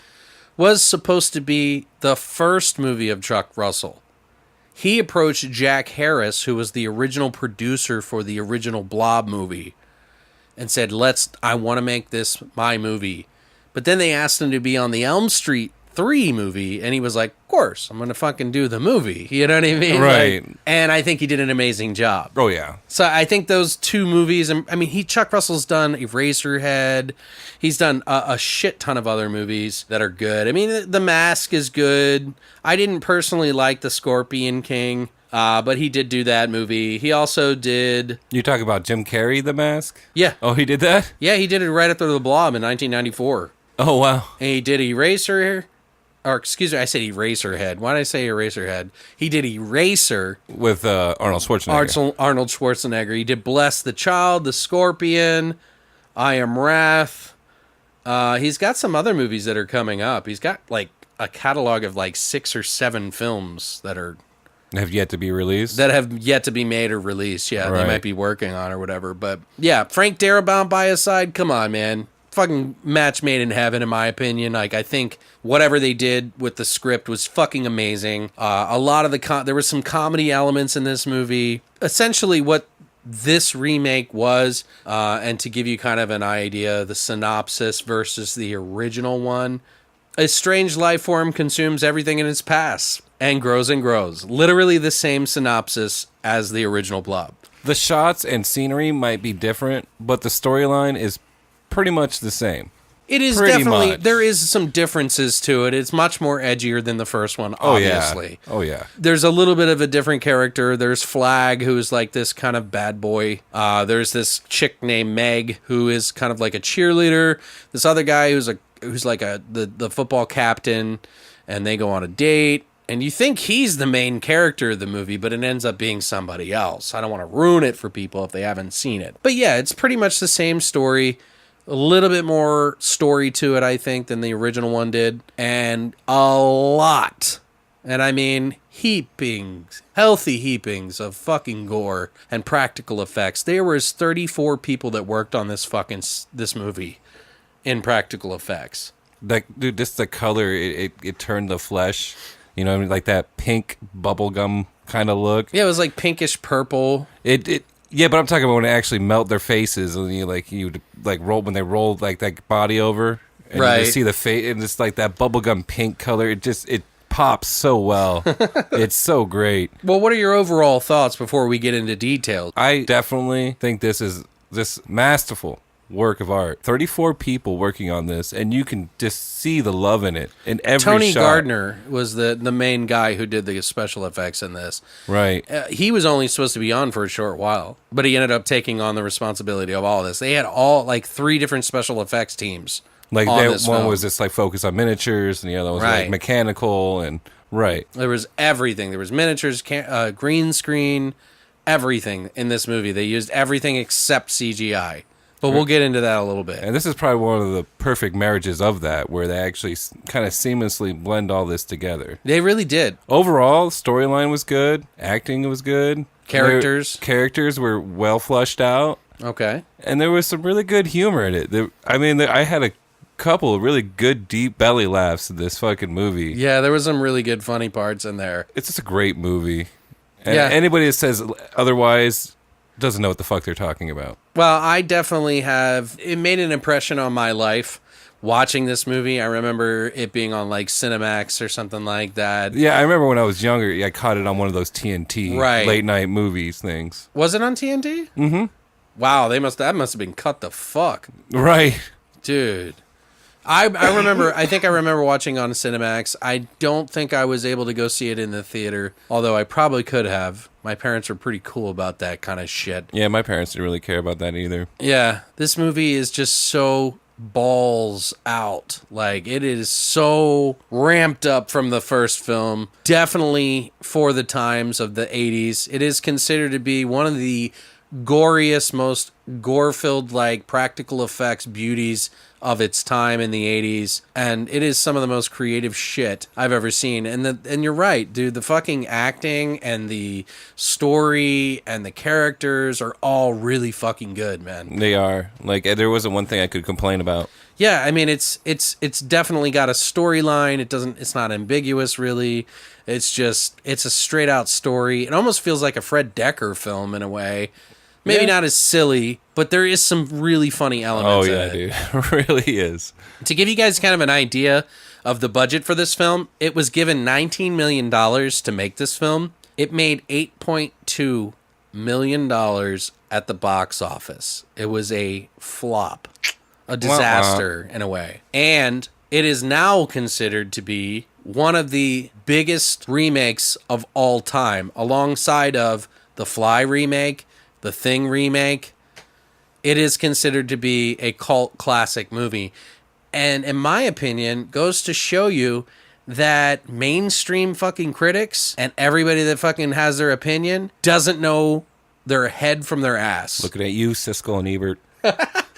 was supposed to be the first movie of Chuck Russell. He approached Jack Harris, who was the original producer for the original Blob movie, and said, I want to make this my movie. But then they asked him to be on the Elm Street 3 movie, and he was like, of course, I'm going to fucking do the movie. You know what I mean? Right. And I think he did an amazing job. Oh, yeah. So I think those 2 movies, I mean, Chuck Russell's done Eraserhead. He's done a shit ton of other movies that are good. I mean, The Mask is good. I didn't personally like The Scorpion King, but he did do that movie. He also did... You talk about Jim Carrey, The Mask? Yeah. Oh, he did that? Yeah, he did it right after The Blob in 1994. Oh, wow. And he did Eraser... Or, excuse me, I said Eraserhead. Why did I say Eraserhead? He did Eraser. With Arnold Schwarzenegger. Arnold Schwarzenegger. He did Bless the Child, The Scorpion, I Am Wrath. He's got some other movies that are coming up. He's got, like, a catalog of, like, 6 or 7 films that have yet to be released? That have yet to be made or released. Yeah, right. They might be working on or whatever. But, yeah, Frank Darabont by his side, come on, man. Fucking match made in heaven, in my opinion. Like, I think whatever they did with the script was fucking amazing. A lot of there was some comedy elements in this movie. Essentially, what this remake was, and to give you kind of an idea, the synopsis versus the original one: a strange life form consumes everything in its path and grows and grows. Literally the same synopsis as the original Blob. The shots and scenery might be different, but the storyline is pretty much the same. It is pretty definitely much. There is some differences to it. It's much more edgier than the first one, obviously. Oh yeah. There's a little bit of a different character. There's Flag, who's like this kind of bad boy. There's this chick named Meg, who is kind of like a cheerleader. This other guy who's like the football captain, and they go on a date. And you think he's the main character of the movie, but it ends up being somebody else. I don't want to ruin it for people if they haven't seen it. But yeah, it's pretty much the same story. A little bit more story to it, I think, than the original one did. And a lot, and I mean healthy heapings of fucking gore and practical effects. There was 34 people that worked on this movie in practical effects. Like, dude, just the color, it turned the flesh, like that pink bubblegum kind of look. Yeah, it was like pinkish purple. Yeah, but I'm talking about when they actually melt their faces, and you roll when they roll like that body over, and right. You see the face, and it's like that bubblegum pink color. It pops so well. It's so great. Well, what are your overall thoughts before we get into details? I definitely think this is this masterful work of art. 34 people working on this, and you can just see the love in it in every Tony shot. Gardner was the main guy who did the special effects in this. Right. He was only supposed to be on for a short while, but he ended up taking on the responsibility of all this. They had all 3 different special effects teams. Like on one film. was just focused on miniatures, and the other was right. mechanical and right. There was everything. There was miniatures, green screen, everything in this movie. They used everything except CGI. But we'll get into that a little bit. And this is probably one of the perfect marriages of that, where they actually kind of seamlessly blend all this together. They really did. Overall, storyline was good. Acting was good. Characters were well flushed out. Okay. And there was some really good humor in it. I had a couple of really good deep belly laughs in this fucking movie. Yeah, there was some really good funny parts in there. It's just a great movie. And yeah. Anybody that says otherwise doesn't know what the fuck they're talking about. Well, I definitely have. It made an impression on my life watching this movie. I remember it being on like Cinemax or something like that. Yeah, I remember when I was younger, I caught it on one of those TNT late night movies things. Was it on TNT? Mm-hmm. Wow, that must have been cut the fuck. Right. Dude. I remember. I think I remember watching on Cinemax. I don't think I was able to go see it in the theater, although I probably could have. My parents were pretty cool about that kind of shit. Yeah, my parents didn't really care about that either. Yeah, this movie is just so balls out. Like, it is so ramped up from the first film. Definitely for the times of the 80s. It is considered to be one of the goriest, most gore-filled, like, practical effects beauties of its time in the 80s, and it is some of the most creative shit I've ever seen. And you're right, dude, the fucking acting and the story and the characters are all really fucking good, man. They are. Like, there wasn't one thing I could complain about. Yeah, I mean, it's definitely got a storyline. It's not ambiguous, really. It's a straight out story. It almost feels like a Fred Decker film in a way. Maybe not as silly, but there is some really funny elements. Oh, yeah, dude. It really is. To give you guys kind of an idea of the budget for this film, it was given $19 million to make this film. It made $8.2 million at the box office. It was a flop, a disaster in a way. And it is now considered to be one of the biggest remakes of all time, alongside of the Fly remake, the Thing remake. It is considered to be a cult classic movie. And in my opinion, goes to show you that mainstream fucking critics and everybody that fucking has their opinion doesn't know their head from their ass. Looking at you, Siskel and Ebert.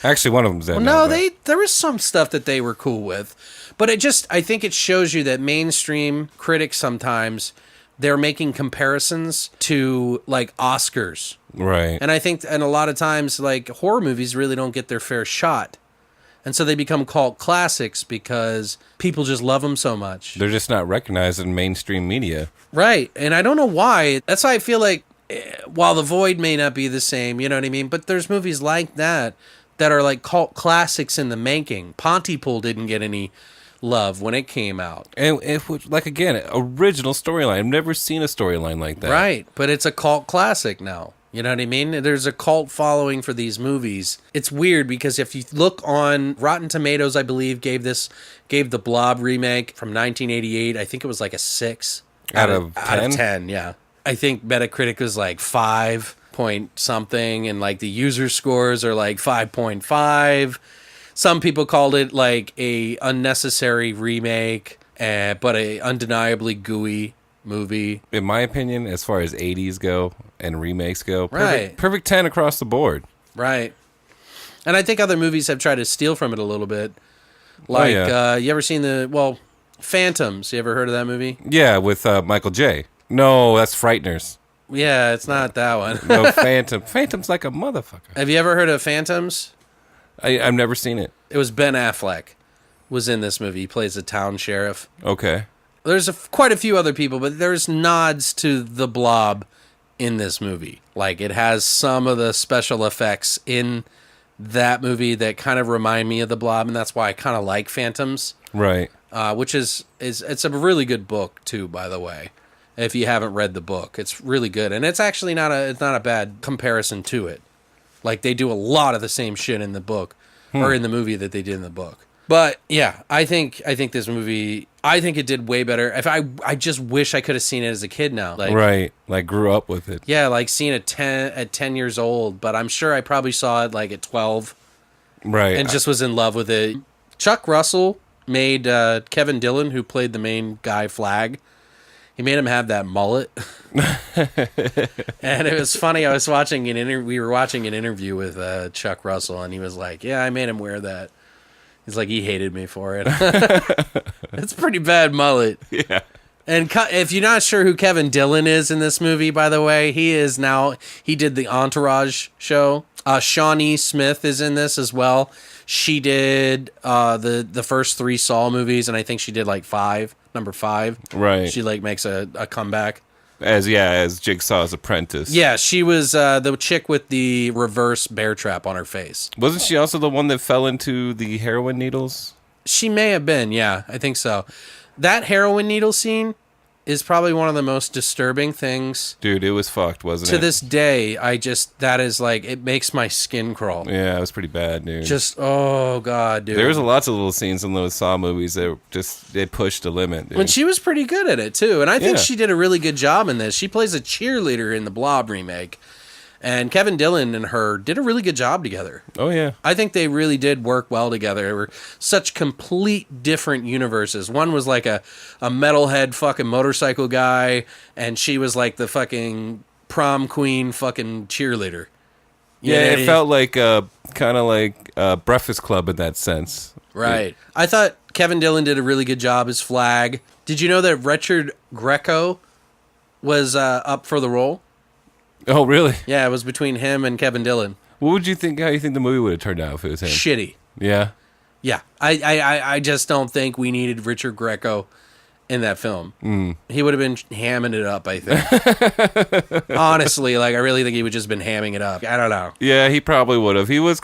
Actually, one of them's dead. Well, no, there was some stuff that they were cool with. But I think it shows you that mainstream critics sometimes, they're making comparisons to, like, Oscars. Right. And I think, and a lot of times, like, horror movies really don't get their fair shot. And so they become cult classics because people just love them so much. They're just not recognized in mainstream media. Right. And I don't know why. That's why I feel like, while The Void may not be the same, you know what I mean? But there's movies like that are like cult classics in the making. Pontypool didn't get any love when it came out. And like, again, original storyline. I've never seen a storyline like that. Right. But it's a cult classic now. You know what I mean? There's a cult following for these movies. It's weird because if you look on Rotten Tomatoes, I believe gave the Blob remake from 1988. I think it was like a 6 out of 10. Out of 10, yeah. I think Metacritic was like 5 point something, and like the user scores are like 5.5. Some people called it like a unnecessary remake, but a undeniably gooey movie. In my opinion, as far as 80s go and remakes go, right. Perfect 10 across the board. Right. And I think other movies have tried to steal from it a little bit. Like, you ever seen Phantoms? You ever heard of that movie? Yeah, with Michael J. No, that's Frighteners. Yeah, it's not that one. No, Phantom. Phantom's like a motherfucker. Have you ever heard of Phantoms? I've never seen it. It was Ben Affleck was in this movie. He plays the town sheriff. Okay. There's quite a few other people, but there's nods to the Blob in this movie. Like, it has some of the special effects in that movie that kind of remind me of the Blob, and that's why I kind of like Phantoms. Right. Which is it's a really good book too, by the way. If you haven't read the book, it's really good, and it's actually not a bad comparison to it. Like, they do a lot of the same shit in the book or in the movie that they did in the book. But yeah, I think this movie, I think it did way better. If I just wish I could have seen it as a kid now. Like, right, like grew up with it. Yeah, like seeing it at 10 years old, but I'm sure I probably saw it like at 12. Right. And just was in love with it. Chuck Russell made Kevin Dillon, who played the main guy Flag. He made him have that mullet. And it was funny. I was watching we were watching an interview with Chuck Russell, and he was like, "Yeah, I made him wear that." He's like, he hated me for it. It's a pretty bad mullet. Yeah. And if you're not sure who Kevin Dillon is in this movie, by the way, he did the Entourage show. Shawnee Smith is in this as well. She did the first 3 Saw movies, and I think she did like number 5. Right. She like makes a comeback. As Jigsaw's apprentice. Yeah, she was the chick with the reverse bear trap on her face. Wasn't she also the one that fell into the heroin needles? She may have been, yeah, I think so. That heroin needle scene is probably one of the most disturbing things. Dude, it was fucked, wasn't it? To this day, that is like, it makes my skin crawl. Yeah, it was pretty bad, dude. Just, oh God, dude. There was lots of little scenes in those Saw movies that they pushed the limit, dude. When she was pretty good at it, too. And I think Yeah. she did a really good job in this. She plays a cheerleader in the Blob remake. And Kevin Dillon and her did a really good job together. Oh, yeah. I think they really did work well together. They were such complete different universes. One was like a metalhead fucking motorcycle guy, and she was like the fucking prom queen fucking cheerleader. Yeah, it felt like kind of like Breakfast Club in that sense. Right. I thought Kevin Dillon did a really good job as Flag. Did you know that Richard Greco was up for the role? Oh, really? Yeah, it was between him and Kevin Dillon. What would you think? How you think the movie would have turned out if it was him? Shitty. Yeah. Yeah. I just don't think we needed Richard Greco in that film. He would have been hamming it up, I think. Honestly, like, I really think he would just been hamming it up. I don't know. Yeah, he probably would have. He is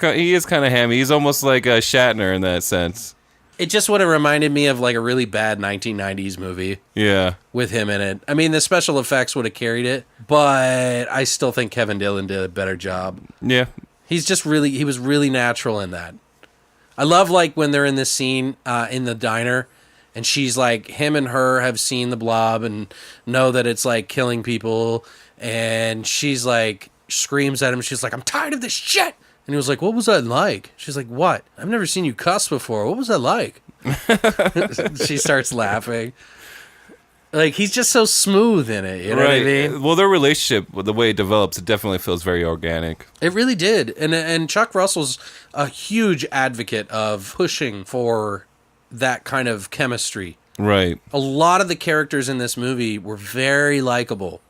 kind of hammy. He's almost like a Shatner in that sense. It just would have reminded me of like a really bad 1990s movie. Yeah. With him in it. I mean, the special effects would have carried it, but I still think Kevin Dillon did a better job. Yeah. He was really natural in that. I love like when they're in this scene in the diner, and she's like, him and her have seen the Blob and know that it's like killing people, and she's like, screams at him. She's like, "I'm tired of this shit." And he was like, "What was that like?" She's like, "What? I've never seen you cuss before. What was that like?" She starts laughing. Like, he's just so smooth in it. You know what I mean? Well, their relationship, the way it develops, it definitely feels very organic. It really did. And Chuck Russell's a huge advocate of pushing for that kind of chemistry. Right. A lot of the characters in this movie were very likable.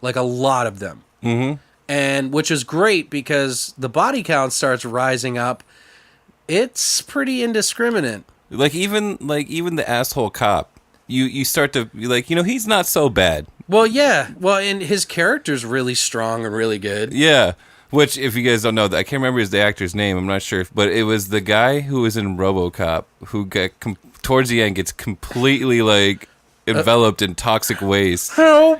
Like, a lot of them. Mm-hmm. And which is great because the body count starts rising up. It's pretty indiscriminate. Like even the asshole cop, you start to be like, he's not so bad. Well, yeah. Well, and his character's really strong and really good. Yeah. Which, if you guys don't know, I can't remember the actor's name. I'm not sure, but it was the guy who was in RoboCop who got towards the end gets completely like enveloped in toxic waste. Help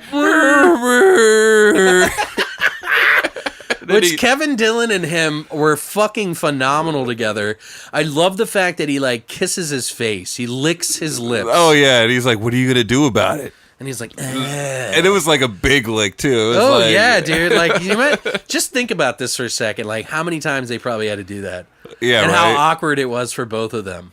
Which Kevin Dillon and him were fucking phenomenal together. I love the fact that he like kisses his face. He licks his lips. Oh yeah, and he's like, "What are you gonna do about it?" And he's like, and it was like a big lick too. It was yeah, dude. Like, you might just think about this for a second. Like, how many times they probably had to do that. Yeah, and right. how awkward it was for both of them.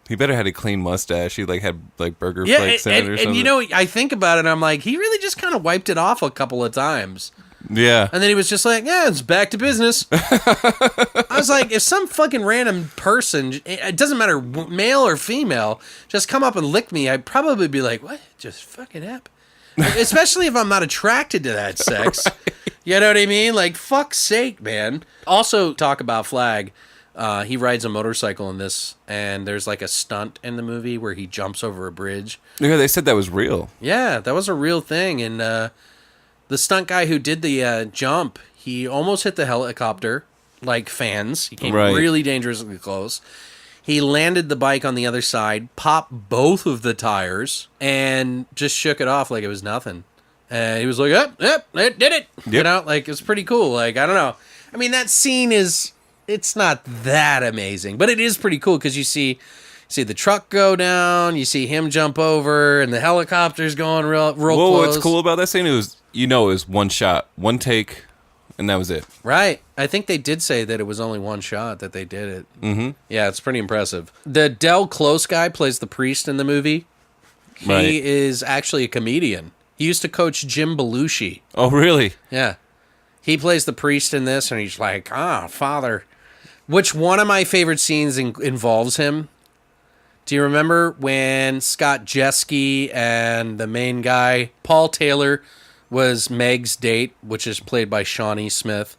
He better had a clean mustache. He like had like burger flakes in it or something. And I think about it, and I'm like, he really just kind of wiped it off a couple of times. Yeah. And then he was just like, "Yeah, it's back to business." I was like, if some fucking random person, it doesn't matter, male or female, just come up and lick me, I'd probably be like, "What just fucking happened?" Especially if I'm not attracted to that sex. Right. You know what I mean? Like, fuck's sake, man. Also, talk about Flag. He rides a motorcycle in this, and there's like a stunt in the movie where he jumps over a bridge. Yeah, they said that was real. Yeah, that was a real thing. And the stunt guy who did the jump, he almost hit the helicopter, like fans. He came really dangerously close. He landed the bike on the other side, popped both of the tires, and just shook it off like it was nothing. And he was like, yep, it did it. Yep. You know, like, it's pretty cool. Like, I don't know. I mean, that scene it's not that amazing, but it is pretty cool because you see the truck go down, you see him jump over, and the helicopter's going real close. What's cool about that scene is, it was one shot, one take, and that was it. Right. I think they did say that it was only one shot that they did it. Mm-hmm. Yeah, it's pretty impressive. The Del Close guy plays the priest in the movie. He is actually a comedian. He used to coach Jim Belushi. Oh, really? Yeah. He plays the priest in this, and he's like, Father. Which one of my favorite scenes involves him? Do you remember when Scott Jeske and the main guy, Paul Taylor, was Meg's date, which is played by Shawnee Smith.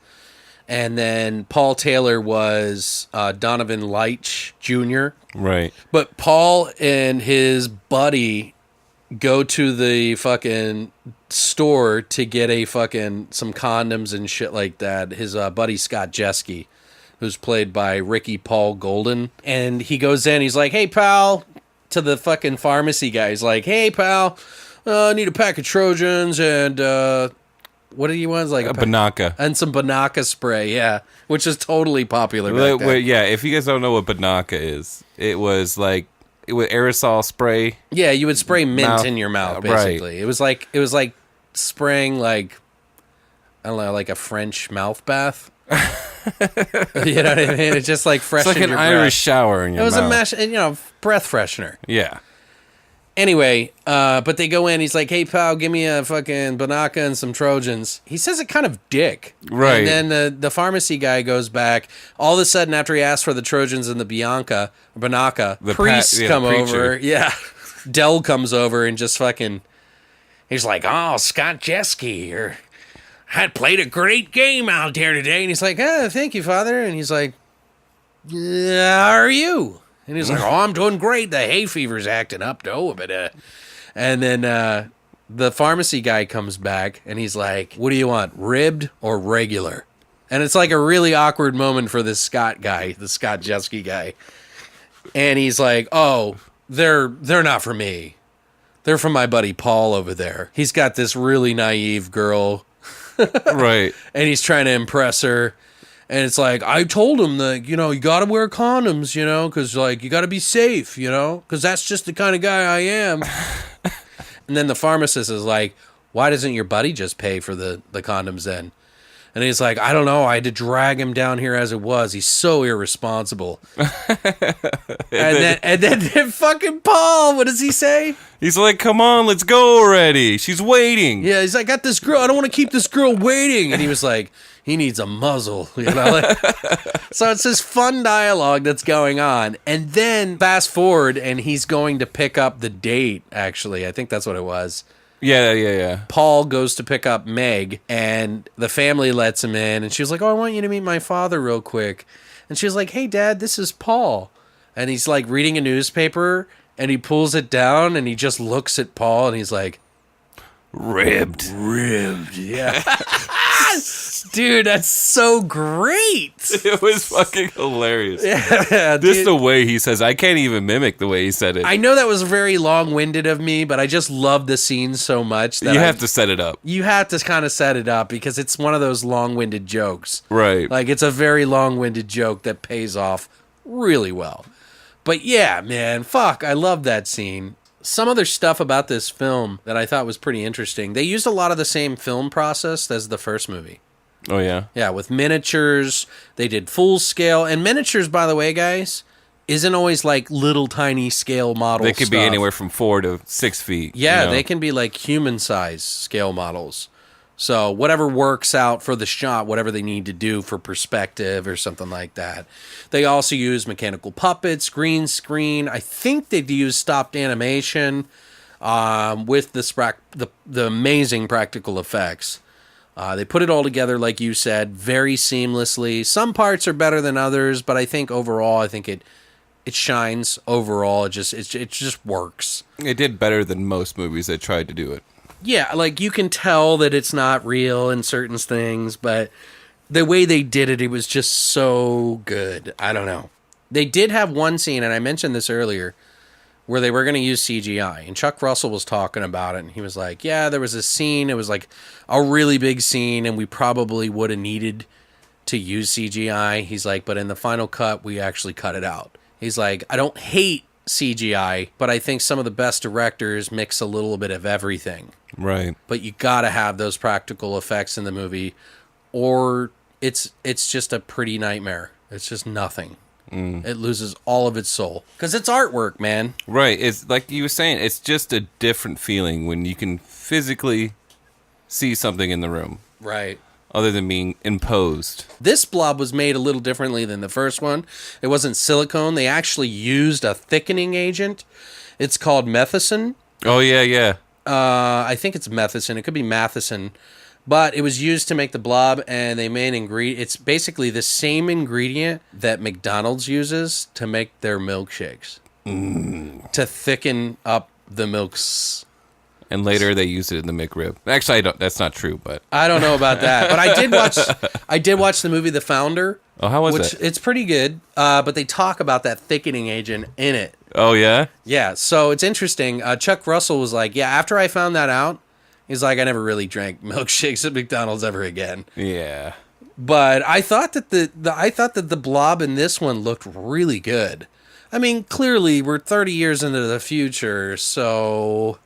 And then Paul Taylor was Donovan Leitch Jr. Right. But Paul and his buddy go to the fucking store to get some condoms and shit like that. His buddy Scott Jeske, who's played by Ricky Paul Golden. And he goes in, he's like, hey, pal, to the fucking pharmacy guy. He's like, hey, pal, I need a pack of Trojans and, what do you want? It's like a Banaka. And some Banaka spray, yeah. Which is totally popular back then. Yeah, if you guys don't know what Banaka is, it was aerosol spray. Yeah, you would spray mint Mouth. in your mouth, basically. Right. It was like spraying like, I don't know, like a French mouth bath. You know what I mean? It's just like fresh. It's like an Irish shower in your mouth. It was a breath freshener. Yeah. Anyway, but they go in. He's like, "Hey, pal, give me a fucking Banaka and some Trojans." He says it kind of dick, right? And then the pharmacy guy goes back. All of a sudden, after he asks for the Trojans and the Banaka, the priests come over. Yeah, Dell comes over and just fucking. He's like, "Oh, Scott Jeske, had played a great game out there today." And he's like, "Thank you, Father." And he's like, "Yeah, how are you?" And he's like, "Oh, I'm doing great. The hay fever's acting up, though." But, and then the pharmacy guy comes back, and he's like, "What do you want, ribbed or regular?" And it's like a really awkward moment for this Scott guy, the Scott Jeske guy. And he's like, "Oh, they're not for me. They're from my buddy Paul over there. He's got this really naive girl." Right. And he's trying to impress her. And it's like, I told him that, you got to wear condoms, because, you got to be safe, because that's just the kind of guy I am. And then the pharmacist is like, why doesn't your buddy just pay for the condoms then? And he's like, I don't know. I had to drag him down here as it was. He's so irresponsible. and then fucking Paul, what does he say? He's like, come on, let's go already. She's waiting. Yeah, he's like, I got this girl. I don't want to keep this girl waiting. And he was like, he needs a muzzle. So it's this fun dialogue that's going on. And then fast forward, and he's going to pick up the date, actually. I think that's what it was. Yeah. Paul goes to pick up Meg, and the family lets him in. And she was like, oh, I want you to meet my father real quick. And she was like, hey, Dad, this is Paul. And he's like reading a newspaper, and he pulls it down, and he just looks at Paul, and he's like, ribbed, yeah. Dude, that's so great. It was fucking hilarious. Yeah, just the way he says, I can't even mimic the way he said it. I know that was very long-winded of me, but I just love the scene so much that you have to set it up. You have to kind of set it up because it's one of those long-winded jokes. Right. Like, it's a very long-winded joke that pays off really well. But yeah, man, fuck, I love that scene. Some other stuff about this film that I thought was pretty interesting. They used a lot of the same film process as the first movie. Oh, yeah? Yeah, with miniatures. They did full scale. And miniatures, by the way, guys, isn't always like little tiny scale model They could stuff. be anywhere from 4 to 6 feet. Yeah, they can be like human size scale models. So whatever works out for the shot, whatever they need to do for perspective or something like that. They also use mechanical puppets, green screen. I think they've used stopped animation with the amazing practical effects. They put it all together, like you said, very seamlessly. Some parts are better than others, but I think overall, it shines. Overall, it just works. It did better than most movies that tried to do it. Yeah, like you can tell that it's not real in certain things, but the way they did it, it was just so good. I don't know. They did have one scene, and I mentioned this earlier, where they were going to use CGI. And Chuck Russell was talking about it, and he was like, yeah, there was a scene. It was like a really big scene, and we probably would have needed to use CGI. He's like, but in the final cut, we actually cut it out. He's like, I don't hate CGI, but I think some of the best directors mix a little bit of everything. Right. But you got to have those practical effects in the movie, or it's just a pretty nightmare. It's just nothing. It loses all of its soul. Because it's artwork, man. Right. It's like you were saying, it's just a different feeling when you can physically see something in the room. Right. Other than being imposed. This blob was made a little differently than the first one. It wasn't silicone. They actually used a thickening agent. It's called methicin. Oh, yeah. I think it's methicin. It could be matheson. But it was used to make the blob, and they made it's basically the same ingredient that McDonald's uses to make their milkshakes. To thicken up the milks. And later they used it in the McRib. Actually, that's not true, but I don't know about that. But I did watch the movie The Founder. Oh, how was it? It's pretty good, but they talk about that thickening agent in it. Oh, yeah? Yeah, so it's interesting. Chuck Russell was like, yeah, after I found that out, he's like, I never really drank milkshakes at McDonald's ever again. Yeah. But I thought that the blob in this one looked really good. I mean, clearly we're 30 years into the future, so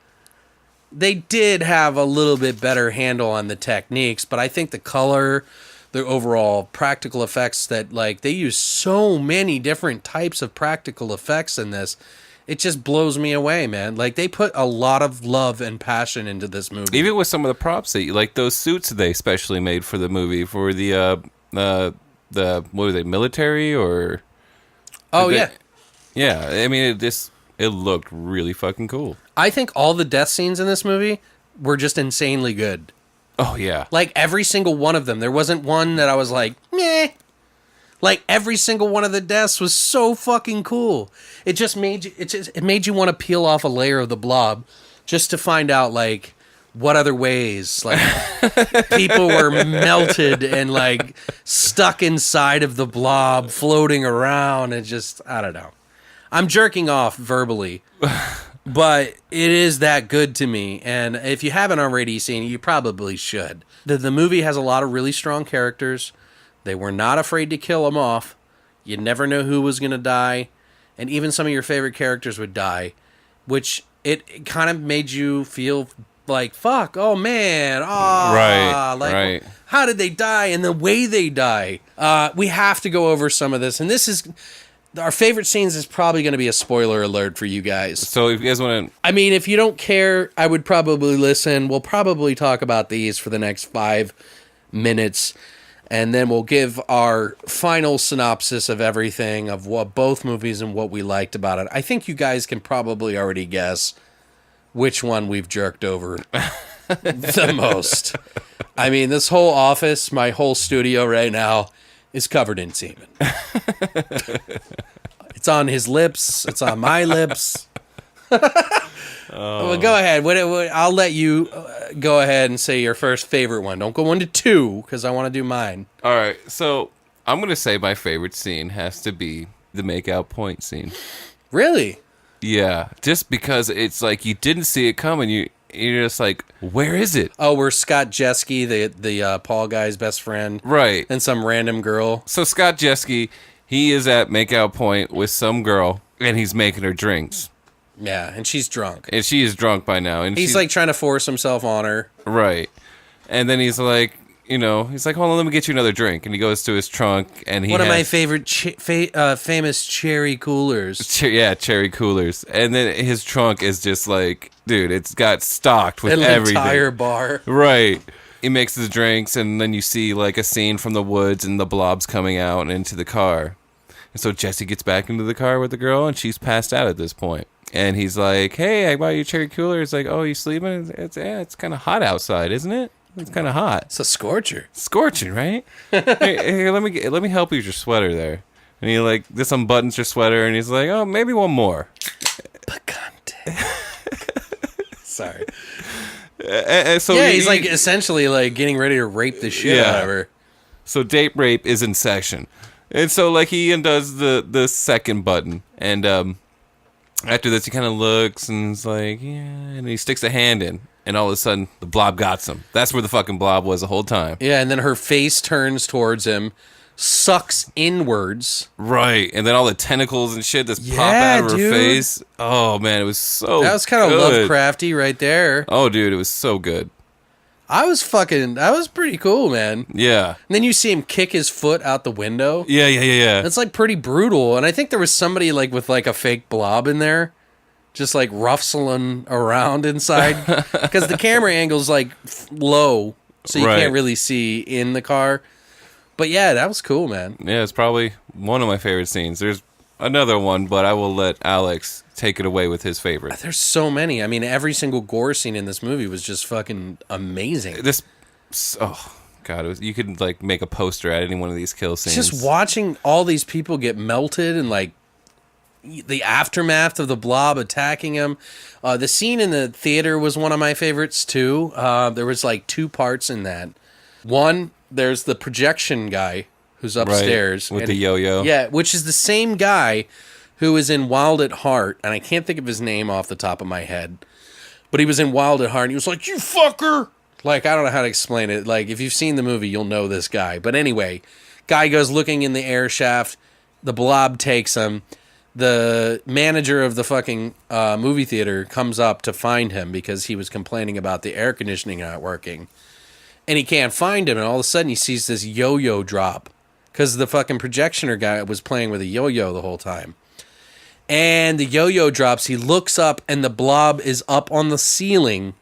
they did have a little bit better handle on the techniques, but I think the color, the overall practical effects that, like, they use so many different types of practical effects in this. It just blows me away, man. Like, they put a lot of love and passion into this movie. Even with some of the props that like those suits that they specially made for the movie for the what was it, military or? Oh, yeah. Yeah, I mean it looked really fucking cool. I think all the death scenes in this movie were just insanely good. Oh, yeah. Like, every single one of them. There wasn't one that I was like, meh. Like, every single one of the deaths was so fucking cool. It just made you, it made you want to peel off a layer of the blob just to find out, like, what other ways, like, people were melted and, like, stuck inside of the blob, floating around, and just, I don't know. I'm jerking off verbally, but it is that good to me. And if you haven't already seen it, you probably should. The movie has a lot of really strong characters. They were not afraid to kill them off. You never know who was going to die. And even some of your favorite characters would die, which it kind of made you feel like, fuck, oh man, right. How did they die and the way they die? We have to go over some of this. And this is... Our favorite scenes is probably going to be a spoiler alert for you guys. So if you guys want to... I mean, if you don't care, I would probably listen. We'll probably talk about these for the next 5 minutes. And then we'll give our final synopsis of everything, of what both movies and what we liked about it. I think you guys can probably already guess which one we've jerked over the most. I mean, this whole office, my whole studio right now, is covered in semen. It's on his lips. It's on my lips. Well, go ahead. I'll let you go ahead and say your first favorite one. Don't go into 2, because I want to do mine. All right, so I'm going to say my favorite scene has to be the make-out point scene. Really? Yeah, just because it's like you didn't see it coming. You're just like, where is it? Oh, we're Scott Jeske, the Paul guy's best friend. Right. And some random girl. So Scott Jeske, he is at make-out point with some girl, and he's making her drinks. Yeah, and she's drunk. And she is drunk by now. And he's like trying to force himself on her. Right. And then he's like, he's like, hold on, let me get you another drink. And he goes to his trunk, and one of my favorite famous cherry coolers. Cherry coolers. And then his trunk is just like, dude, it's got stocked with everything. An entire bar. Right. He makes his drinks, and then you see like a scene from the woods, and the blob's coming out and into the car. And so Jesse gets back into the car with the girl, and she's passed out at this point. And he's like, hey, I bought you a cherry cooler. It's like, oh, you sleeping? It's kind of hot outside, isn't it? It's kind of hot. It's a scorcher. Scorching, right? hey, let me help you with your sweater there. And he like this unbuttons your sweater, and he's like, oh, maybe one more. Picante. Sorry. So he's like essentially like getting ready to rape the shit out of her. So date rape is in section. And so like he undoes the second button, and after this he kind of looks and is like, yeah, and he sticks a hand in, and all of a sudden the blob got him. That's where the fucking blob was the whole time. Yeah, and then her face turns towards him, sucks inwards. Right, and then all the tentacles and shit just pop out of her face. Oh man, it was so that was kind of Lovecrafty right there. Oh dude, it was so good. That was pretty cool, man. Yeah. And then you see him kick his foot out the window. Yeah. It's like pretty brutal. And I think there was somebody like with like a fake blob in there, just like ruffling around inside. Because the camera angle's like low, so you can't really see in the car. But yeah, that was cool, man. Yeah, it's probably one of my favorite scenes. There's another one, but I will let Alex take it away with his favorite. There's so many. I mean, every single gore scene in this movie was just fucking amazing. Oh god, you could like make a poster at any one of these kill scenes. Just watching all these people get melted and like the aftermath of the blob attacking him. The scene in the theater was one of my favorites too. There was like 2 parts in that. One, there's the projection guy who's upstairs with the yo-yo. Yeah, which is the same guy who is in Wild at Heart, and I can't think of his name off the top of my head, but he was in Wild at Heart, and he was like, "You fucker!" Like, I don't know how to explain it. Like, if you've seen the movie, you'll know this guy. But anyway, guy goes looking in the air shaft, the blob takes him. The manager of the fucking movie theater comes up to find him because he was complaining about the air conditioning not working. And he can't find him, and all of a sudden he sees this yo-yo drop because the fucking projectioner guy was playing with a yo-yo the whole time. And the yo-yo drops, he looks up, and the blob is up on the ceiling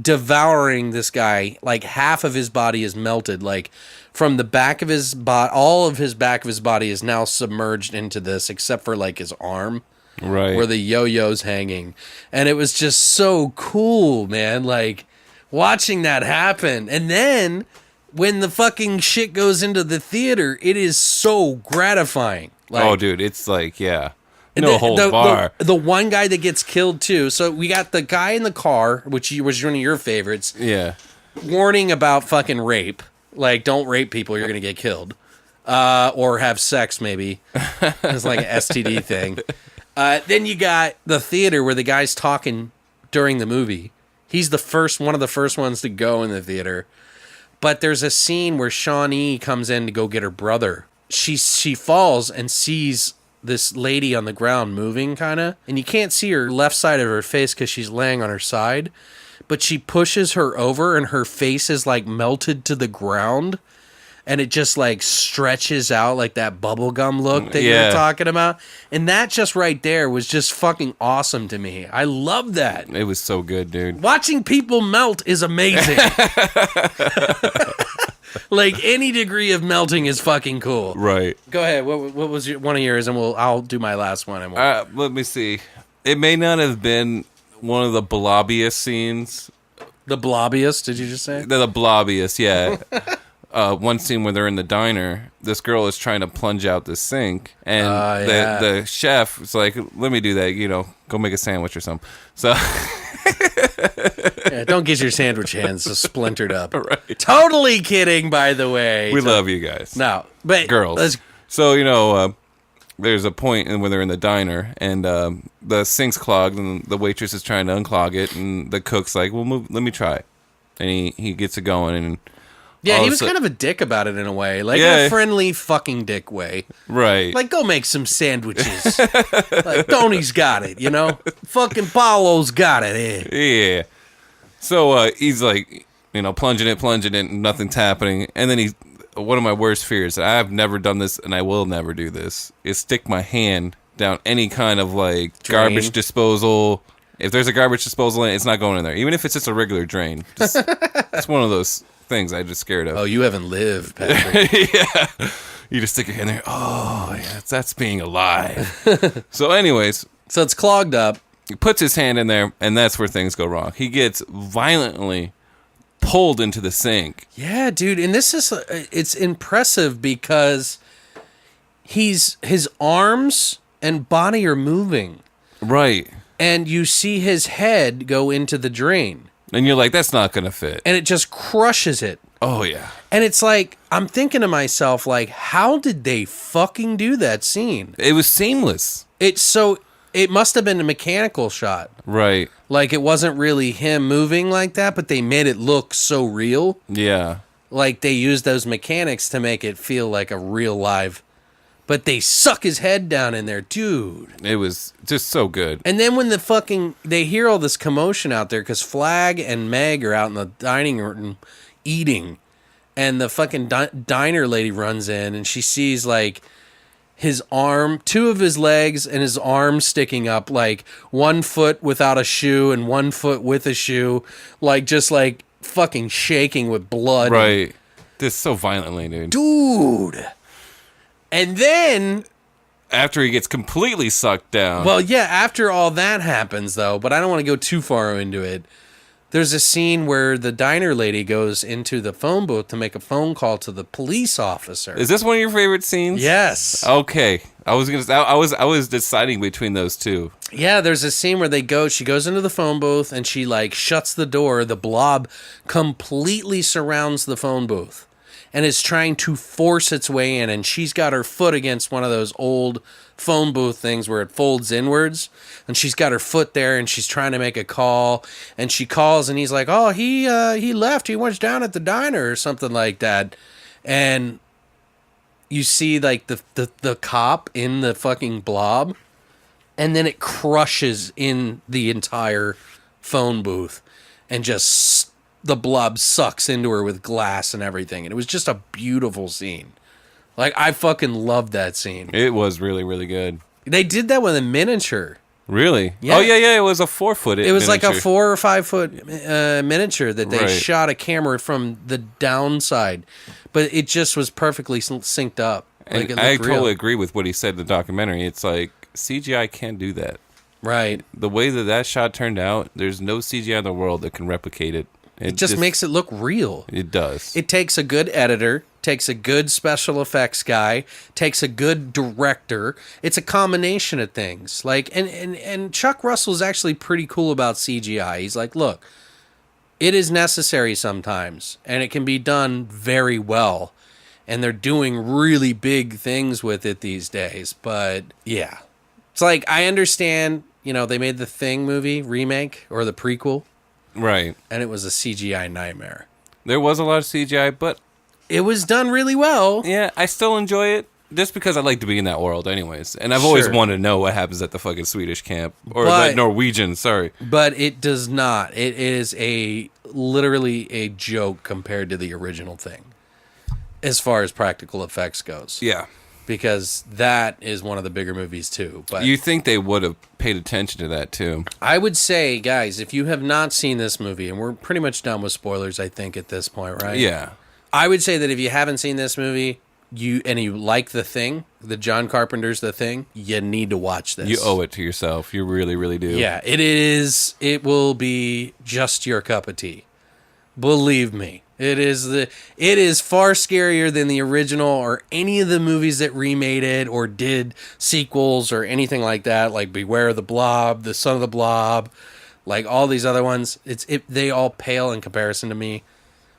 devouring this guy. Like, half of his body is melted. Like, from the back of his body, all of his back of his body is now submerged into this, except for, like, his arm. Right. Where the yo-yo's hanging. And it was just so cool, man. Like, watching that happen. And then, when the fucking shit goes into the theater, it is so gratifying. Like, oh, dude, it's like, yeah. No holds bar. The one guy that gets killed too. So we got the guy in the car, which was one of your favorites. Yeah. Warning about fucking rape. Like, don't rape people, you're gonna get killed. Or have sex, maybe. It's like an STD thing. Then you got the theater where the guy's talking during the movie. He's one of the first ones to go in the theater. But there's a scene where Shawnee comes in to go get her brother. She falls and sees this lady on the ground moving, kind of, and you can't see her left side of her face because she's laying on her side, but she pushes her over and her face is like melted to the ground, and it just like stretches out like that bubblegum look that you were talking about. And that just right there was just fucking awesome to me. I love that. It was so good, dude. Watching people melt is amazing. Like, any degree of melting is fucking cool. Right. Go ahead. What was one of yours, and I'll do my last one. And let me see. It may not have been one of the blobbiest scenes. The blobbiest? Did you just say? The blobbiest, yeah. One scene where they're in the diner. This girl is trying to plunge out the sink, and the chef is like, "Let me do that. You know, go make a sandwich or something." So. Yeah, don't get your sandwich hands splintered up. Right. Totally kidding, by the way. We love you guys. No, but girls. So, there's a point when they're in the diner, and the sink's clogged, and the waitress is trying to unclog it, and the cook's like, "Well, let me try." And he gets it going, and yeah, he was kind of a dick about it in a way, like a friendly fucking dick way. Right. Like, go make some sandwiches. Like, Tony's got it, you know? Fucking Paulo's got it. Yeah. So he's like, plunging it, and nothing's happening. And then one of my worst fears, I've never done this, and I will never do this, is stick my hand down any kind of like drain. Garbage disposal. If there's a garbage disposal in it, it's not going in there. Even if it's just a regular drain. It's one of those things I'm just scared of. Oh, you haven't lived, Patrick. Yeah. You just stick your hand there. Oh, yeah, that's being alive. So anyways. So it's clogged up. He puts his hand in there, and that's where things go wrong. He gets violently pulled into the sink. Yeah, dude. And it's impressive because his arms and body are moving. Right. And you see his head go into the drain. And you're like, that's not going to fit. And it just crushes it. Oh, yeah. And it's like, I'm thinking to myself, like, how did they fucking do that scene? It was seamless. It must have been a mechanical shot. Right. Like, it wasn't really him moving like that, but they made it look so real. Yeah. Like, they used those mechanics to make it feel like a real live But they suck his head down in there, dude. It was just so good. And then when they hear all this commotion out there because Flag and Meg are out in the dining room eating, and the fucking diner lady runs in and she sees like his arm, 2 of his legs and his arm sticking up, like 1 foot without a shoe and 1 foot with a shoe, like just like fucking shaking with blood. Right. This so violently, dude. Dude. And then After he gets completely sucked down. well, yeah, after all that happens, though, but I don't want to go too far into it. There's a scene where the diner lady goes into the phone booth to make a phone call to the police officer. Is this one of your favorite scenes? Yes. Okay. I was deciding between those two. Yeah, there's a scene where she goes into the phone booth and she like shuts the door. The blob completely surrounds the phone booth and is trying to force its way in, and she's got her foot against one of those old phone booth things where it folds inwards, and she's got her foot there and she's trying to make a call, and she calls and he's like, oh, he left, he went down at the diner or something like that. And you see like the cop in the fucking blob, and then it crushes in the entire phone booth and just the blob sucks into her with glass and everything. And it was just a beautiful scene. Like, I fucking loved that scene. It was really, really good. They did that with a miniature. Really? Yeah. Oh, yeah. It was a 4-foot It was miniature. like a 4 or 5 foot miniature that they Right. shot a camera from the downside. But it just was perfectly synced up. Like, And it I looked real. totally agree with what he said in the documentary. It's like, CGI can't do that. Right. The way that shot turned out, there's no CGI in the world that can replicate it. It just makes it look real. It does. It takes a good editor, takes a good special effects guy, takes a good director. It's a combination of things. Like, and Chuck Russell's actually pretty cool about CGI. He's like, look, it is necessary sometimes, and it can be done very well. And they're doing really big things with it these days. But yeah, it's like, I understand, they made the Thing movie remake or the prequel, Right. and it was a CGI nightmare. There was a lot of CGI, but It was done really well. yeah, I still enjoy it just because I like to be in that world anyways. And I've always Sure. wanted to know what happens at the fucking Swedish camp. Or But- the Norwegian, sorry. But it does not. It is literally a joke compared to the original Thing, as far as practical effects goes. Yeah. Because that is one of the bigger movies too. But You think they would have paid attention to that too. I would say, guys, if you have not seen this movie, and we're pretty much done with spoilers, I think, at this point, right? Yeah. I would say that if you haven't seen this movie, you like The Thing, the John Carpenter's The Thing, you need to watch this. You owe it to yourself. You really, really do. Yeah, it is. It will be just your cup of tea. Believe me. It is far scarier than the original or any of the movies that remade it or did sequels or anything like that, like Beware of the Blob, The Son of the Blob, like all these other ones. They all pale in comparison to me.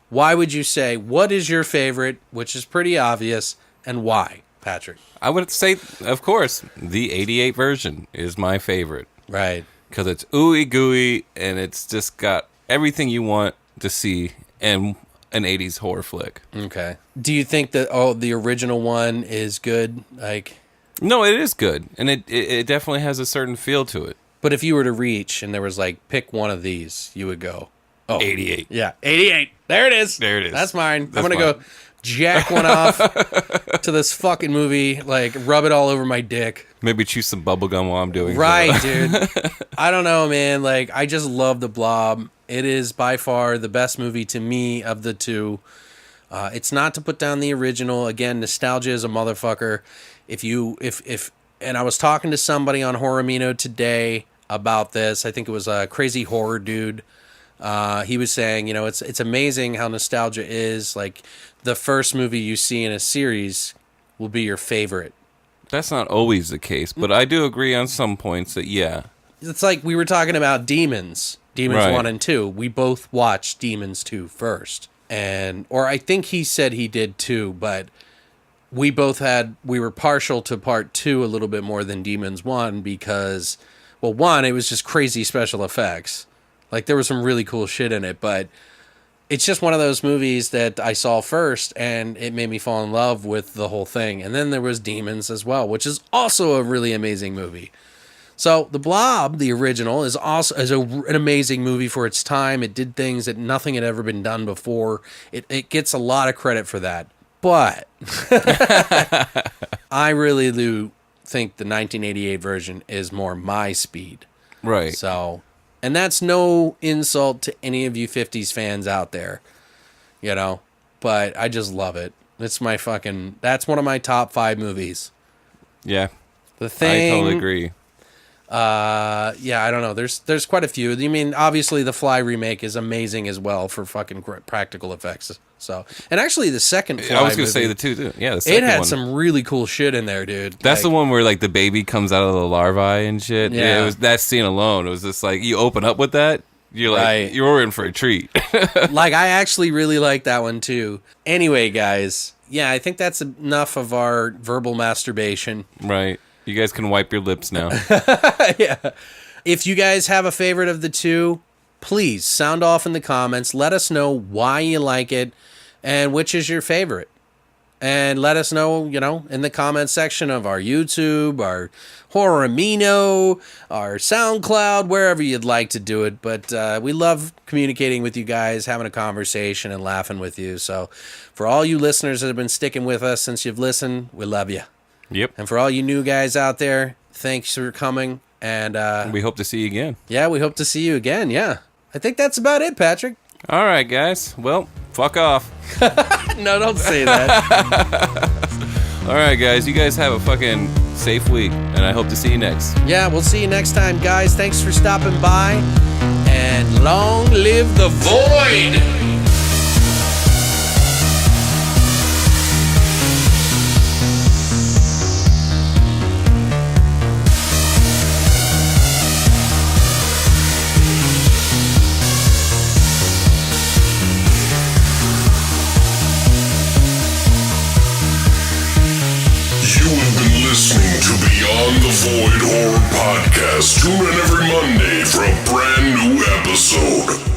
Why would you say, what is your favorite, which is pretty obvious, and why, Patrick? I would say, of course, the 88 version is my favorite. Right. Because it's ooey gooey and it's just got everything you want to see in an 80s horror flick. Okay. Do you think that the original one is good? Like, No, it is good. And it definitely has a certain feel to it. but if you were to reach and there was like, pick one of these, you would go, 88. Yeah, 88. There it is. There it is. That's mine. That's I'm going to go mine. jack one off to this fucking movie, like rub it all over my dick. Maybe chew some bubblegum while I'm doing Right, so. dude. I don't know, man. Like, I just love The Blob. It is by far the best movie to me of the two. It's not to put down the original. Again, nostalgia is a motherfucker. And I was talking to somebody on Horrormino today about this. I think it was a Crazy Horror Dude. He was saying, it's amazing how nostalgia is. Like, the first movie you see in a series will be your favorite. That's not always the case, but I do agree on some points that, yeah. It's like we were talking about Demons Right. 1 and 2. We both watched Demons 2 first. Or I think he said he did too, but we were partial to part 2 a little bit more than Demons 1 because, well, 1, it was just crazy special effects. Like, there was some really cool shit in it, but it's just one of those movies that I saw first, and it made me fall in love with the whole thing. And then there was Demons as well, which is also a really amazing movie. So The Blob, the original, is also an amazing movie for its time. It did things that nothing had ever been done before. It gets a lot of credit for that. But I really do think the 1988 version is more my speed. Right. So, and that's no insult to any of you 50s fans out there, but I just love it. That's one of my top 5 movies. Yeah. The Thing. I totally agree. I don't know. There's quite a few. I mean, obviously the Fly remake is amazing as well for fucking practical effects. So, and actually the second Fly I was gonna movie, say the two too. Yeah, the second it had one. some really cool shit in there, dude. That's the one where like the baby comes out of the larvae and shit. Yeah. It was that scene alone. It was just like you open up with that, you're like Right. you're in for a treat. Like, I actually really like that one too. Anyway, guys, yeah, I think that's enough of our verbal masturbation. Right. You guys can wipe your lips now. Yeah. If you guys have a favorite of the two, please sound off in the comments. Let us know why you like it and which is your favorite. And let us know, in the comment section of our YouTube, our Horrormino, our SoundCloud, wherever you'd like to do it. But we love communicating with you guys, having a conversation and laughing with you. So for all you listeners that have been sticking with us since you've listened, we love you. Yep. And for all you new guys out there, thanks for coming. And We hope to see you again. yeah, we hope to see you again. Yeah. I think that's about it, Patrick. All right, guys. Well, fuck off. No, don't say that. All right, guys. You guys have a fucking safe week, and I hope to see you next. Yeah, we'll see you next time, guys. Thanks for stopping by. And long live the void! You have been listening to Beyond the Void Horror Podcast. Tune in every Monday for a brand new episode.